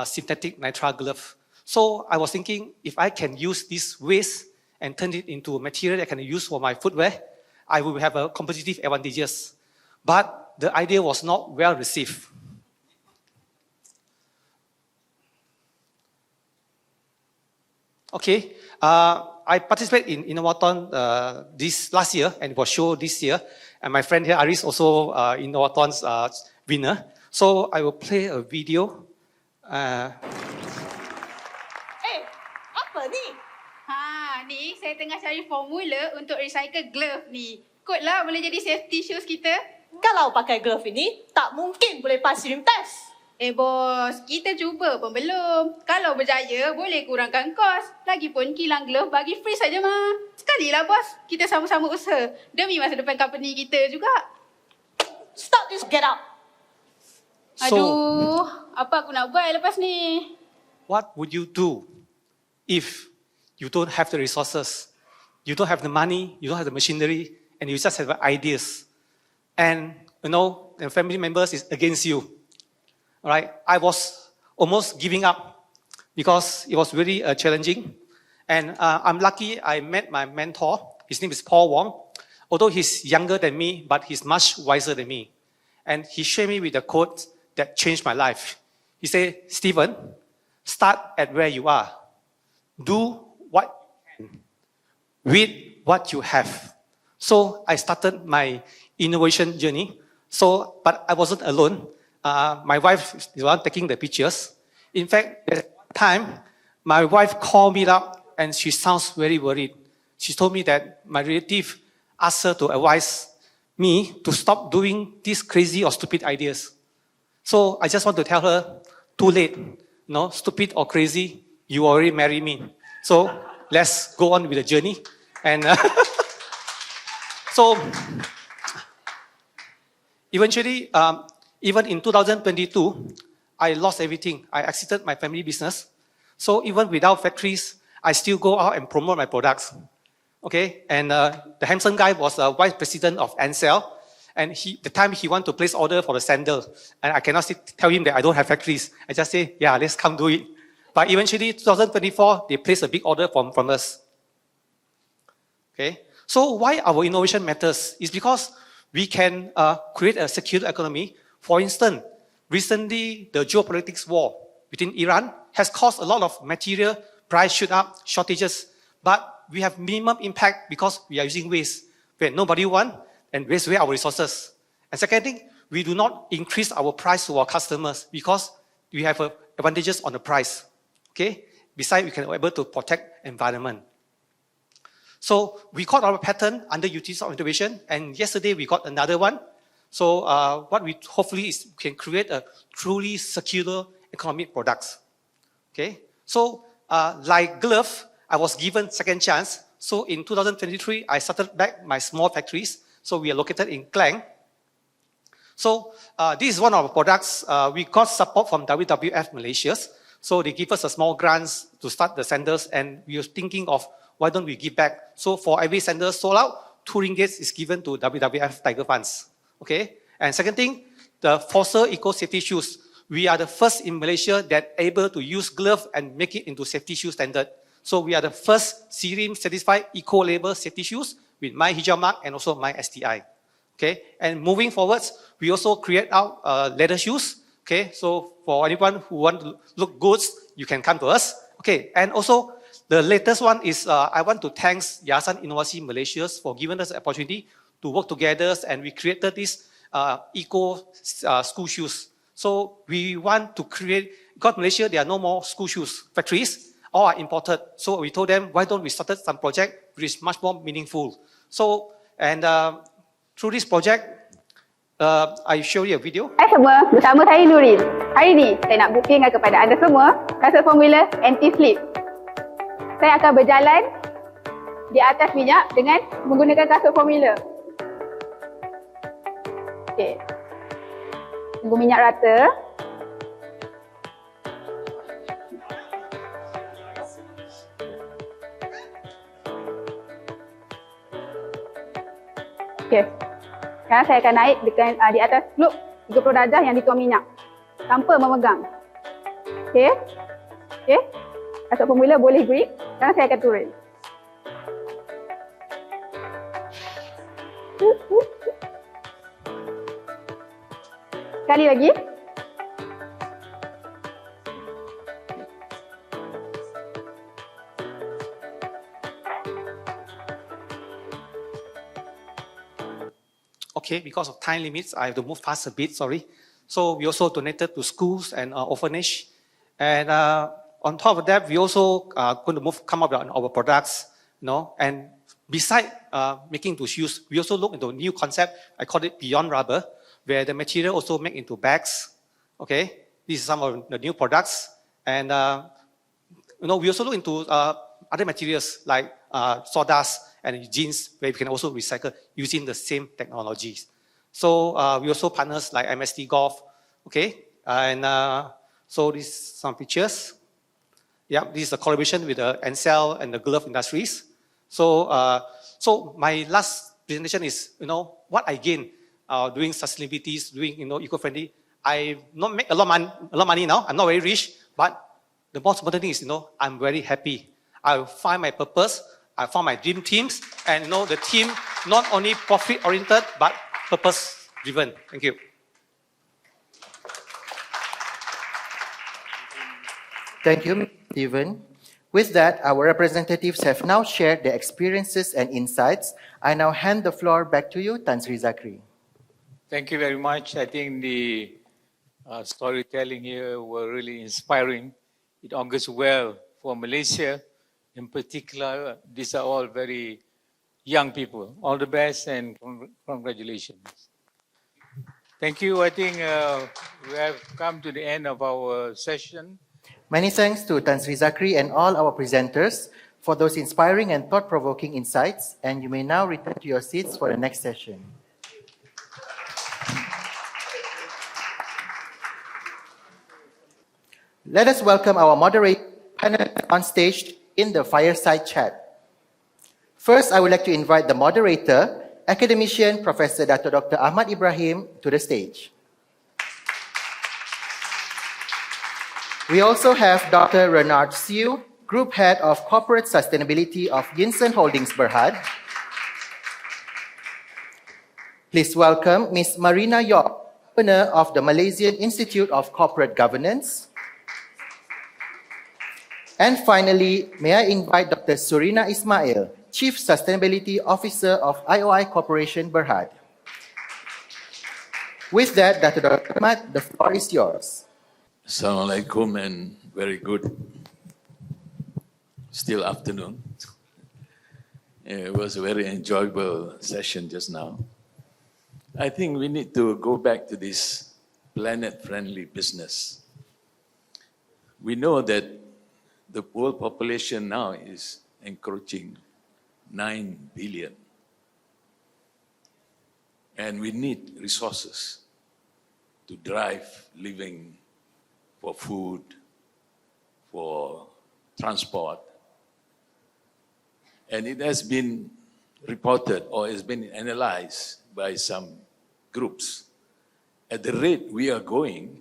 synthetic nitrile glove. So I was thinking, if I can use this waste and turn it into a material that I can use for my footwear, I will have a competitive advantages. But the idea was not well received. Okay, I participated in Innovathon this last year and it was shown this year. And my friend here, Aris, also Innovathon's winner. So I will play a video. Apa ni? Ni saya tengah cari formula untuk recycle glove ni. Kotlah boleh jadi safety shoes kita. Kalau pakai glove ini, tak mungkin boleh pass rim test. Bos, kita cuba pun belum. Kalau berjaya, boleh kurangkan kos. Lagipun kilang glove bagi free saja, Ma. Sekalilah, bos. Kita sama-sama usaha. Demi masa depan company kita juga. Stop this, get out. Aduh, apa aku nak buat lepas ni? What would you do if you don't have the resources, you don't have the money, you don't have the machinery, and you just have ideas? And, the family members is against you. All right, I was almost giving up because it was really challenging. And I'm lucky I met my mentor. His name is Paul Wong. Although he's younger than me, but he's much wiser than me. And he shared me with a quote that changed my life. He said, Stephen, start at where you are. Do what you can with what you have. So I started my innovation journey. But I wasn't alone. My wife is the one taking the pictures. In fact, at one time, my wife called me up and she sounds very worried. She told me that my relative asked her to advise me to stop doing these crazy or stupid ideas. So I just want to tell her, too late. No, stupid or crazy, you already married me. So let's go on with the journey. And so eventually, even in 2022, I lost everything. I exited my family business. So even without factories, I still go out and promote my products. Okay, and the handsome guy was the vice president of Ansell. And the time he wanted to place order for the sandal, and I cannot tell him that I don't have factories. I just say, yeah, let's come do it. But eventually, 2024, they placed a big order from us. Okay, so why our innovation matters is because we can create a secure economy. For instance, recently the geopolitics war between Iran has caused a lot of material price shoot up, shortages, but we have minimum impact because we are using waste where nobody wants and waste away our resources. And second thing, we do not increase our price to our customers because we have advantages on the price. Okay? Besides, we can be able to protect environment. So we got our patent under utilities of innovation, and yesterday we got another one. So what we hopefully is we can create a truly circular economic products. Okay? So like glove, I was given second chance. So in 2023, I started back my small factories. So we are located in Klang. So this is one of our products. We got support from WWF Malaysia. So they give us a small grants to start the sandals, and we were thinking of why don't we give back? So for every sandal sold out, 2 ringgits is given to WWF Tiger Funds. Okay? And second thing, the Fossil Eco Safety Shoes. We are the first in Malaysia that able to use glove and make it into safety shoe standard. So we are the first CIRIM certified eco-label safety shoes with my hijau mark and also my STI. Okay, and moving forwards, we also create out leather shoes. Okay, so for anyone who want to look good, you can come to us. Okay, and also the latest one is I want to thank Yayasan Inovasi Malaysia for giving us the opportunity to work together, and we created this eco school shoes. So we want to create, because Malaysia, there are no more school shoes factories, all are imported. So we told them, why don't we start some project which is much more meaningful. So, and through this project, I show you a video. Hai semua, bersama saya Nurin. Hari ini saya nak bookingkan kepada anda semua kasut formula anti-slip. Saya akan berjalan di atas minyak dengan menggunakan kasut formula. Okey. Tunggu minyak rata. Okey. Sekarang saya akan naik dengan di atas loop 30 darjah yang dituang minyak tanpa memegang. Okey. Okey. Kasut formula boleh grip. Sekarang saya akan turun. Sekali lagi. Okay, because of time limits, I have to move fast a bit, sorry. So we also donated to schools and orphanage. And on top of that, we also going to come up with our products, and beside making into shoes, we also look into a new concept. I call it Beyond Rubber, where the material also make into bags. Okay, these are some of the new products. And we also look into other materials like sawdust and jeans, where we can also recycle using the same technologies. So we also partners like MST Golf. Okay, and so these some pictures. Yeah, this is a collaboration with the Ansel and the glove industries. So, so my last presentation is, what I gain doing sustainability, doing, eco-friendly. I not make a lot of money now. I'm not very rich, but the most important thing is, I'm very happy. I find my purpose. I found my dream teams, and the team not only profit-oriented but purpose-driven. Thank you. Thank you, Stephen. With that, our representatives have now shared their experiences and insights. I now hand the floor back to you, Tan Sri Zakri. Thank you very much. I think the storytelling here were really inspiring. It augurs well for Malaysia. In particular, these are all very young people. All the best and congratulations. Thank you. I think we have come to the end of our session. Many thanks to Tan Sri Zakri and all our presenters for those inspiring and thought-provoking insights, and you may now return to your seats for the next session. Let us welcome our moderator panel on stage in the fireside chat. First, I would like to invite the moderator, academician Professor Dr. Ahmad Ibrahim, to the stage. We also have Dr. Renard Siu, Group Head of Corporate Sustainability of Yinsen Holdings Berhad. Please welcome Ms. Marina Yok, owner of the Malaysian Institute of Corporate Governance. And finally, may I invite Dr. Surina Ismail, Chief Sustainability Officer of IOI Corporation Berhad. With that, Dr. Ahmad, the floor is yours. Assalamualaikum and very good still afternoon. It was a very enjoyable session just now. I think we need to go back to this planet-friendly business. We know that the world population now is encroaching 9 billion. And we need resources to drive living, for food, for transport. And it has been reported or has been analyzed by some groups. At the rate we are going,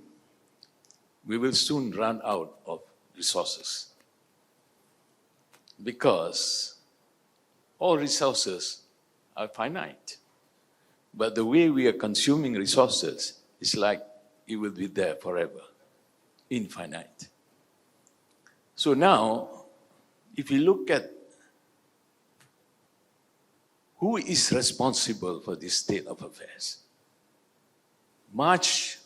we will soon run out of resources. because all resources are finite. But the way we are consuming resources is like it will be there forever, infinite. So now, if you look at who is responsible for this state of affairs, much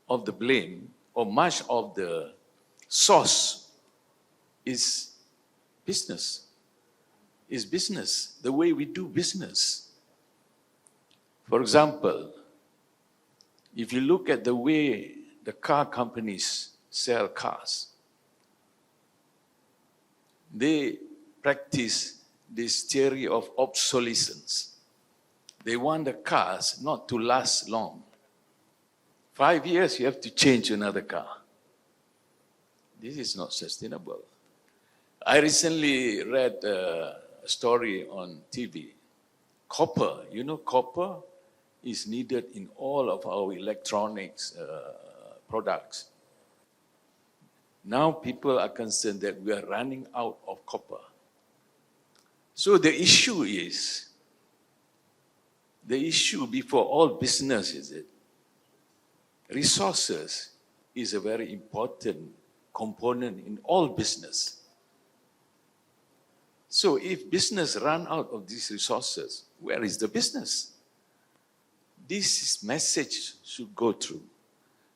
of the blame or much of the source is business. Is business, the way we do business. For example, if you look at the way the car companies sell cars, they practice this theory of obsolescence. They want the cars not to last long. 5 years, you have to change another car. This is not sustainable. I recently read a story on TV. Copper, you know, copper is needed in all of our electronics products. Now people are concerned that we are running out of copper. So the issue before all business is it, resources is a very important component in all business. So if business run out of these resources, where is the business? This message should go through.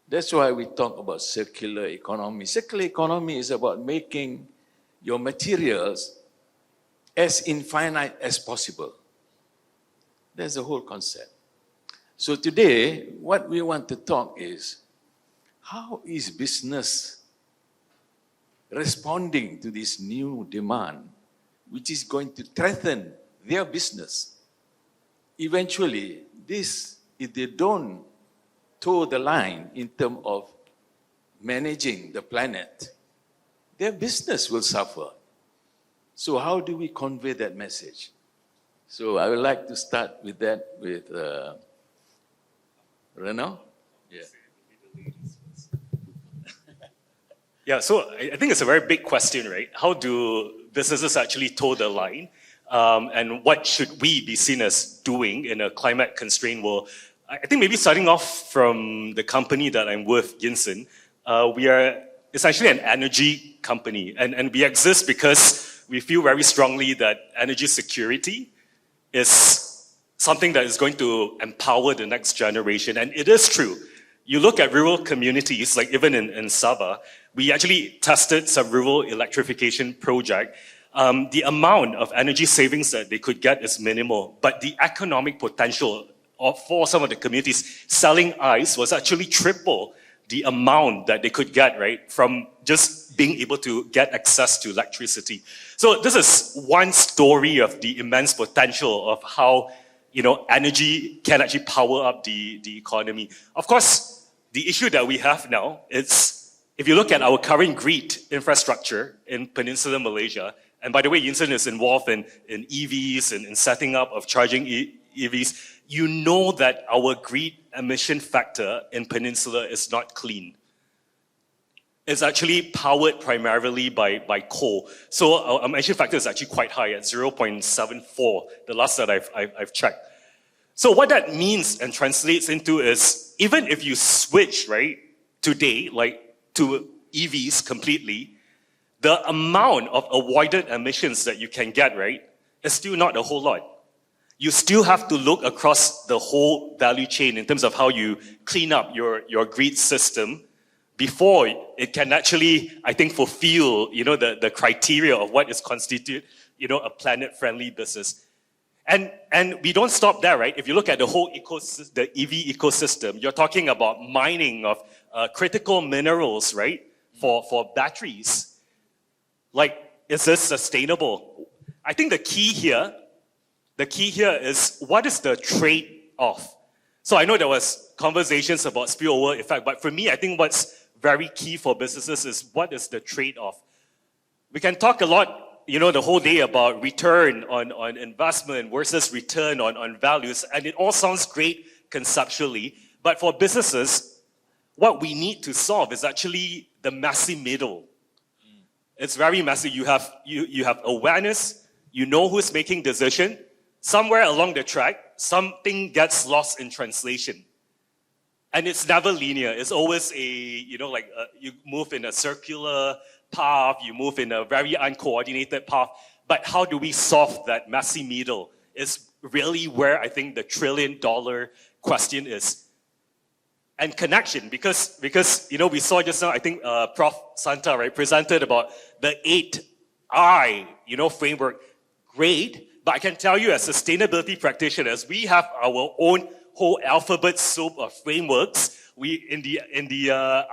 That's why we talk about circular economy. Circular economy is about making your materials as infinite as possible. That's the whole concept. So today, what we want to talk is, how is business responding to this new demand, which is going to threaten their business? Eventually, if they don't toe the line in terms of managing the planet, their business will suffer. So how do we convey that message? So I would like to start with that with Renaud. Yeah. Yeah, so I think it's a very big question, right? How do businesses actually toe the line? And what should we be seen as doing in a climate-constrained world? I think maybe starting off from the company that I'm with, Yinsen, we are essentially an energy company. And we exist because we feel very strongly that energy security is something that is going to empower the next generation. And it is true. You look at rural communities, like even in Sabah, we actually tested some rural electrification project. The amount of energy savings that they could get is minimal, but the economic potential for some of the communities selling ice was actually triple the amount that they could get, right, from just being able to get access to electricity. So this is one story of the immense potential of how, energy can actually power up the economy. Of course, the issue that we have now is, if you look at our current grid infrastructure in Peninsular Malaysia, and by the way, Yinsen is involved in EVs and in setting up of charging EVs, you know that our grid emission factor in Peninsula is not clean. It's actually powered primarily by coal. So our emission factor is actually quite high at 0.74, the last that I've checked. So what that means and translates into is, even if you switch, right, today, like to EVs completely, the amount of avoided emissions that you can get, right, is still not a whole lot. You still have to look across the whole value chain in terms of how you clean up your grid system before it can actually, I think, fulfill, the criteria of what is constitute, a planet-friendly business. And we don't stop there, right? If you look at the whole ecosystem, the EV ecosystem, you're talking about mining of critical minerals, right, for batteries. Like, is this sustainable? I think the key here is, what is the trade-off? So I know there was conversations about spillover effect, but for me, I think what's very key for businesses is, what is the trade-off? We can talk a lot, the whole day about return on investment versus return on values, and it all sounds great conceptually, but for businesses, what we need to solve is actually the messy middle. It's very messy. You have awareness, you know who's making decision. Somewhere along the track, something gets lost in translation. And it's never linear. It's always you move in a circular path, you move in a very uncoordinated path. But how do we solve that messy middle is really where I think the $1 trillion question is. And connection, because we saw just now, I think Prof. Santa, right, presented about the 8I, framework. Great, but I can tell you as sustainability practitioners, we have our own whole alphabet soup of frameworks. We in the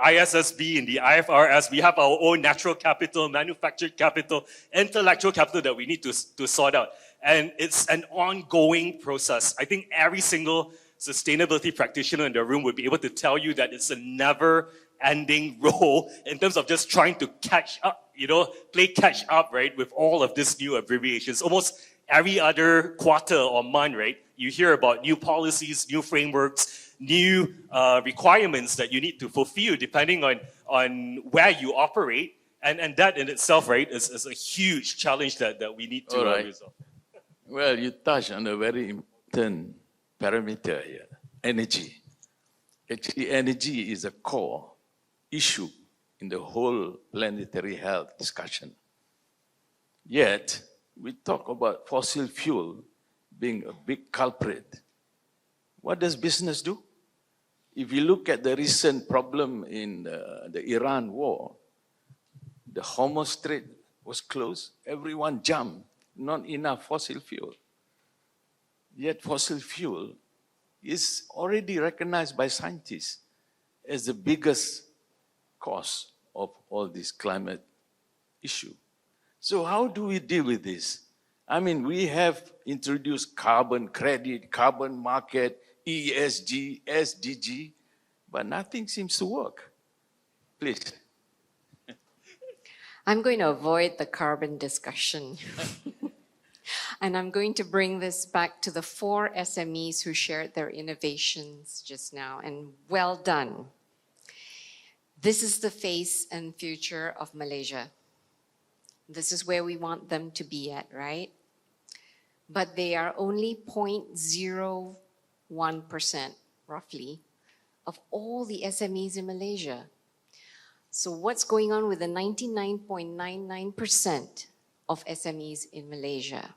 ISSB, in the IFRS, we have our own natural capital, manufactured capital, intellectual capital that we need to sort out. And it's an ongoing process. I think every single sustainability practitioner in the room would be able to tell you that it's a never-ending role in terms of just trying to catch up, play catch up, right, with all of these new abbreviations. Almost every other quarter or month, right, you hear about new policies, new frameworks, new requirements that you need to fulfill depending on where you operate. And that in itself, right, is a huge challenge that we need to resolve. Well, you touched on a very important parameter here, energy. Actually, energy is a core issue in the whole planetary health discussion. Yet, we talk about fossil fuel being a big culprit. What does business do? If you look at the recent problem in the Iran war, the Hormuz Strait was closed, everyone jumped, not enough fossil fuel. Yet fossil fuel is already recognized by scientists as the biggest cause of all this climate issue. So how do we deal with this? I mean, we have introduced carbon credit, carbon market, ESG, SDG, but nothing seems to work. Please. I'm going to avoid the carbon discussion. And I'm going to bring this back to the 4 SMEs who shared their innovations just now, and well done. This is the face and future of Malaysia. This is where we want them to be at, right? But they are only 0.01%, roughly, of all the SMEs in Malaysia. So what's going on with the 99.99% of SMEs in Malaysia?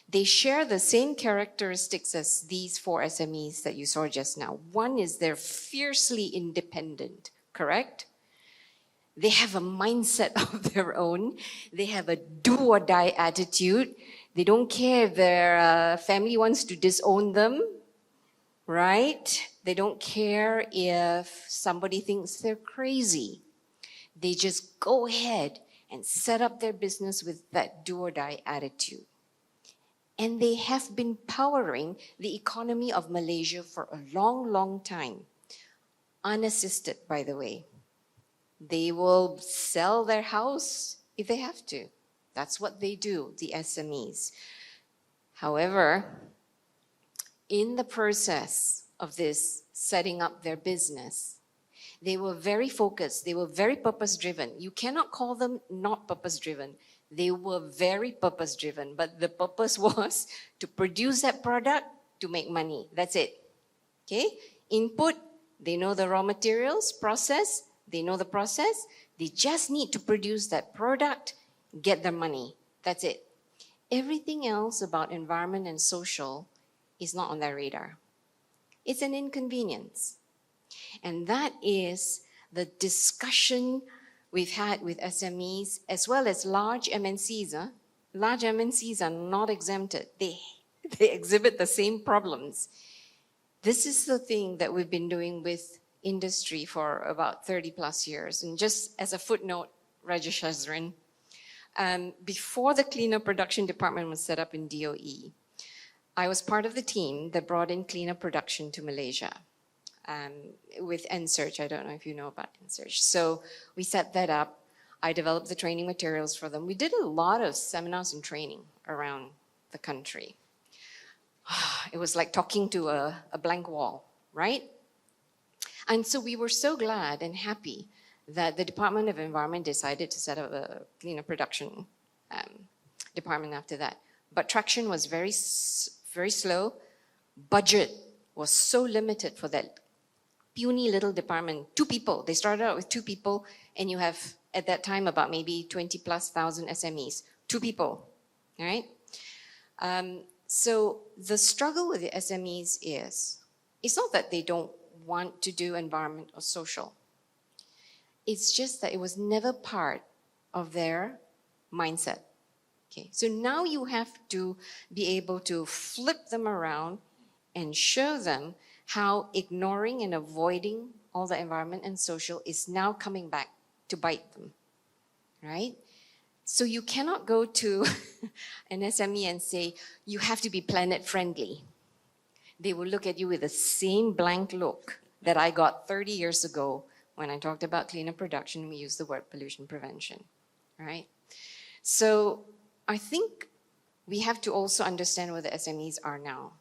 They share the same characteristics as these 4 SMEs that you saw just now. One is they're fiercely independent, correct? They have a mindset of their own. They have a do-or-die attitude. They don't care if their family wants to disown them, right? They don't care if somebody thinks they're crazy. They just go ahead and set up their business with that do-or-die attitude. And they have been powering the economy of Malaysia for a long, long time. Unassisted, by the way. They will sell their house if they have to. That's what they do, the SMEs. However, in the process of this setting up their business, they were very focused. They were very purpose-driven. You cannot call them not purpose-driven. They were very purpose-driven, but the purpose was to produce that product to make money. That's it. Okay? Input, they know the raw materials, process, they know the process. They just need to produce that product, get their money. That's it. Everything else about environment and social is not on their radar. It's an inconvenience. And that is the discussion we've had with SMEs as well as large MNCs. Large MNCs are not exempted. They exhibit the same problems. This is the thing that we've been doing with industry for about 30 plus years. And just as a footnote, Rajashazrin, before the Cleaner Production Department was set up in DOE, I was part of the team that brought in cleaner production to Malaysia. With NSearch. I don't know if you know about NSearch. So we set that up. I developed the training materials for them. We did a lot of seminars and training around the country. It was like talking to a blank wall, right? And so we were so glad and happy that the Department of Environment decided to set up a cleaner production department after that. But traction was very slow. Budget was so limited for that puny little department. 2 people. They started out with 2 people, and you have, at that time, about maybe 20,000+ SMEs. 2 people, all right? So the struggle with the SMEs is, it's not that they don't want to do environment or social. It's just that it was never part of their mindset. Okay, so now you have to be able to flip them around and show them how ignoring and avoiding all the environment and social is now coming back to bite them, right? So you cannot go to an SME and say, you have to be planet friendly. They will look at you with the same blank look that I got 30 years ago when I talked about cleaner production. We used the word pollution prevention, right? So I think we have to also understand where the SMEs are now.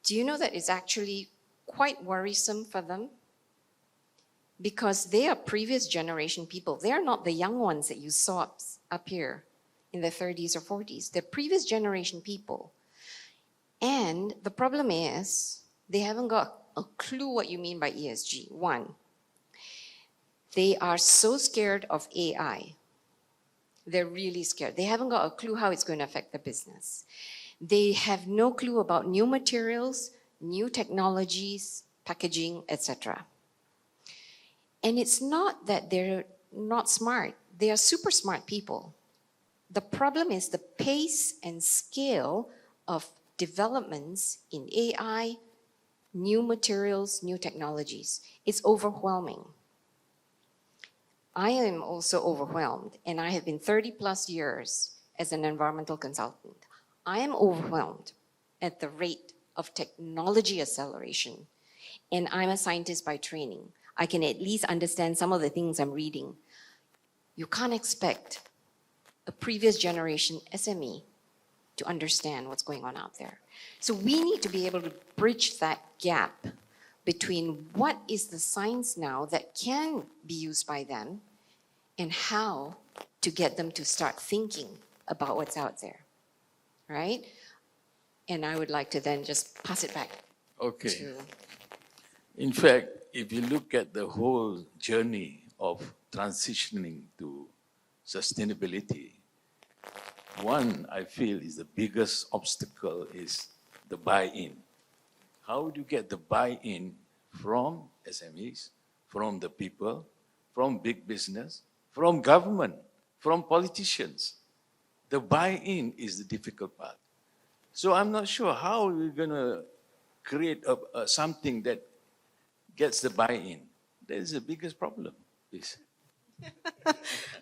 Do you know that it's actually quite worrisome for them? Because they are previous generation people. They are not the young ones that you saw up here in the 30s or 40s. They're previous generation people. And the problem is, they haven't got a clue what you mean by ESG. One, they are so scared of AI. They're really scared. They haven't got a clue how it's going to affect the business. They have no clue about new materials, new technologies, packaging, etc. And it's not that they're not smart. They are super smart people. The problem is the pace and scale of developments in AI, new materials, new technologies. It's overwhelming. I am also overwhelmed, and I have been 30+ years as an environmental consultant. I am overwhelmed at the rate of technology acceleration, and I'm a scientist by training. I can at least understand some of the things I'm reading. You can't expect a previous generation SME to understand what's going on out there. So we need to be able to bridge that gap between what is the science now that can be used by them and how to get them to start thinking about what's out there, right? And I would like to then just pass it back. Okay. To... In fact, if you look at the whole journey of transitioning to sustainability, one, I feel, is the biggest obstacle is the buy-in. How do you get the buy-in from SMEs, from the people, from big business, from government, from politicians? The buy-in is the difficult part. So I'm not sure how we're going to create something that gets the buy-in. That is the biggest problem, please.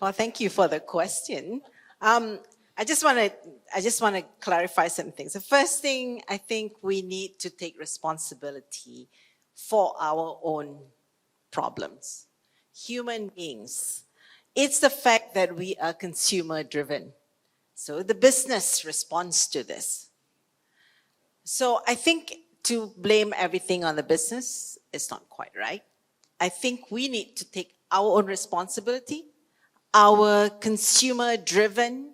Well, thank you for the question. I just want to clarify some things. The first thing, I think we need to take responsibility for our own problems. Human beings. It's the fact that we are consumer driven. So the business responds to this. So I think to blame everything on the business is not quite right. I think we need to take our own responsibility, our consumer driven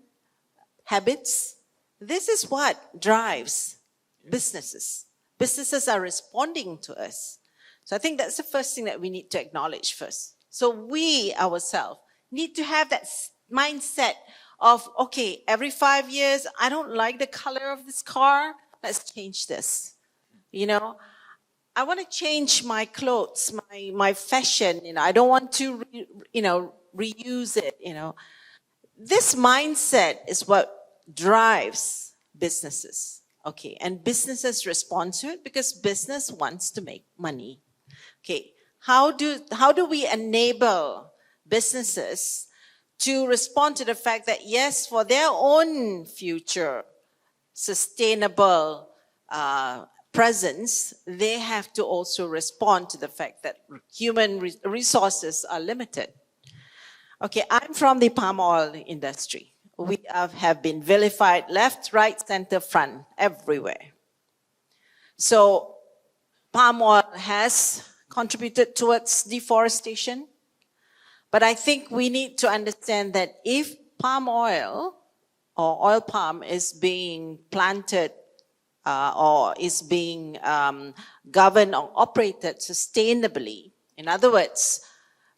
habits. This is what drives businesses. Businesses are responding to us. So I think that's the first thing that we need to acknowledge first. So we ourselves need to have that mindset of, okay, every 5 years, I don't like the color of this car, let's change this. You know, I want to change my clothes, my fashion, you know, I don't want to, reuse it, you know. This mindset is what drives businesses, okay? And businesses respond to it because business wants to make money. Okay, how do we enable businesses to respond to the fact that, yes, for their own future sustainable presence, they have to also respond to the fact that human resources are limited. Okay, I'm from the palm oil industry. We have been vilified left, right, center, front, everywhere. So palm oil has contributed towards deforestation. But I think we need to understand that if palm oil or oil palm is being planted or is being governed or operated sustainably, in other words,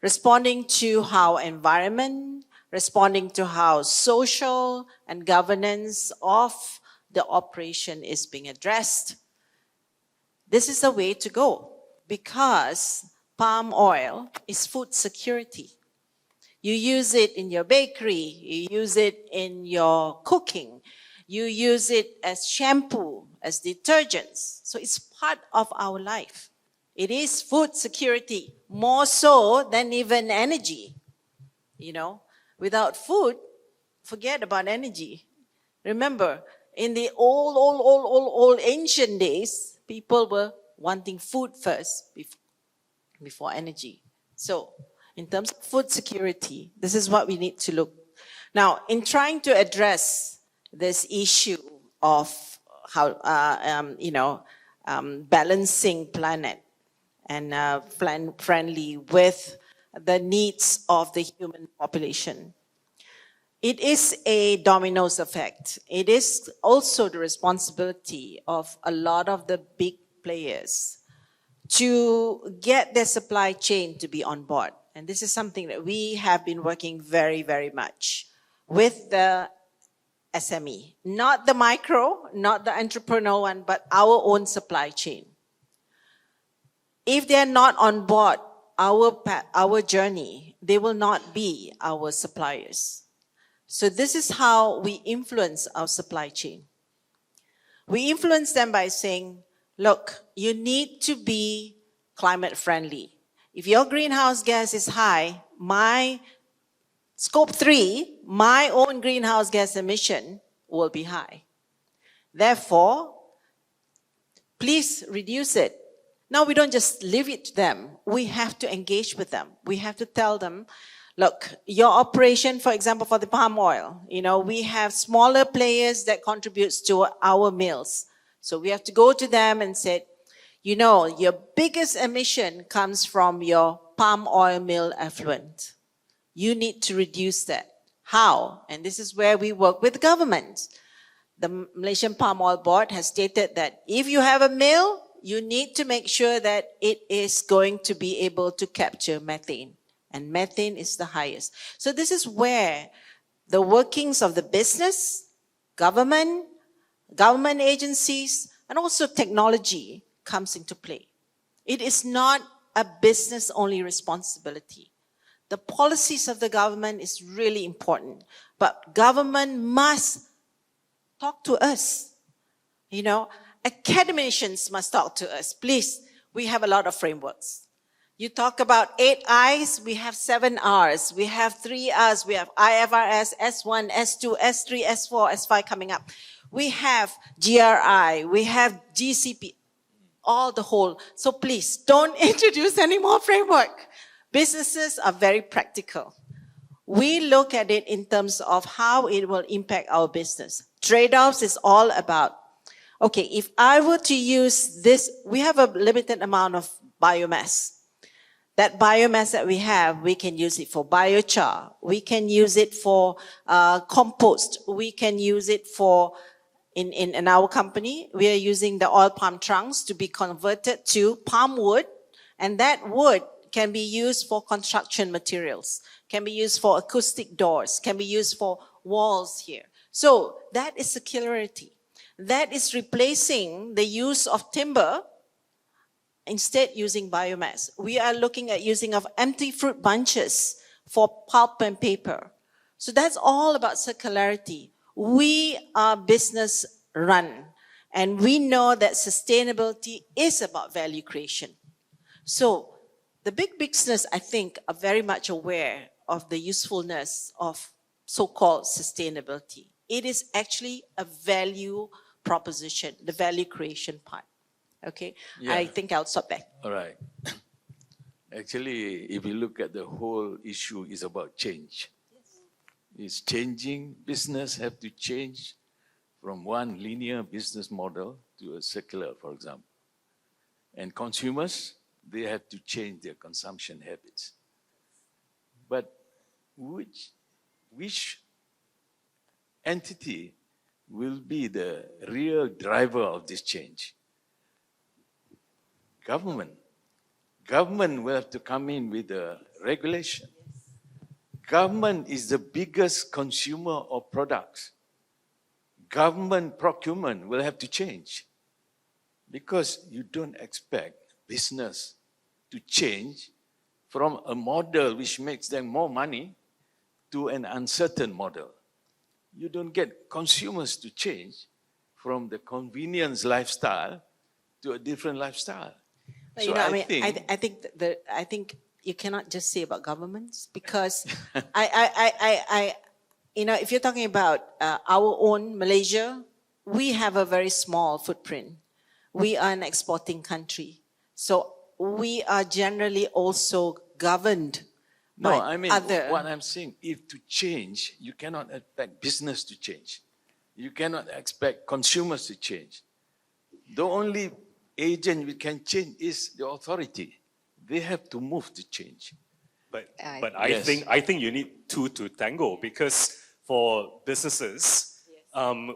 responding to how environment, responding to how social and governance of the operation is being addressed, this is the way to go, because palm oil is food security. You use it in your bakery, you use it in your cooking, you use it as shampoo, as detergents. So it's part of our life. It is food security, more so than even energy. You know, without food, forget about energy. Remember, in the old ancient days, people were wanting food first before energy. So, in terms of food security, this is what we need to look. Now, in trying to address this issue of how, balancing planet and friendly with the needs of the human population, it is a dominoes effect. It is also the responsibility of a lot of the big players to get their supply chain to be on board. And this is something that we have been working very, very much with the SME. Not the micro, not the entrepreneurial one, but our own supply chain. If they're not on board our journey, they will not be our suppliers. So this is how we influence our supply chain. We influence them by saying, look, you need to be climate friendly. If your greenhouse gas is high, my scope 3, my own greenhouse gas emission will be high. Therefore, please reduce it. Now we don't just leave it to them. We have to engage with them. We have to tell them, look, your operation, for example, for the palm oil, we have smaller players that contributes to our mills. So we have to go to them and say, your biggest emission comes from your palm oil mill effluent. You need to reduce that. How? And this is where we work with government. The Malaysian Palm Oil Board has stated that if you have a mill, you need to make sure that it is going to be able to capture methane. And methane is the highest. So this is where the workings of the business, government agencies, and also technology comes into play. It is not a business-only responsibility. The policies of the government is really important, but government must talk to us. Academicians must talk to us. Please, we have a lot of frameworks. You talk about 8 I's, we have 7 R's. We have 3 R's. We have IFRS, S1, S2, S3, S4, S5 coming up. We have GRI. We have GCP. All the whole. So please, don't introduce any more framework. Businesses are very practical. We look at it in terms of how it will impact our business. Trade-offs is all about, okay, if I were to use this, we have a limited amount of biomass. That biomass that we have, we can use it for biochar. We can use it for compost. We can use it for, in our company, we are using the oil palm trunks to be converted to palm wood. And that wood can be used for construction materials, can be used for acoustic doors, can be used for walls here. So that is circularity. That is replacing the use of timber, instead using biomass. We are looking at using of empty fruit bunches for pulp and paper. So that's all about circularity. We are business run, and we know that sustainability is about value creation. So the big business, I think, are very much aware of the usefulness of so-called sustainability. It is actually a value proposition, the value creation part. Okay, Yeah. I think I'll stop there. All right. Actually, if you look at the whole issue, is about change. It's changing. Business have to change from one linear business model to a circular, for example. And consumers, they have to change their consumption habits. But which entity will be the real driver of this change? Government. Government will have to come in with a regulation. Government is the biggest consumer of products. Government procurement will have to change because you don't expect business to change from a model which makes them more money to an uncertain model. You don't get consumers to change from the convenience lifestyle to a different lifestyle. But, So I think you cannot just say about governments because if you're talking about our own Malaysia, we have a very small footprint. We are an exporting country. So we are generally also governed by No, I mean, other... what I'm saying, if to change, you cannot expect business to change. You cannot expect consumers to change. The only agent we can change is the authority. They have to move to change. But Yes. I think you need two to tango, because for businesses,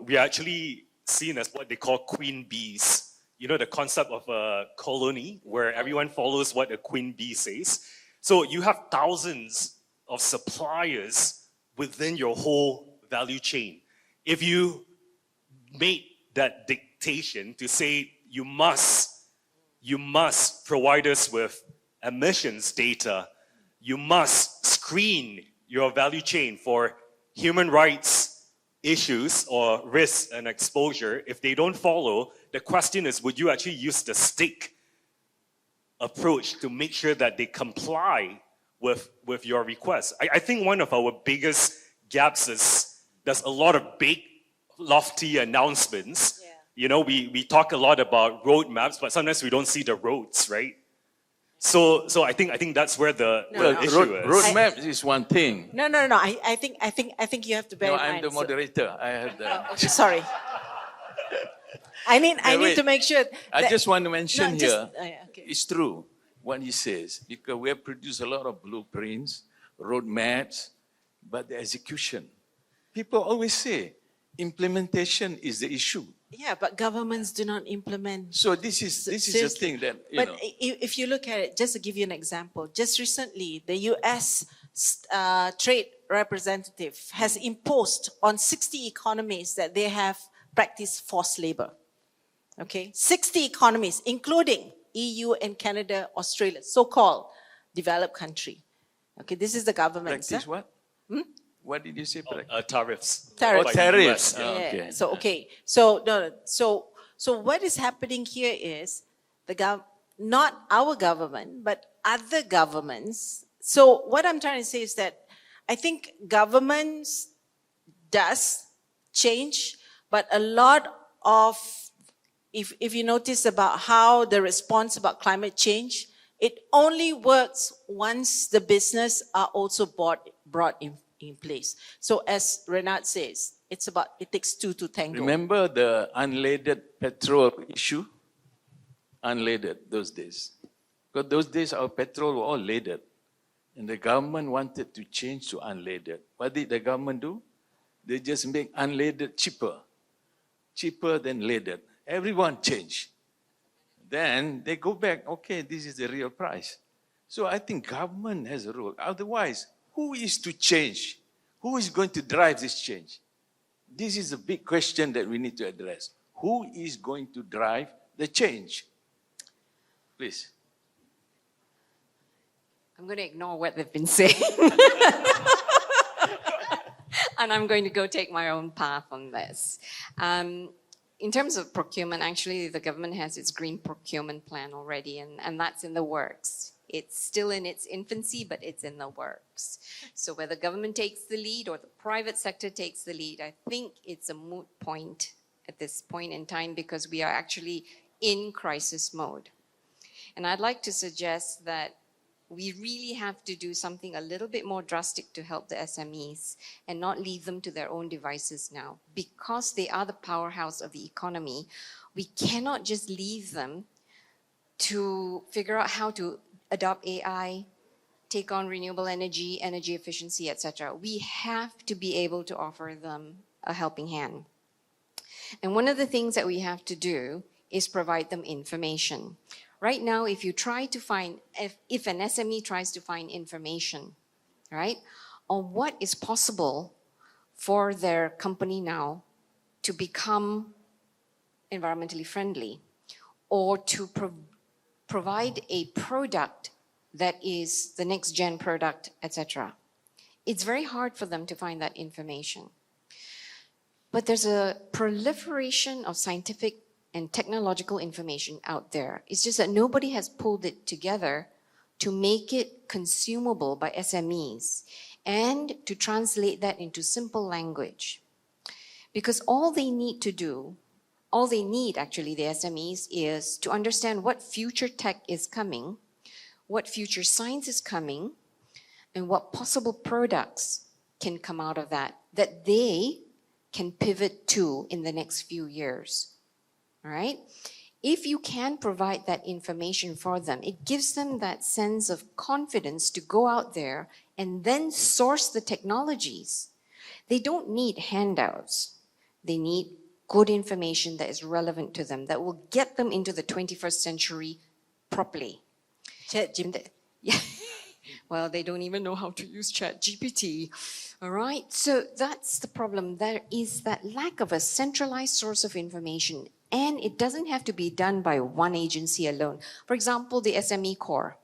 we are actually seen as what they call queen bees. You know, the concept of a colony where everyone follows what a queen bee says. So you have thousands of suppliers within your whole value chain. If you made that dictation to say you must provide us with emissions data, you must screen your value chain for human rights issues or risks and exposure. If they don't follow, the question is, would you actually use the stick approach to make sure that they comply with your requests? I think one of our biggest gaps is there's a lot of big, lofty announcements. Yeah. You know, we talk a lot about roadmaps, but sometimes we don't see the roads, right? So I think that's where the issue is. Roadmap is one thing. No. I think you have to bear No, in mind. I'm the moderator. I have the... Sorry. I need to make sure. I just want to mention here, okay. it's true what he says, because we have produced a lot of blueprints, roadmaps, but the execution. People always say implementation is the issue. Yeah, but governments do not implement. So this is the thing that, you know. If you look at it, just to give you an example, just recently, the US trade representative has imposed on 60 economies that they have practiced forced labor. Okay, 60 economies, including EU and Canada, Australia, so-called developed country. Okay, this is the government. Practice what? What did you say? Tariffs. Tariffs. Tariffs. Yeah. Okay. So okay. So what is happening here is not our government, but other governments. So what I'm trying to say is that I think governments does change, but a lot of, if you notice about how the response about climate change, it only works once the business are also brought in place. So as Renat says, it takes two to tango. Remember the unleaded petrol issue? Unleaded those days. Because those days our petrol were all leaded. And the government wanted to change to unleaded. What did the government do? They just make unleaded cheaper. Cheaper than leaded. Everyone changed. Then they go back, okay, this is the real price. So I think government has a role. Otherwise, who is to change? Who is going to drive this change? This is a big question that we need to address. Who is going to drive the change? Please. I'm going to ignore what they've been saying. And I'm going to go take my own path on this. In terms of procurement, actually, the government has its green procurement plan already, and that's in the works. It's still in its infancy, but it's in the works. So whether government takes the lead or the private sector takes the lead, I think it's a moot point at this point in time because we are actually in crisis mode. And I'd like to suggest that we really have to do something a little bit more drastic to help the SMEs and not leave them to their own devices now. Because they are the powerhouse of the economy, we cannot just leave them to figure out how to adopt AI, take on renewable energy, energy efficiency, etc. We have to be able to offer them a helping hand. And one of the things that we have to do is provide them information. Right now, if you try to find, if an SME tries to find information, right, on what is possible for their company now to become environmentally friendly, or to provide a product that is the next gen product, etc. It's very hard for them to find that information. But there's a proliferation of scientific and technological information out there. It's just that nobody has pulled it together to make it consumable by SMEs and to translate that into simple language. Because all they need to do, all they need actually, the SMEs, is to understand what future tech is coming, what future science is coming, and what possible products can come out of that they can pivot to in the next few years. All right? If you can provide that information for them, it gives them that sense of confidence to go out there and then source the technologies. They don't need handouts. They need good information that is relevant to them, that will get them into the 21st century properly. Yeah. Well, they don't even know how to use ChatGPT. All right? So that's the problem. There is that lack of a centralized source of information, and it doesn't have to be done by one agency alone. For example, the SME Corps.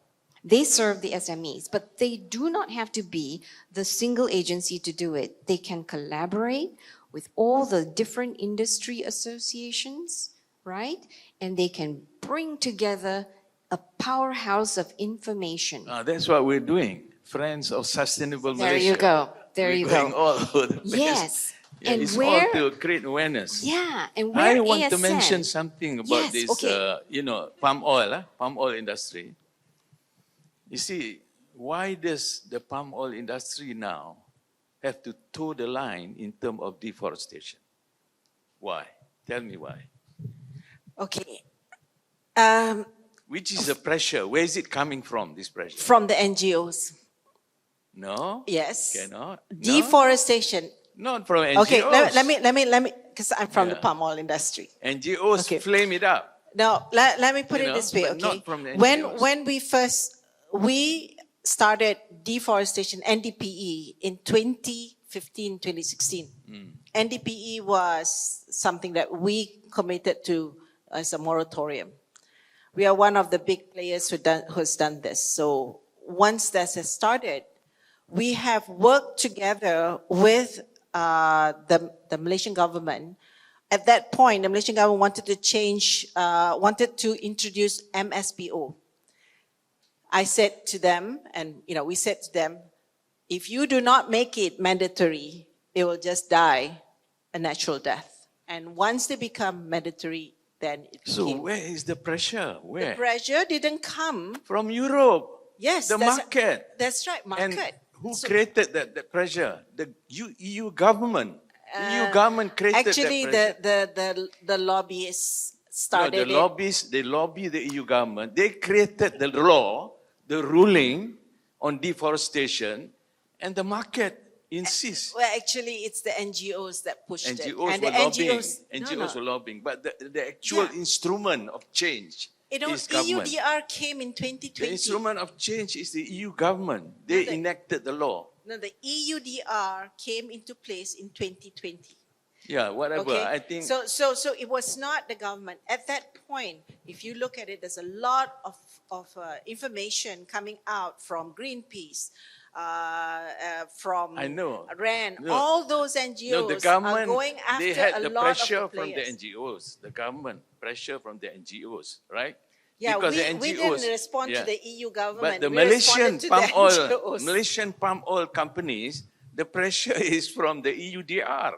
They serve the SMEs, but they do not have to be the single agency to do it. They can collaborate with all the different industry associations, right? And they can bring together a powerhouse of information. That's what we're doing. Friends of Sustainable Malaysia. There you go. There you going go. all over the place. Yes. Yeah, and it's where, all to create awareness. Yeah, and where I want ASN, to mention something about yes, this, okay. palm oil industry. You see, why does the palm oil industry now have to toe the line in terms of deforestation? Why? Tell me why. Okay. Which is the pressure? Where is it coming from, this pressure? From the NGOs. No? Yes. Cannot? No? Deforestation. Not from NGOs. Okay, let me, because I'm from the palm oil industry. NGOs flame it up. Now, let me put it this way, but okay? not from the NGOs. When we started deforestation, NDPE, in 2015, 2016. NDPE was something that we committed to as a moratorium. We are one of the big players who has done this. So once this has started, we have worked together with the Malaysian government. At that point, the Malaysian government wanted to introduce MSPO. I said to them, and we said to them, if you do not make it mandatory, it will just die a natural death. And once they become mandatory, then it became. So where is the pressure? Where? The pressure didn't come from Europe. Yes, the market. That's right, market. And who created that pressure? The EU government. The EU government created actually, that pressure. the lobbyists started they lobby the EU government. They created the law, the ruling on deforestation, and the market insists. Well, actually, it's the NGOs that pushed it. NGOs And were the lobbying. NGOs, NGOs were lobbying. But the actual instrument of change is government. EUDR came in 2020. The instrument of change is the EU government. They enacted the law. No, the EUDR came into place in 2020. Yeah, whatever. Okay? I think. So it was not the government. At that point, if you look at it, there's a lot of information coming out from Greenpeace, from RAN, all those NGOs the government, are going after they had a the lot pressure of the from the players. NGOs. The government pressure from the NGOs, right? Yeah, because we didn't respond to the EU government. But the we Malaysian to palm the oil, NGOs. Malaysian palm oil companies, the pressure is from the EUDR.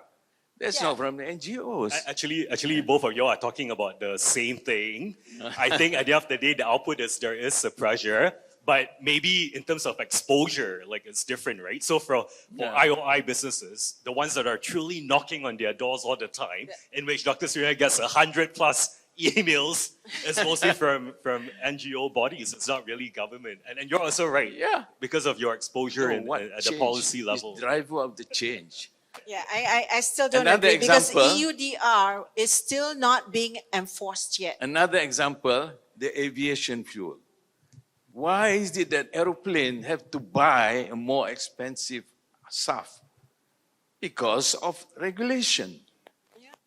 That's not from the NGOs. Actually, both of you are talking about the same thing. I think at the end of the day, the output is there is a pressure, but maybe in terms of exposure, like it's different, right? So for IOI businesses, the ones that are truly knocking on their doors all the time, in which Dr. Surya gets 100+ emails. It's mostly from NGO bodies. It's not really government. And you're also right. Yeah. Because of your exposure No, at what the policy level. is driver of the change. Yeah, I still don't Another agree because example- EUDR is still not being enforced yet. Another example, the aviation fuel. Why is it that aeroplane have to buy a more expensive SAF? Because of regulation.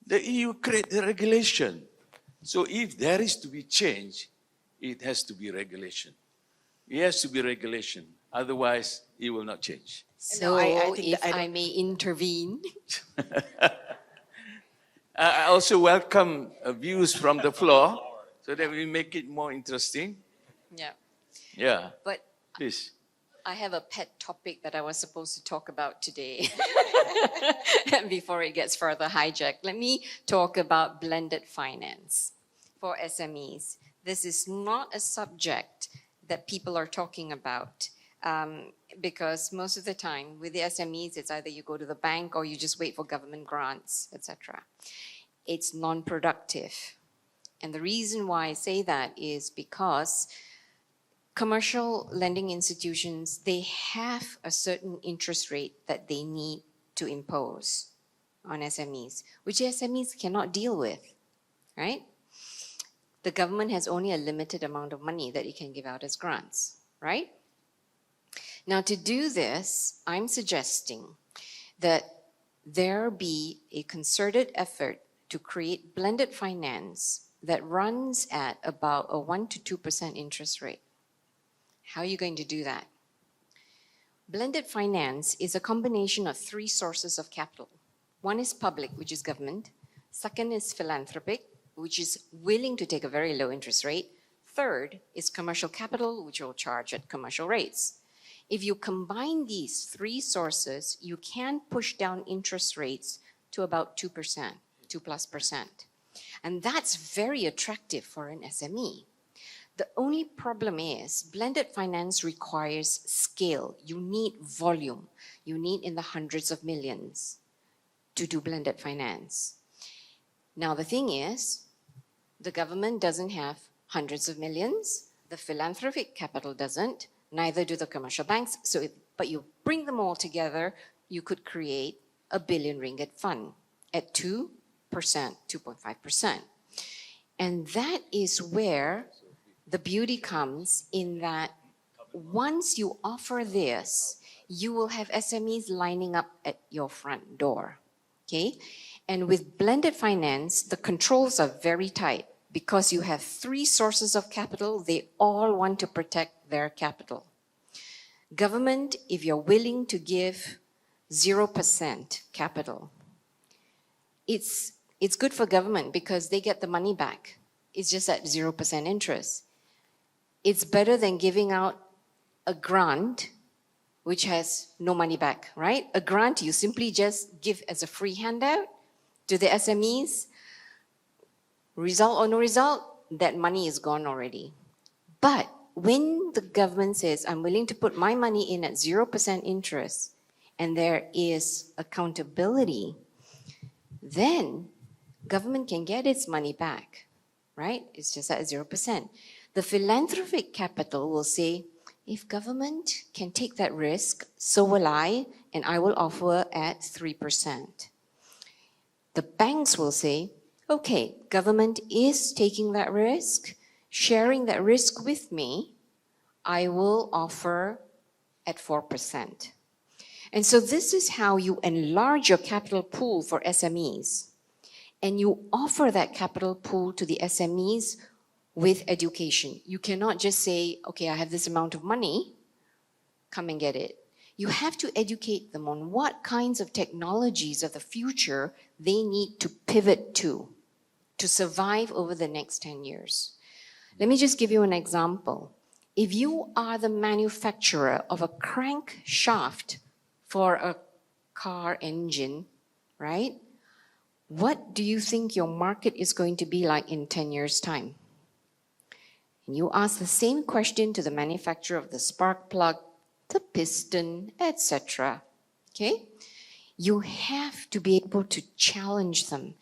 The EU create the regulation. So if there is to be change, it has to be regulation. It has to be regulation. Otherwise, it will not change. So, I think if that I may intervene, I also welcome views from the floor so that we make it more interesting. yeah. Yeah, But please. I have a pet topic that I was supposed to talk about today. Before it gets further hijacked, let me talk about blended finance for SMEs. This is not a subject that people are talking about because most of the time with the SMEs, it's either you go to the bank or you just wait for government grants, etc. It's non-productive. And the reason why I say that is because commercial lending institutions, they have a certain interest rate that they need to impose on SMEs, which SMEs cannot deal with, right? The government has only a limited amount of money that it can give out as grants, right? Now, to do this, I'm suggesting that there be a concerted effort to create blended finance that runs at about a 1% to 2% interest rate. How are you going to do that? Blended finance is a combination of three sources of capital. One is public, which is government. Second is philanthropic, which is willing to take a very low interest rate. Third is commercial capital, which will charge at commercial rates. If you combine these three sources, you can push down interest rates to about 2%, 2+%. And that's very attractive for an SME. The only problem is blended finance requires scale. You need volume. You need in the hundreds of millions to do blended finance. Now, the thing is, the government doesn't have hundreds of millions. The philanthropic capital doesn't. Neither do the commercial banks. But you bring them all together, you could create a billion ringgit fund at 2%, 2.5%. And that is where the beauty comes in that once you offer this, you will have SMEs lining up at your front door, okay? And with blended finance, the controls are very tight because you have three sources of capital. They all want to protect their capital. Government, if you're willing to give 0% capital, it's good for government because they get the money back. It's just at 0% interest. It's better than giving out a grant which has no money back, right? A grant you simply just give as a free handout to the SMEs. Result or no result, that money is gone already. But when the government says, I'm willing to put my money in at 0% interest and there is accountability, then government can get its money back, right? It's just at 0%. The philanthropic capital will say, if government can take that risk, so will I, and I will offer at 3%. The banks will say, okay, government is taking that risk, sharing that risk with me, I will offer at 4%. And so this is how you enlarge your capital pool for SMEs. And you offer that capital pool to the SMEs with education. You cannot just say, okay, I have this amount of money, come and get it. You have to educate them on what kinds of technologies of the future they need to pivot to survive over the next 10 years. Let me just give you an example. If you are the manufacturer of a crankshaft for a car engine, right? What do you think your market is going to be like in 10 years' time? And you ask the same question to the manufacturer of the spark plug, the piston, etc. Okay? You have to be able to challenge them.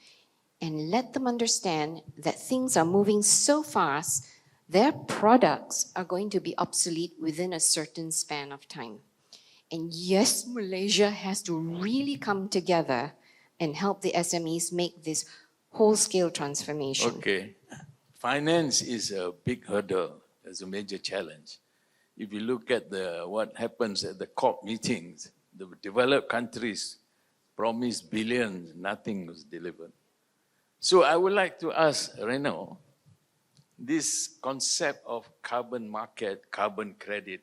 and let them understand that things are moving so fast, their products are going to be obsolete within a certain span of time. And yes, Malaysia has to really come together and help the SMEs make this whole-scale transformation. Okay. Finance is a big hurdle. It's a major challenge. If you look at what happens at the COP meetings, the developed countries promise billions, nothing was delivered. So I would like to ask Reno, this concept of carbon market, carbon credit,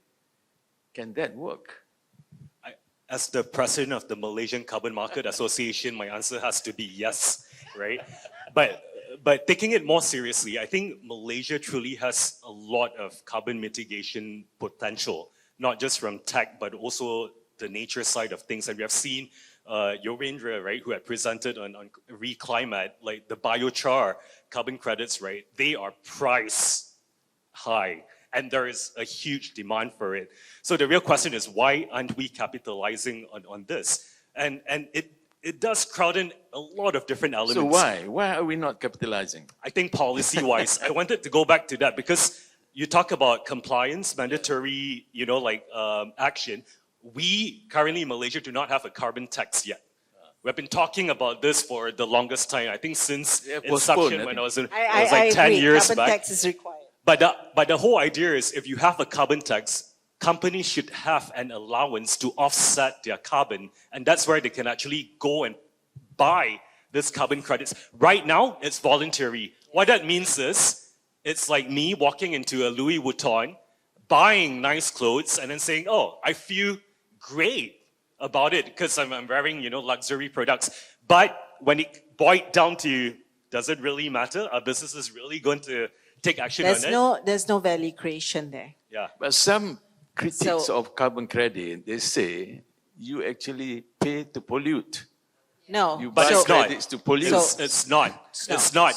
can that work? As the president of the Malaysian Carbon Market Association, my answer has to be yes, right? But taking it more seriously, I think Malaysia truly has a lot of carbon mitigation potential, not just from tech, but also the nature side of things. And we have seen Yorendra, right, who had presented on Reclimate, like the biochar carbon credits, right? They are price high, and there is a huge demand for it. So the real question is, why aren't we capitalizing on this? And it does crowd in a lot of different elements. So why? Why are we not capitalizing? I think policy-wise, I wanted to go back to that because you talk about compliance, mandatory, action. We currently in Malaysia do not have a carbon tax yet. We've been talking about this for the longest time. I think since inception, when I was like 10 years carbon back. tax is required. But the whole idea is, if you have a carbon tax, companies should have an allowance to offset their carbon, and that's where they can actually go and buy this carbon credits. Right now, it's voluntary. What that means is, it's like me walking into a Louis Vuitton, buying nice clothes, and then saying, "Oh, I feel great about it because I'm wearing, luxury products." But when it boiled down to, does it really matter? Are businesses really going to take action on it? There's no value creation there. Yeah. But some critics of carbon credit, they say you actually pay to pollute. No. You buy credits to pollute. It's not.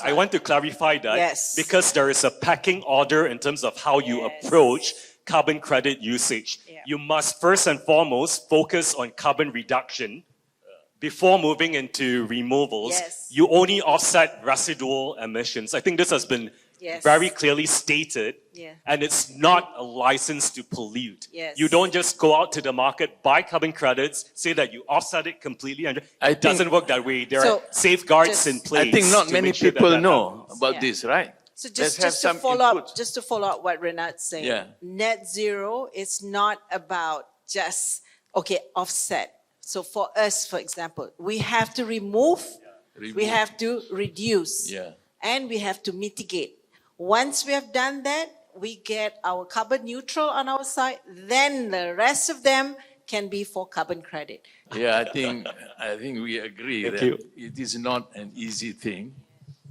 I want to clarify that. Yes. Because there is a pecking order in terms of how you approach carbon credit usage. You must first and foremost focus on carbon reduction before moving into removals. You only offset residual emissions. I think this has been very clearly stated, and it's not a license to pollute. You don't just go out to the market, buy carbon credits, say that you offset it completely, and it doesn't work that way. There are safeguards in place. I think not to many make sure people that know happens. about this, right? So just to follow up what Renat's saying, Yeah. net zero is not about just, offset. So for us, for example, we have to remove, we have to reduce, and we have to mitigate. Once we have done that, we get our carbon neutral on our side, then the rest of them can be for carbon credit. Yeah, I think we agree that it is not an easy thing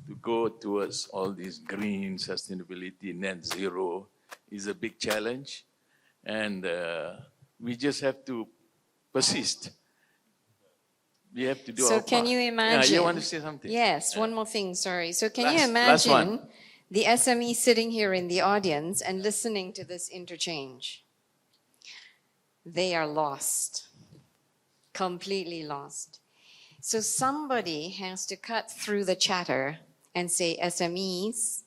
to go towards all this green sustainability, net zero is a big challenge, and we just have to persist. We have to do our So part. can you imagine? Yeah, you want to say something? Yes, one more thing, sorry. So can you Last one. imagine the SME sitting here in the audience and listening to this interchange? They are lost, completely lost. So somebody has to cut through the chatter and say, SMEs,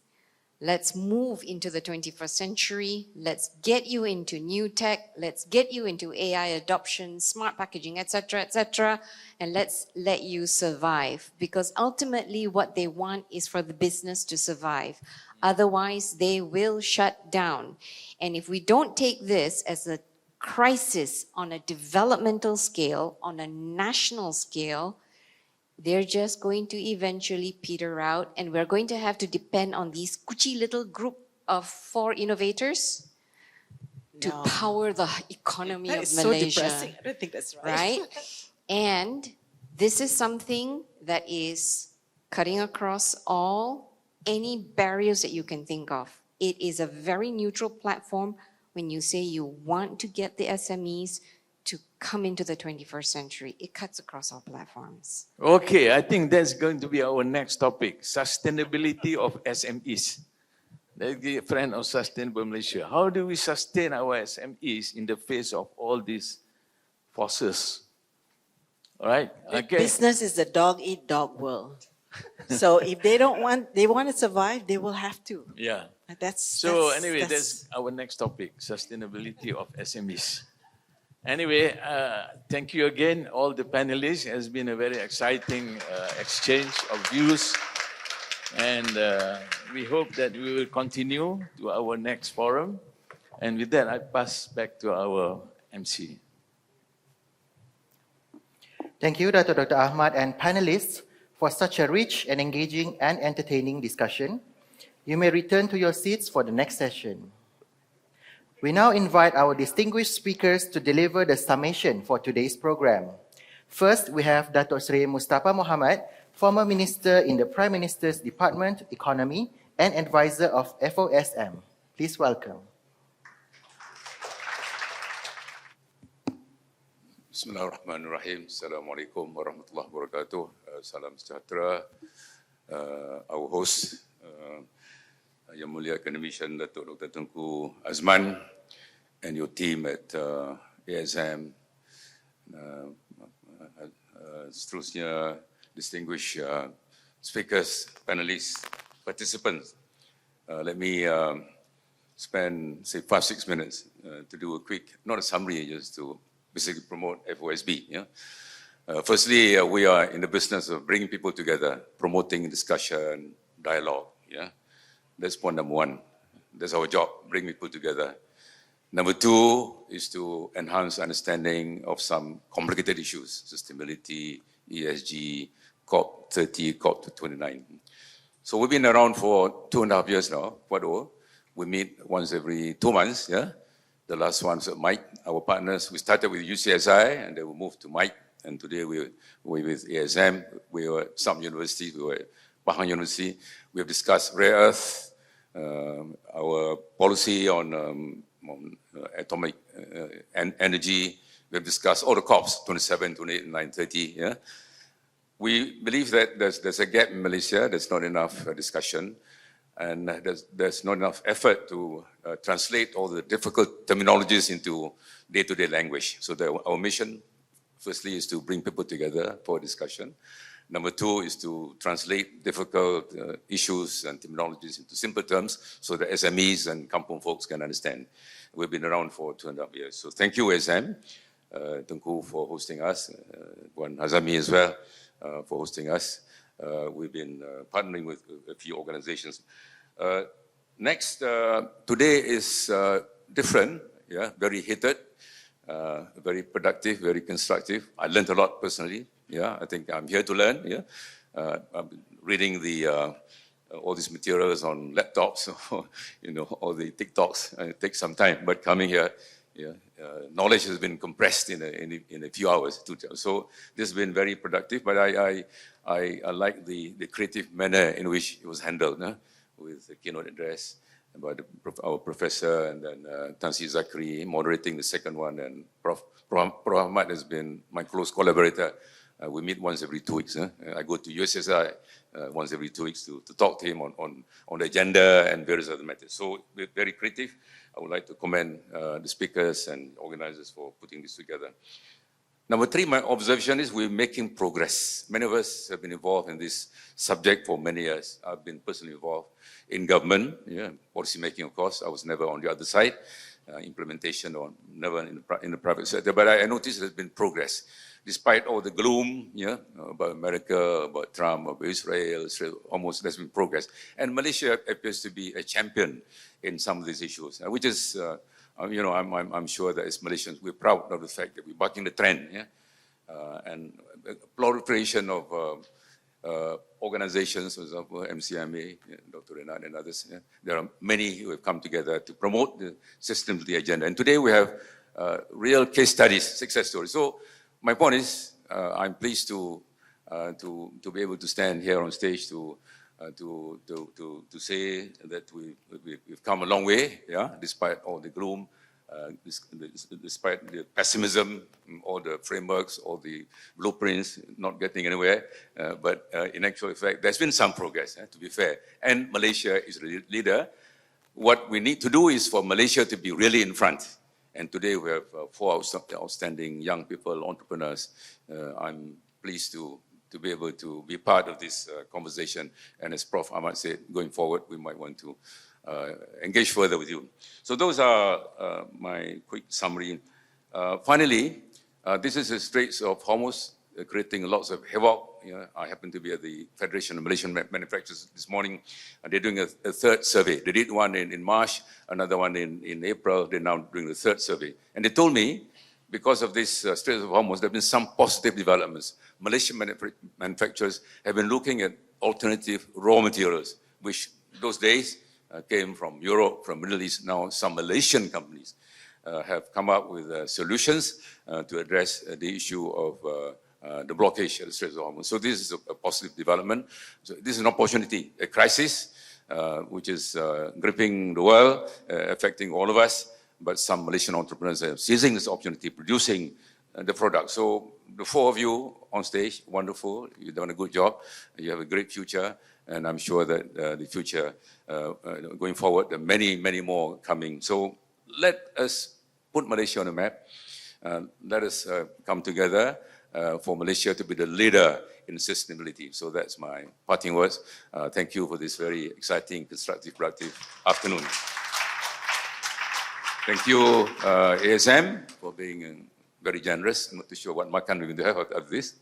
let's move into the 21st century. Let's get you into new tech. Let's get you into AI adoption, smart packaging, etc., and let's let you survive. Because ultimately what they want is for the business to survive. Otherwise, they will shut down. And if we don't take this as a crisis on a developmental scale, on a national scale, they're just going to eventually peter out, and we're going to have to depend on these kuchi little group of 4 innovators to power the economy That of is Malaysia. so depressing. I don't think that's right. Right? And this is something that is cutting across any barriers that you can think of. It is a very neutral platform when you say you want to get the SMEs to come into the 21st century. It cuts across all platforms. Okay, I think that's going to be our next topic, sustainability of SMEs. The friend of Sustainable Malaysia. How do we sustain our SMEs in the face of all these forces? All right? Okay. Business is the dog-eat-dog world. So if they want to survive, they will have to. Yeah. That's Anyway, that's our next topic, sustainability of SMEs. Anyway, thank you again, all the panelists. It has been a very exciting exchange of views. And we hope that we will continue to our next forum. And with that, I pass back to our MC. Thank you, Dr. Ahmad and panelists, for such a rich and engaging and entertaining discussion. You may return to your seats for the next session. We now invite our distinguished speakers to deliver the summation for today's program. First, we have Dato' Sri Mustafa Mohamad, former Minister in the Prime Minister's Department, Economy, and Advisor of FOSM. Please welcome. Bismillahirrahmanirrahim. Assalamualaikum warahmatullahi wabarakatuh. Salam sejahtera. Our host, Yang Mulia Academician Datuk Dr. Tengku Azman, and your team at ASM, seterusnya distinguished speakers, panelists, participants. Let me spend, say, 5-6 minutes to do a quick, not a summary, just to basically promote FOSB. Yeah? Firstly, we are in the business of bringing people together, promoting discussion, dialogue. Yeah? That's point number one. That's our job, bring people together. Number two is to enhance understanding of some complicated issues, sustainability, ESG, COP30, COP29. So we've been around for 2.5 years now, quite old. We meet once every 2 months, yeah? The last one's at Mike, our partners. We started with UCSI and then we moved to Mike. And today we're with ASM. We were at some universities, we were at Pahang University. We have discussed rare earth, our policy on atomic energy. We have discussed all the COPs, 27, 28, 9, 30. Yeah? We believe that there's a gap in Malaysia. There's not enough discussion. And there's not enough effort to translate all the difficult terminologies into day-to-day language. So our mission, firstly, is to bring people together for discussion. Number two is to translate difficult issues and terminologies into simple terms so that SMEs and kampung folks can understand. We've been around for 2.5 years. So thank you, SM, Tengku, for hosting us, Puan Hazami as well, for hosting us. We've been partnering with a few organizations. Next, today is different, yeah, very heated, very productive, very constructive. I learned a lot personally. Yeah, I think I'm here to learn. Yeah, I'm reading all these materials on laptops, all the TikToks. It takes some time, but coming here, yeah, knowledge has been compressed in a few hours. So this has been very productive. But I like the creative manner in which it was handled, with the keynote address by our professor, and then Tan Sri Zakri moderating the second one, and Prof Ahmad has been my close collaborator. We meet once every 2 weeks. I go to USSI once every 2 weeks to talk to him on the agenda and various other matters. So we're very creative. I would like to commend the speakers and organizers for putting this together. Number three, my observation is we're making progress. Many of us have been involved in this subject for many years. I've been personally involved in government, policy making, of course. I was never on the other side, implementation, or never in the private sector. But I noticed there's been progress. Despite all the gloom, about America, about Trump, about Israel, almost there's been progress. And Malaysia appears to be a champion in some of these issues, which is, I'm sure that as Malaysians, we're proud of the fact that we're bucking the trend. And proliferation of organizations, for example, MCMA, Dr. Renat and others. There are many who have come together to promote the systems, the agenda. And today we have real case studies, success stories. So my point is, I'm pleased to be able to stand here on stage to say that we've come a long way, despite all the gloom, despite the pessimism, all the frameworks, all the blueprints, not getting anywhere. But in actual fact, there's been some progress, to be fair. And Malaysia is the leader. What we need to do is for Malaysia to be really in front. And today we have 4 outstanding young people, entrepreneurs. I'm pleased to to be able to be part of this conversation. And as Prof. Ahmad said, going forward, we might want to engage further with you. So those are my quick summary. Finally, this is the Straits of Hormuz, creating lots of havoc. I happen to be at the Federation of Malaysian Manufacturers this morning, and they're doing a third survey. They did one in March, another one in April. They're now doing the third survey. And they told me, because of this Straits of Hormuz, there have been some positive developments. Malaysian manufacturers have been looking at alternative raw materials, which those days came from Europe, from Middle East. Now some Malaysian companies have come up with solutions to address the issue of the blockage at the Straits of Hormuz. So this is a positive development. So this is an opportunity, a crisis, which is gripping the world, affecting all of us. But some Malaysian entrepreneurs are seizing this opportunity, producing the product. So the four of you on stage, wonderful. You've done a good job. You have a great future. And I'm sure that the future going forward, there are many, many more coming. So let us put Malaysia on the map. Let us come together for Malaysia to be the leader in sustainability. So that's my parting words. Thank you for this very exciting, constructive, productive afternoon. Thank you, ASM, for being very generous. I'm not too sure what makan we're going to have out of this.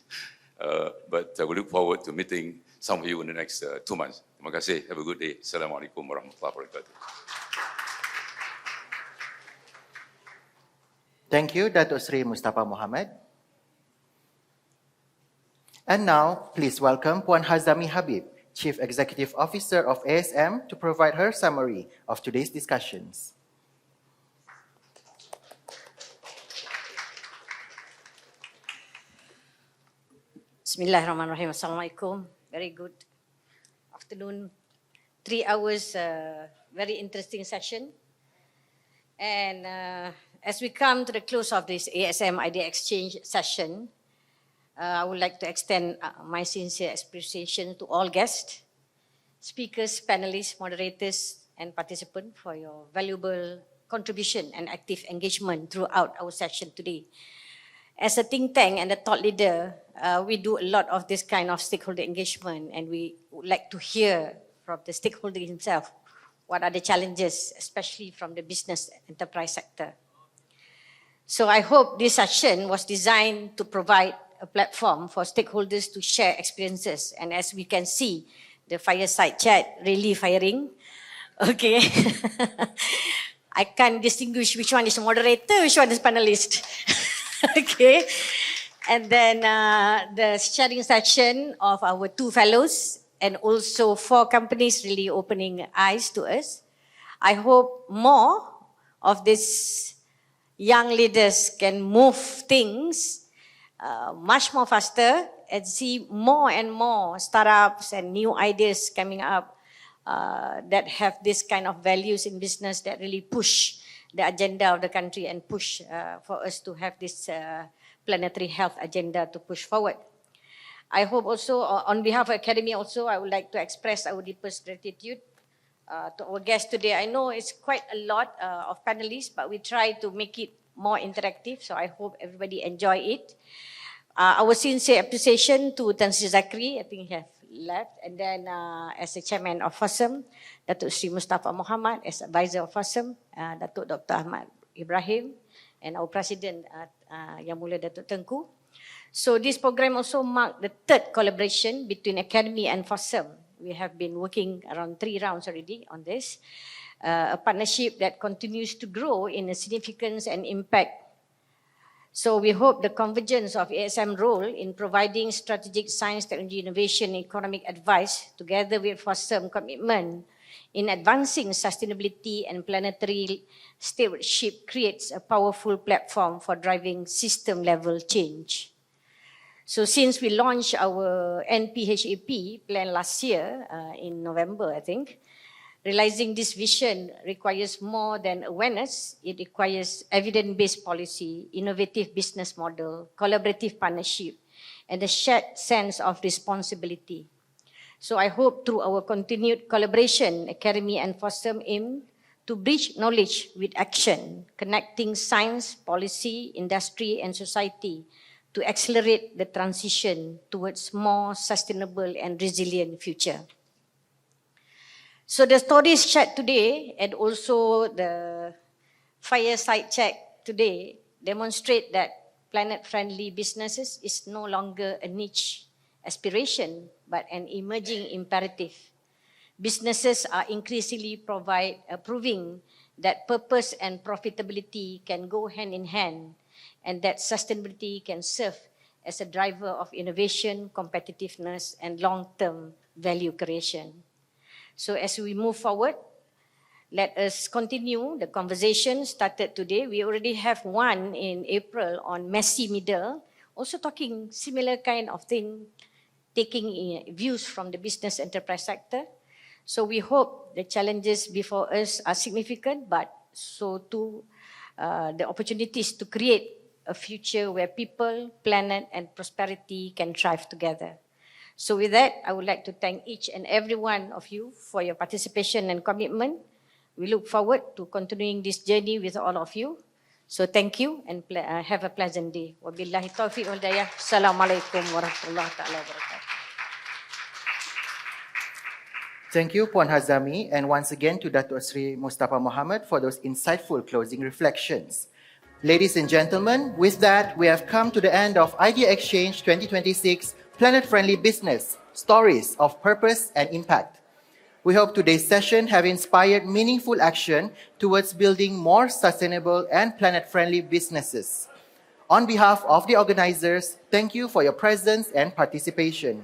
But we look forward to meeting some of you in the next 2 months. Terima kasih. Have a good day. Assalamualaikum warahmatullahi wabarakatuh. Thank you, Datuk Sri Mustafa Mohamad. And now, please welcome Puan Hazami Habib, Chief Executive Officer of ASM, to provide her summary of today's discussions. Bismillahirrahmanirrahim. Assalamualaikum. Very good afternoon. 3 hours, very interesting session. And as we come to the close of this ASM IdeaXchange session, I would like to extend my sincere appreciation to all guests, speakers, panelists, moderators, and participants for your valuable contribution and active engagement throughout our session today. As a think tank and a thought leader, we do a lot of this kind of stakeholder engagement, and we would like to hear from the stakeholder himself what are the challenges, especially from the business enterprise sector. So I hope this session was designed to provide a platform for stakeholders to share experiences. And as we can see, the fireside chat really firing. Okay. I can't distinguish which one is moderator, which one is panelist. Okay. And then the sharing session of our 2 fellows and also 4 companies really opening eyes to us. I hope more of these young leaders can move things much more faster and see more and more startups and new ideas coming up that have this kind of values in business that really push the agenda of the country and push for us to have this planetary health agenda to push forward. I hope also on behalf of Academy also, I would like to express our deepest gratitude to our guests today. I know it's quite a lot of panelists, but we try to make it more interactive. So I hope everybody enjoy it. Our sincere appreciation to Tan Sri Zakri, I think he has left. And then as the chairman of FOSSEM, Datuk Sri Mustafa Mohamad, as advisor of FOSSEM, Datuk Dr. Ahmad Ibrahim, and our president, Yang Mulia Datuk Tengku. So this program also marked the 3rd collaboration between Academy and FOSSEM. We have been working around 3 rounds already on this. A partnership that continues to grow in significance and impact. So we hope the convergence of ASM role in providing strategic science, technology, innovation, economic advice, together with FOSSEM commitment in advancing sustainability and planetary stewardship, creates a powerful platform for driving system-level change. So since we launched our NPHAP plan last year, in November, I think, realizing this vision requires more than awareness. It requires evidence-based policy, innovative business model, collaborative partnership, and a shared sense of responsibility. So I hope through our continued collaboration, Academy and FOSSEM aim to bridge knowledge with action, connecting science, policy, industry, and society to accelerate the transition towards more sustainable and resilient future. So the stories shared today and also the fireside chat today demonstrate that planet-friendly businesses is no longer a niche aspiration, but an emerging imperative. Businesses are increasingly proving that purpose and profitability can go hand in hand, and that sustainability can serve as a driver of innovation, competitiveness, and long-term value creation. So as we move forward, let us continue the conversation started today. We already have one in April on messy middle, also talking similar kind of thing, taking views from the business enterprise sector. So we hope the challenges before us are significant, but so too the opportunities to create a future where people, planet, and prosperity can thrive together. So with that, I would like to thank each and every one of you for your participation and commitment. We look forward to continuing this journey with all of you. So thank you and have a pleasant day. Wabillahi taufiq wal hidayah. Assalamualaikum warahmatullahi wabarakatuh. Thank you, Puan Hazami, and once again to Datuk Sri Mustafa Mohamad for those insightful closing reflections. Ladies and gentlemen, with that, we have come to the end of IdeaXchange 2026 Planet-Friendly Business, Stories of Purpose and Impact. We hope today's session have inspired meaningful action towards building more sustainable and planet-friendly businesses. On behalf of the organizers, thank you for your presence and participation.